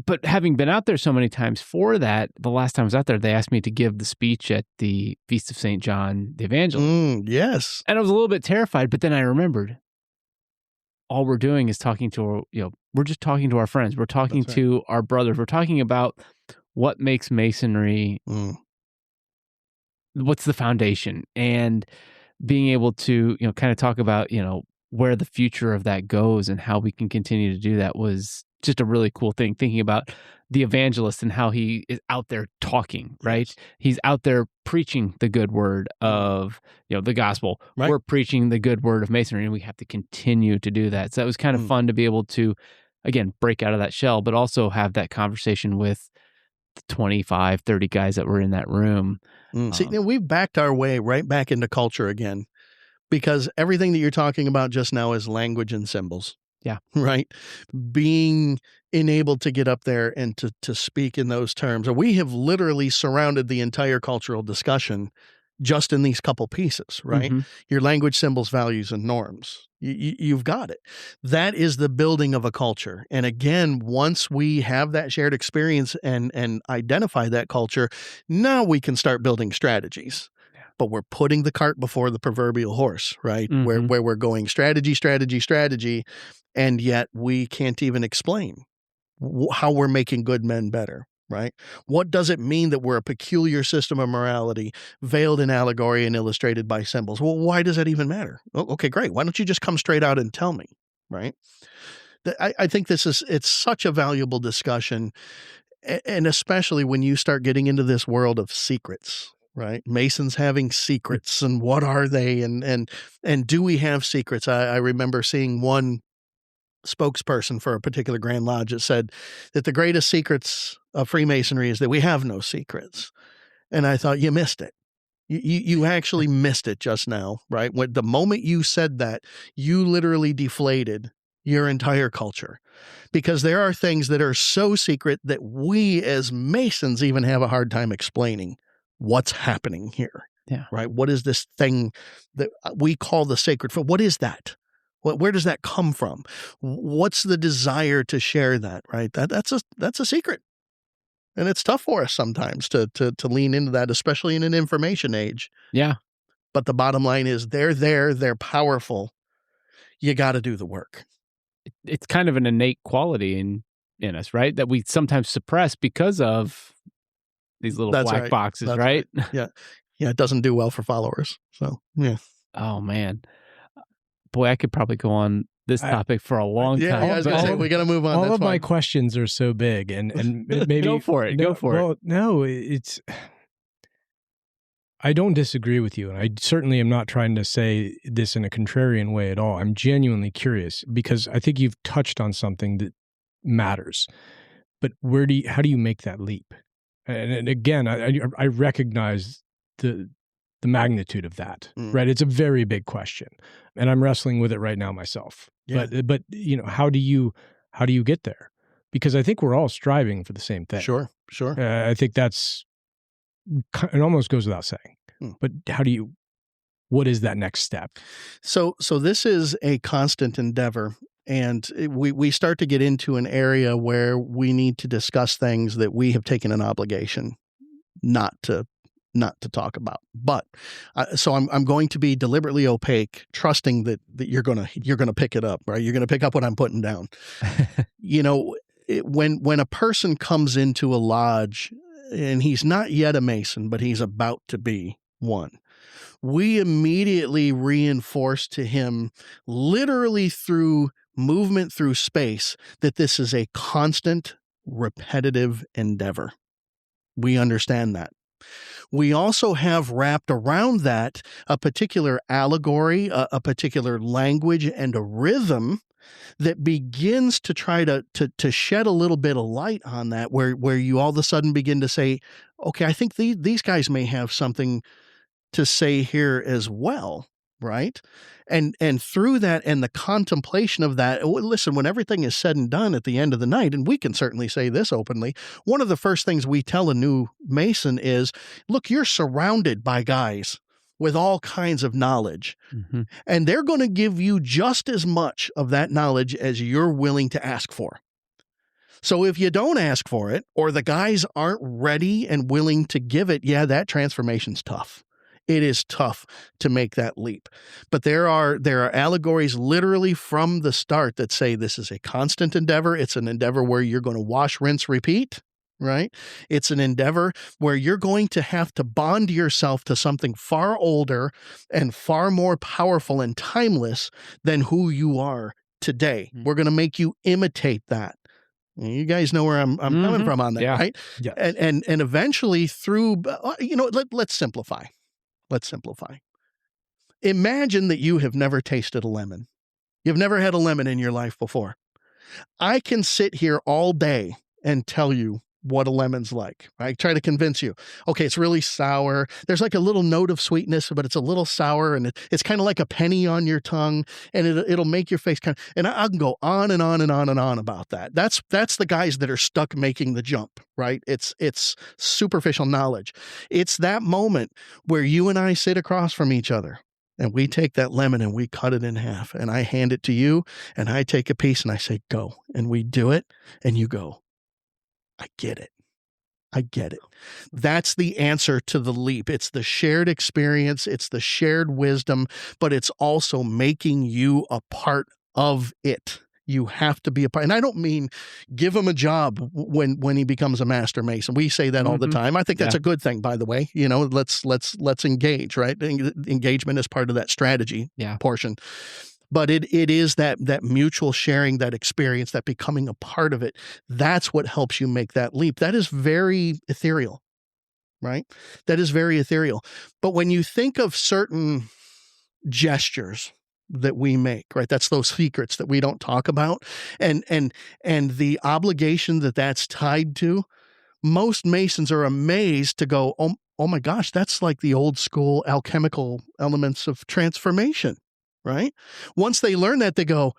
But having been out there so many times for that, the last time I was out there, they asked me to give the speech at the Feast of St. John the Evangelist. Yes. And I was a little bit terrified, but then I remembered all we're doing is talking to, we're just talking to our friends. We're talking to our brothers. We're talking about what makes Masonry, what's the foundation, and being able to, kind of talk about, where the future of that goes and how we can continue to do that was just a really cool thing, thinking about the evangelist and how he is out there talking, right? Yes. He's out there preaching the good word of, the gospel. Right. We're preaching the good word of Masonry, and we have to continue to do that. So that was kind of fun to be able to, again, break out of that shell, but also have that conversation with the 25, 30 guys that were in that room. See, we've backed our way right back into culture again, because everything that you're talking about just now is language and symbols. Yeah. Right. Being enabled to get up there and to speak in those terms. We have literally surrounded the entire cultural discussion just in these couple pieces, right? Mm-hmm. Your language, symbols, values, and norms. You've got it. That is the building of a culture. And again, once we have that shared experience and identify that culture, now we can start building strategies. But we're putting the cart before the proverbial horse, right? Mm-hmm. Where we're going strategy, and yet we can't even explain how we're making good men better, right? What does it mean that we're a peculiar system of morality, veiled in allegory and illustrated by symbols? Well, why does that even matter? Okay, great. Why don't you just come straight out and tell me, right? I think it's such a valuable discussion, and especially when you start getting into this world of secrets. Right. Masons having secrets, and what are they? And do we have secrets? I remember seeing one spokesperson for a particular Grand Lodge that said that the greatest secrets of Freemasonry is that we have no secrets. And I thought, you missed it. You actually missed it just now, right? When the moment you said that, you literally deflated your entire culture, because there are things that are so secret that we as Masons even have a hard time explaining what's happening here. Yeah. Right. What is this thing that we call the sacred? What is that? Where does that come from? What's the desire to share that? Right. That's a secret. And it's tough for us sometimes to lean into that, especially in an information age. Yeah. But the bottom line is they're there. They're powerful. You got to do the work. It's kind of an innate quality in us, right? That we sometimes suppress because of these little black boxes, That's right? Yeah. Yeah. It doesn't do well for followers. So, yeah. Oh, man. Boy, I could probably go on this topic for a long time. Yeah, I was going to say, we got to move on. All of my questions are so big, and maybe go for it. Go for it. No, I don't disagree with you, and I certainly am not trying to say this in a contrarian way at all. I'm genuinely curious, because I think you've touched on something that matters. But how do you make that leap? And again, I recognize the magnitude of that, right? It's a very big question, and I'm wrestling with it right now myself. Yeah. But how do you get there? Because I think we're all striving for the same thing. Sure. I think it almost goes without saying. But what is that next step? So this is a constant endeavor. And we start to get into an area where we need to discuss things that we have taken an obligation not to talk about. But so I'm going to be deliberately opaque, trusting that you're gonna pick it up, right? You're gonna pick up what I'm putting down. When a person comes into a lodge and he's not yet a Mason, but he's about to be one, we immediately reinforce to him, literally through movement through space, that this is a constant, repetitive endeavor. We understand that. We also have wrapped around that a particular allegory, a particular language, and a rhythm that begins to try to shed a little bit of light on that, where you all of a sudden begin to say, okay, I think these guys may have something to say here as well, right? And through that and the contemplation of that, listen, when everything is said and done at the end of the night, and we can certainly say this openly, one of the first things we tell a new Mason is, look, you're surrounded by guys with all kinds of knowledge, and they're going to give you just as much of that knowledge as you're willing to ask for. So if you don't ask for it, or the guys aren't ready and willing to give it, yeah, that transformation's tough. It is tough to make that leap. But there are allegories literally from the start that say this is a constant endeavor. It's an endeavor where you're going to wash, rinse, repeat, right? It's an endeavor where you're going to have to bond yourself to something far older and far more powerful and timeless than who you are today. We're going to make you imitate that. You guys know where I'm coming from on that, right? Yes. And eventually through, let's simplify. Let's simplify. Imagine that you have never tasted a lemon. You've never had a lemon in your life before. I can sit here all day and tell you what a lemon's like. I try to convince you. Okay, it's really sour. There's like a little note of sweetness, but it's a little sour, and it's kind of like a penny on your tongue, and it'll make your face kind of. And I can go on and on and on and on about that. That's the guys that are stuck making the jump, right? It's superficial knowledge. It's that moment where you and I sit across from each other. And we take that lemon and we cut it in half, and I hand it to you, and I take a piece and I say, go. And we do it, and you go, I get it. I get it. That's the answer to the leap. It's the shared experience. It's the shared wisdom, but it's also making you a part of it. You have to be a part. And I don't mean give him a job when he becomes a master mason. We say that all the time. I think that's a good thing, by the way. Let's engage, right? Engagement is part of that strategy portion. But it is that mutual sharing, that experience, that becoming a part of it. That's what helps you make that leap. That is very ethereal, right? That is very ethereal. But when you think of certain gestures that we make, right? That's those secrets that we don't talk about, and the obligation that's tied to. Most Masons are amazed to go, oh my gosh, that's like the old school alchemical elements of transformation. Right? Once they learn that, they go,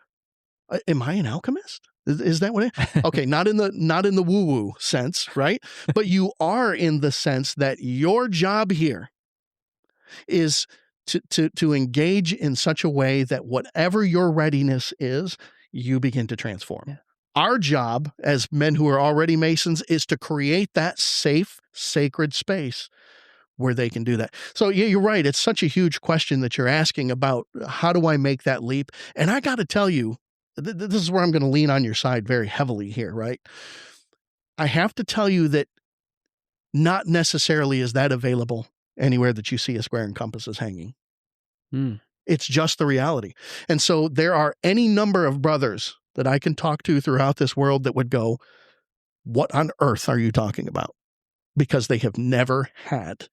am I an alchemist? Is that what okay, not in the woo-woo sense, right? But you are in the sense that your job here is to engage in such a way that whatever your readiness is, you begin to transform. Yeah. Our job as men who are already Masons is to create that safe, sacred space where they can do that. So yeah, you're right. It's such a huge question that you're asking about how do I make that leap? And I got to tell you, this is where I'm going to lean on your side very heavily here, right? I have to tell you that not necessarily is that available anywhere that you see a square and compasses hanging. It's just the reality. And so there are any number of brothers that I can talk to throughout this world that would go, what on earth are you talking about? Because they have never had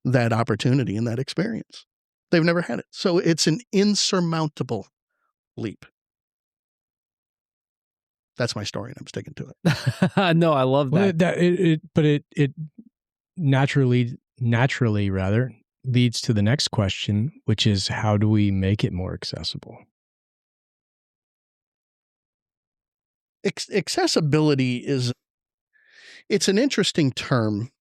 that opportunity and that experience. They've never had it. So it's an insurmountable leap. That's my story, and I'm sticking to it. No, I love that. But it naturally rather leads to the next question, which is how do we make it more accessible? Accessibility it's an interesting term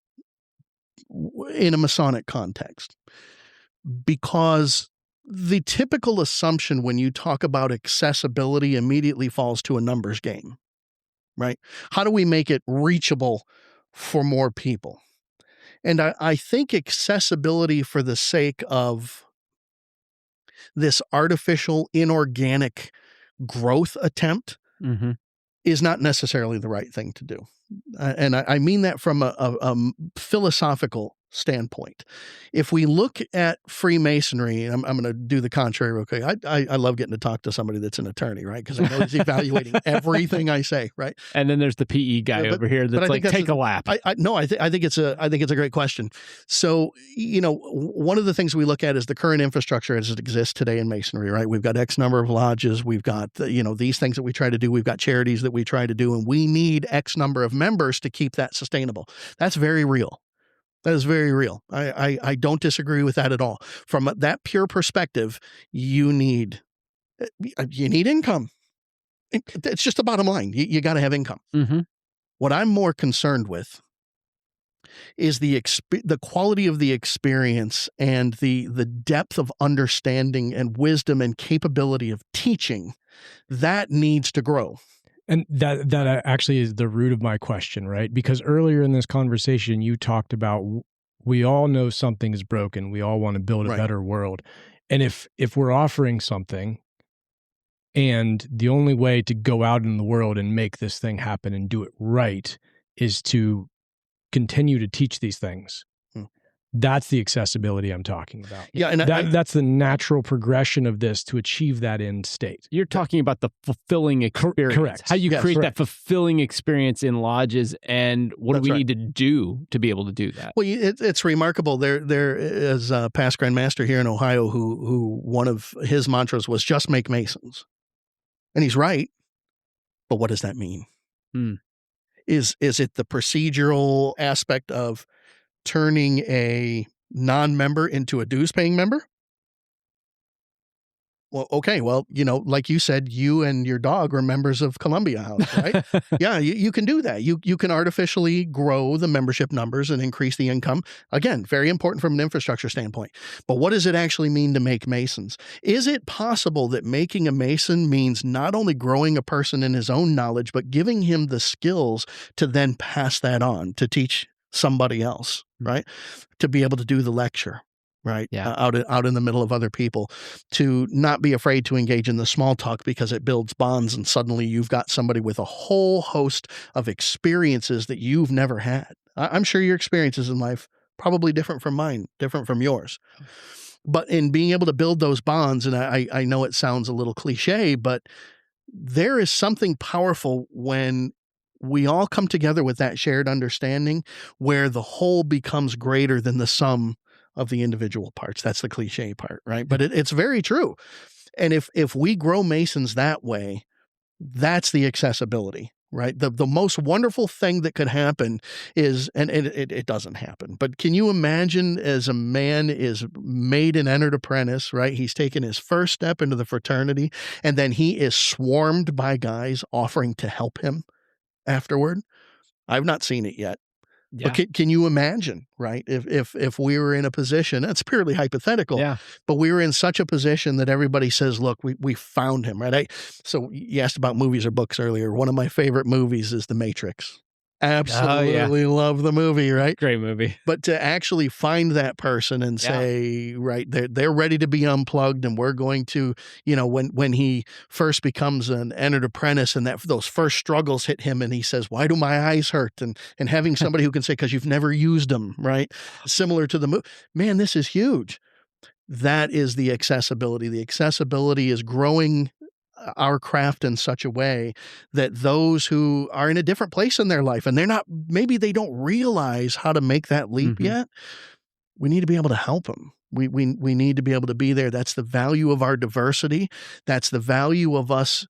in a Masonic context, because the typical assumption when you talk about accessibility immediately falls to a numbers game, right? How do we make it reachable for more people? And I think accessibility for the sake of this artificial, inorganic growth attempt is not necessarily the right thing to do. And I mean that from a philosophical standpoint. If we look at Freemasonry, and I'm going to do the contrary real quick. I love getting to talk to somebody that's an attorney, right? Because I know he's evaluating everything I say, right? And then there's the PE guy over here that's like, take a lap. I think it's a great question. So, one of the things we look at is the current infrastructure as it exists today in Masonry, right? We've got X number of lodges. We've got, these things that we try to do. We've got charities that we try to do, and we need X number of members to keep that sustainable. That's very real. That is very real. I don't disagree with that at all. From that pure perspective, you need income. It's just the bottom line. You got to have income. What I'm more concerned with is the quality of the experience and the depth of understanding and wisdom and capability of teaching that needs to grow. And that actually is the root of my question, right? Because earlier in this conversation, you talked about we all know something is broken. We all want to build a better world. And if we're offering something, and the only way to go out in the world and make this thing happen and do it right is to continue to teach these things. That's the accessibility I'm talking about. Yeah, and that's the natural progression of this to achieve that end state. You're talking about the fulfilling experience. Correct. How you create that fulfilling experience in lodges, and what do we need to do to be able to do that? Well, it's remarkable. There is a past Grand Master here in Ohio who one of his mantras was just make Masons. And he's right. But what does that mean? Is it the procedural aspect of turning a non-member into a dues-paying member? Well, okay. Well, like you said, you and your dog are members of Columbia House, right? Yeah, you can do that. You can artificially grow the membership numbers and increase the income. Again, very important from an infrastructure standpoint. But what does it actually mean to make Masons? Is it possible that making a Mason means not only growing a person in his own knowledge, but giving him the skills to then pass that on, to teach somebody else, right? To be able to do the lecture, right? Yeah. Out in the middle of other people, to not be afraid to engage in the small talk because it builds bonds, and suddenly you've got somebody with a whole host of experiences that you've never had. I'm sure your experiences in life probably different from mine, different from yours. But in being able to build those bonds, and I know it sounds a little cliche, but there is something powerful when we all come together with that shared understanding where the whole becomes greater than the sum of the individual parts. That's the cliche part, right? But it's very true. And if we grow Masons that way, that's the accessibility, right? The most wonderful thing that could happen is, and it doesn't happen, but can you imagine as a man is made an entered apprentice, right? He's taken his first step into the fraternity, and then he is swarmed by guys offering to help him afterward. I've not seen it yet. Yeah. But can you imagine, right? If we were in a position, that's purely hypothetical, but we were in such a position that everybody says, look, we found him, right? So you asked about movies or books earlier. One of my favorite movies is The Matrix. Absolutely love the movie, right? Great movie. But to actually find that person and say, right, they're ready to be unplugged, and we're going to, when he first becomes an entered apprentice and those first struggles hit him and he says, why do my eyes hurt? And having somebody who can say, because you've never used them, right? Similar to the movie. Man, this is huge. That is the accessibility. The accessibility is growing our craft in such a way that those who are in a different place in their life and maybe they don't realize how to make that leap yet, we need to be able to help them. We need to be able to be there. That's the value of our diversity. That's the value of us.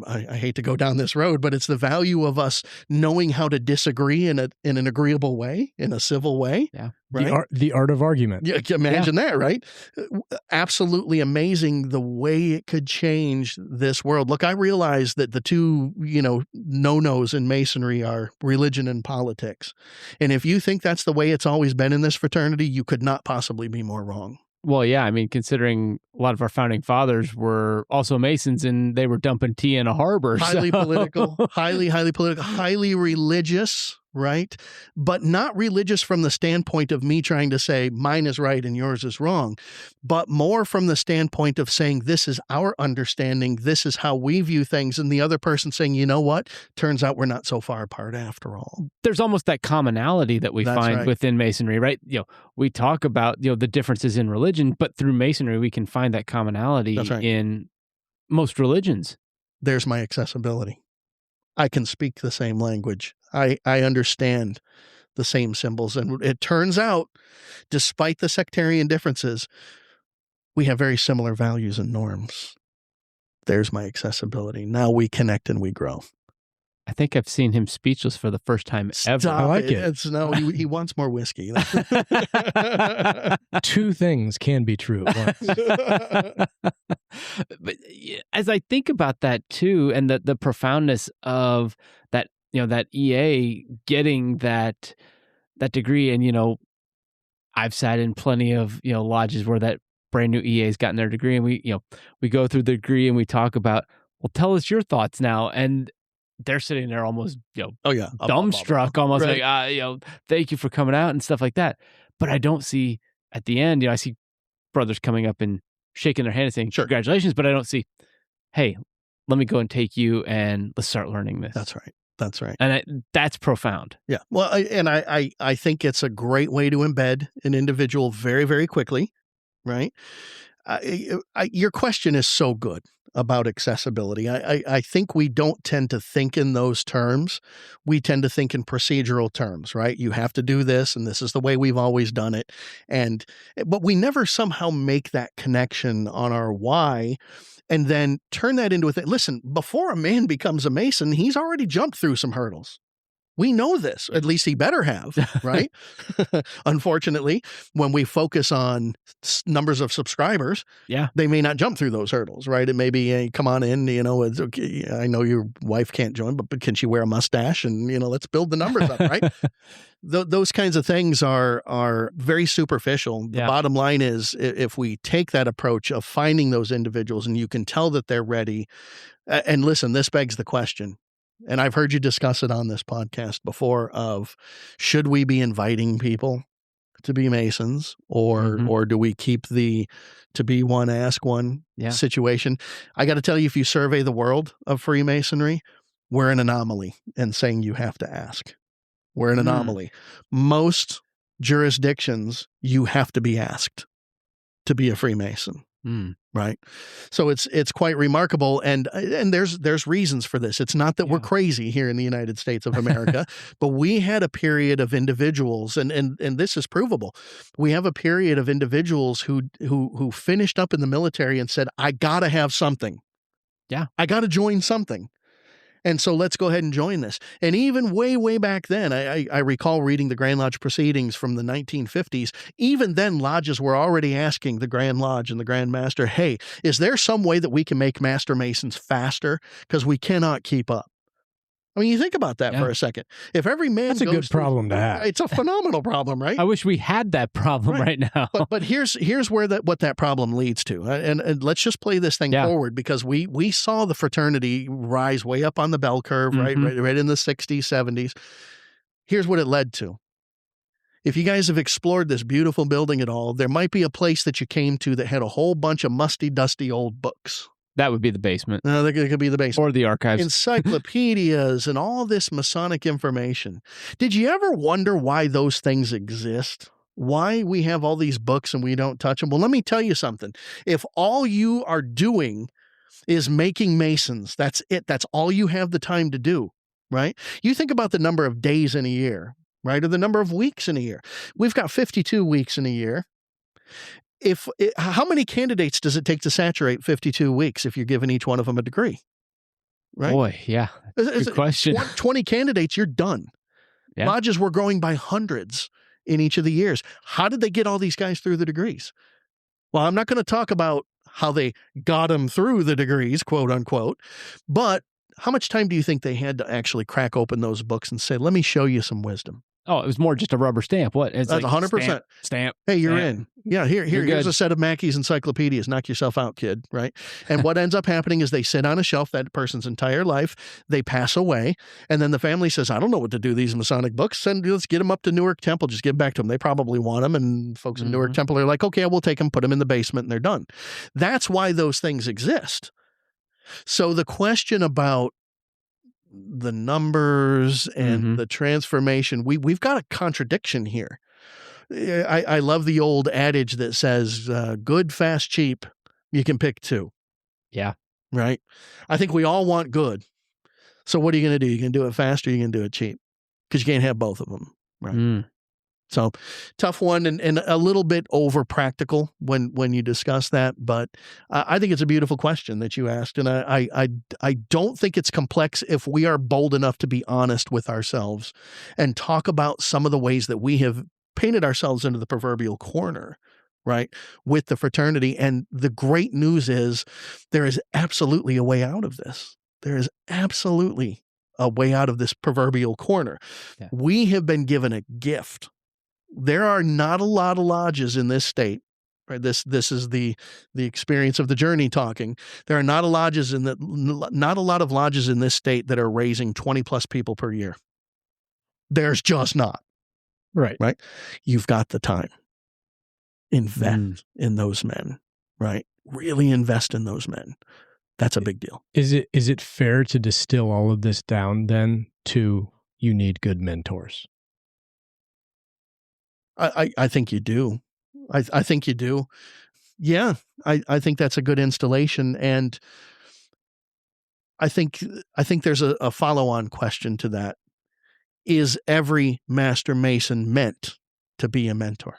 I hate to go down this road, but it's the value of us knowing how to disagree in an agreeable way, in a civil way. Yeah. Right? The art of argument. Yeah, imagine that, right? Absolutely amazing the way it could change this world. Look, I realize that the two, no-nos in Masonry are religion and politics. And if you think that's the way it's always been in this fraternity, you could not possibly be more wrong. Well, yeah, I mean, considering a lot of our founding fathers were also Masons and they were dumping tea in a harbor. Highly political, highly political, highly religious, right? But not religious from the standpoint of me trying to say mine is right and yours is wrong, but more from the standpoint of saying this is our understanding, this is how we view things, and the other person saying, you know what, turns out we're not so far apart after all. There's almost that commonality that we find within Masonry, right? We talk about the differences in religion, but through Masonry we can find that commonality in most religions. There's my accessibility. I can speak the same language. I understand the same symbols. And it turns out, despite the sectarian differences, we have very similar values and norms. There's my accessibility. Now we connect and we grow. I think I've seen him speechless for the first time ever. I like it. He wants more whiskey. Two things can be true at once. But as I think about that too, and the profoundness of that, that EA getting that degree, and I've sat in plenty of lodges where that brand new EA's gotten their degree, and we go through the degree and we talk about, well, tell us your thoughts now. And they're sitting there almost, dumbstruck, almost right. like, thank you for coming out and stuff like that. But I don't see at the end, I see brothers coming up and shaking their hand and saying, congratulations. But I don't see, hey, let me go and take you and let's start learning this. That's right. That's right. And that's profound. Yeah. Well, I think it's a great way to embed an individual very, very quickly, right? Your question is so good about accessibility. I think we don't tend to think in those terms. We tend to think in procedural terms, right? You have to do this, and this is the way we've always done it. But we never somehow make that connection on our why and then turn that into a thing. Listen, before a man becomes a Mason, he's already jumped through some hurdles. We know this, at least he better have, right? Unfortunately, when we focus on numbers of subscribers, they may not jump through those hurdles, right? It may be, come on in, it's okay. I know your wife can't join, but can she wear a mustache? And, let's build the numbers up, right? Those kinds of things are very superficial. The bottom line is, if we take that approach of finding those individuals and you can tell that they're ready, and listen, this begs the question, and I've heard you discuss it on this podcast before, of should we be inviting people to be Masons or do we keep the to be one, ask one situation? I got to tell you, if you survey the world of Freemasonry, we're an anomaly in saying you have to ask. We're an anomaly. Most jurisdictions, you have to be asked to be a Freemason. Right. So it's quite remarkable. And there's reasons for this. It's not that we're crazy here in the United States of America, but we had a period of individuals, and this is provable. We have a period of individuals who finished up in the military and said, I got to have something. Yeah. I got to join something. And so let's go ahead and join this. And even way, way back then, I recall reading the Grand Lodge proceedings from the 1950s. Even then, lodges were already asking the Grand Lodge and the Grand Master, hey, is there some way that we can make Master Masons faster? Because we cannot keep up. I mean, you think about that for a second. If every man That's a good problem to have. It's a phenomenal problem, right? I wish we had that problem right now. But here's where what that problem leads to. And let's just play this thing forward, because we saw the fraternity rise way up on the bell curve, right in the 60s, 70s. Here's what it led to. If you guys have explored this beautiful building at all, there might be a place that you came to that had a whole bunch of musty, dusty old books. That would be the basement. No, that could be the basement. Or the archives. Encyclopedias and all this Masonic information. Did you ever wonder why those things exist? Why we have all these books and we don't touch them? Well, let me tell you something. If all you are doing is making Masons, that's it. That's all you have the time to do, right? You think about the number of days in a year, right? Or the number of weeks in a year. We've got 52 weeks in a year. How many candidates does it take to saturate 52 weeks if you're giving each one of them a degree? Right? Boy, yeah. Good question. 20 candidates, you're done. Yeah. Lodges were growing by hundreds in each of the years. How did they get all these guys through the degrees? Well, I'm not going to talk about how they got them through the degrees, quote unquote, but how much time do you think they had to actually crack open those books and say, let me show you some wisdom? Oh, it was more just a rubber stamp. What? It's That's like 100%. Stamp. Hey, you're in. Yeah, here's a set of Mackey's encyclopedias. Knock yourself out, kid, right? And what ends up happening is they sit on a shelf that person's entire life. They pass away. And then the family says, I don't know what to do with these Masonic books. Let's get them up to Newark Temple. Just give them back to them. They probably want them. And folks in Newark Temple are like, okay, we'll take them, put them in the basement, and they're done. That's why those things exist. So the question about the numbers and the transformation, we've got a contradiction here. I love the old adage that says, good, fast, cheap, you can pick two. Yeah. Right? I think we all want good. So what are you going to do? You can do it fast or you can do it cheap? Because you can't have both of them. Right? So tough one and a little bit over practical when you discuss that. But I think it's a beautiful question that you asked. And I don't think it's complex if we are bold enough to be honest with ourselves and talk about some of the ways that we have painted ourselves into the proverbial corner, right, with the fraternity. And the great news is there is absolutely a way out of this. There is absolutely a way out of this proverbial corner. Yeah. We have been given a gift. There are not a lot of lodges in this state, Right? This is the experience of the journey talking. There are not a lot of lodges in this state that are raising 20 plus people per year. There's just not. Right. Right. You've got the time. Invest in those men. Right. Really invest in those men. That's a big deal. Is it fair to distill all of this down then to you need good mentors? I think you do. I think you do. Yeah, I think that's a good installation. And I think there's a follow-on question to that. Is every Master Mason meant to be a mentor?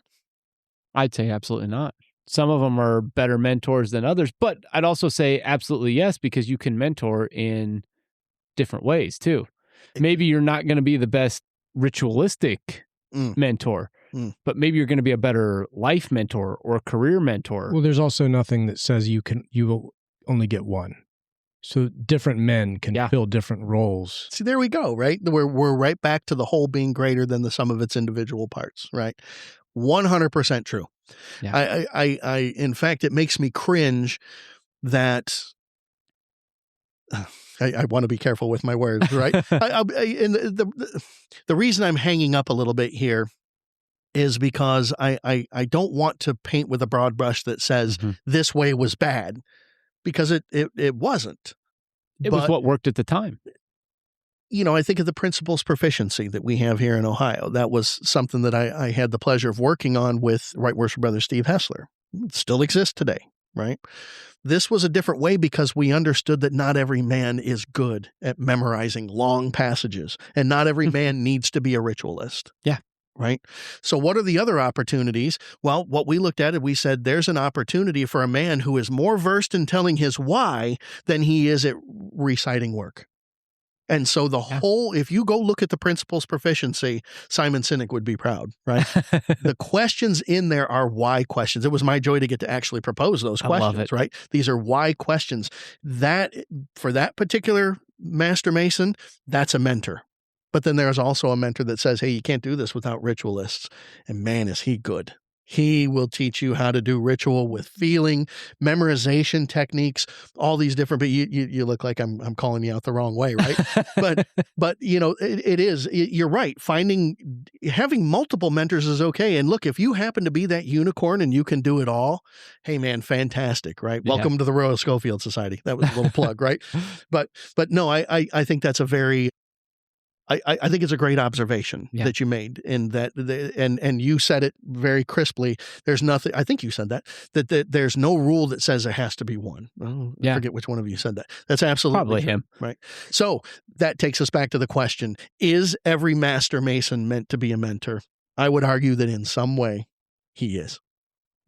I'd say absolutely not. Some of them are better mentors than others, but I'd also say absolutely yes, because you can mentor in different ways too. Maybe you're not going to be the best ritualistic mentor, but maybe you're going to be a better life mentor or career mentor. Well, there's also nothing that says you will only get one. So different men can fill different roles. See, there we go, right? We're right back to the whole being greater than the sum of its individual parts, right? 100% true. Yeah. I in fact, it makes me cringe that I want to be careful with my words, right? And the reason I'm hanging up a little bit here is because I don't want to paint with a broad brush that says this way was bad, because it wasn't. It was what worked at the time. You know, I think of the principles proficiency that we have here in Ohio. That was something that I had the pleasure of working on with Right Worship Brother Steve Hessler. It still exists today, right? This was a different way because we understood that not every man is good at memorizing long passages, and not every man needs to be a ritualist. Yeah. Right? So what are the other opportunities? Well, what we looked at, we said there's an opportunity for a man who is more versed in telling his why than he is at reciting work. And so if you go look at the principles proficiency, Simon Sinek would be proud, right? The questions in there are why questions. It was my joy to get to actually propose those questions, right? These are why questions. That, for that particular Master Mason, that's a mentor. But then there's also a mentor that says, hey, you can't do this without ritualists. And man, is he good. He will teach you how to do ritual with feeling, memorization techniques, all these different, but you look like I'm calling you out the wrong way, right? but you know, you're right. Having multiple mentors is okay. And look, if you happen to be that unicorn and you can do it all, hey man, fantastic, right? Yeah. Welcome to the Royal Schofield Society. That was a little plug, right? But no, I think that's a very, I think it's a great observation that you made, in that, and you said it very crisply. There's nothing. I think you said that there's no rule that says it has to be one. I forget which one of you said that. That's absolutely probably him, right? So that takes us back to the question: is every Master Mason meant to be a mentor? I would argue that in some way, he is.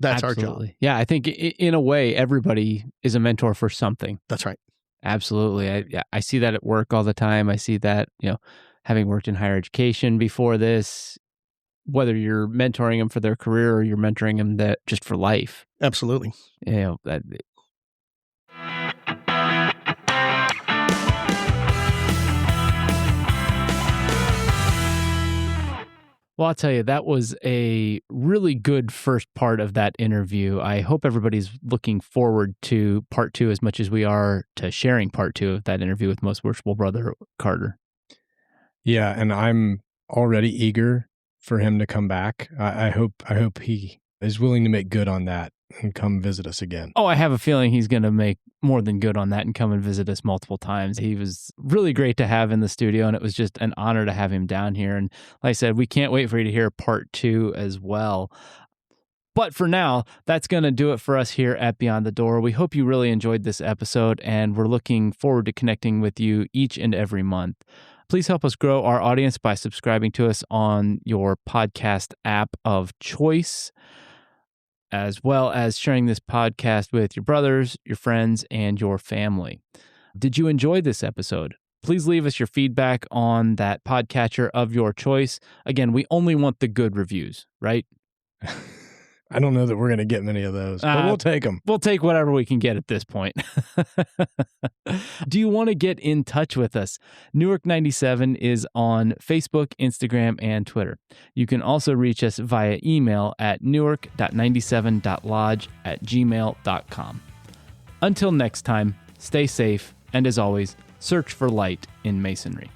That's absolutely our job. Yeah, I think in a way, everybody is a mentor for something. That's right. Absolutely. I see that at work all the time. I see that, having worked in higher education before this, whether you're mentoring them for their career or you're mentoring them just for life. Absolutely. Well, I'll tell you, that was a really good first part of that interview. I hope everybody's looking forward to part 2 as much as we are to sharing part 2 of that interview with Most Worshipful Brother Carter. Yeah, and I'm already eager for him to come back. I hope he is willing to make good on that and come visit us again. Oh, I have a feeling he's going to make more than good on that and come and visit us multiple times. He was really great to have in the studio, and it was just an honor to have him down here. And like I said, we can't wait for you to hear part 2 as well. But for now, that's going to do it for us here at Beyond the Door. We hope you really enjoyed this episode, and we're looking forward to connecting with you each and every month. Please help us grow our audience by subscribing to us on your podcast app of choice, as well as sharing this podcast with your brothers, your friends, and your family. Did you enjoy this episode? Please leave us your feedback on that podcatcher of your choice. Again, we only want the good reviews, right? I don't know that we're going to get many of those, but we'll take them. We'll take whatever we can get at this point. Do you want to get in touch with us? Newark 97 is on Facebook, Instagram, and Twitter. You can also reach us via email at newark.97.lodge@gmail.com. Until next time, stay safe, and as always, search for light in Masonry.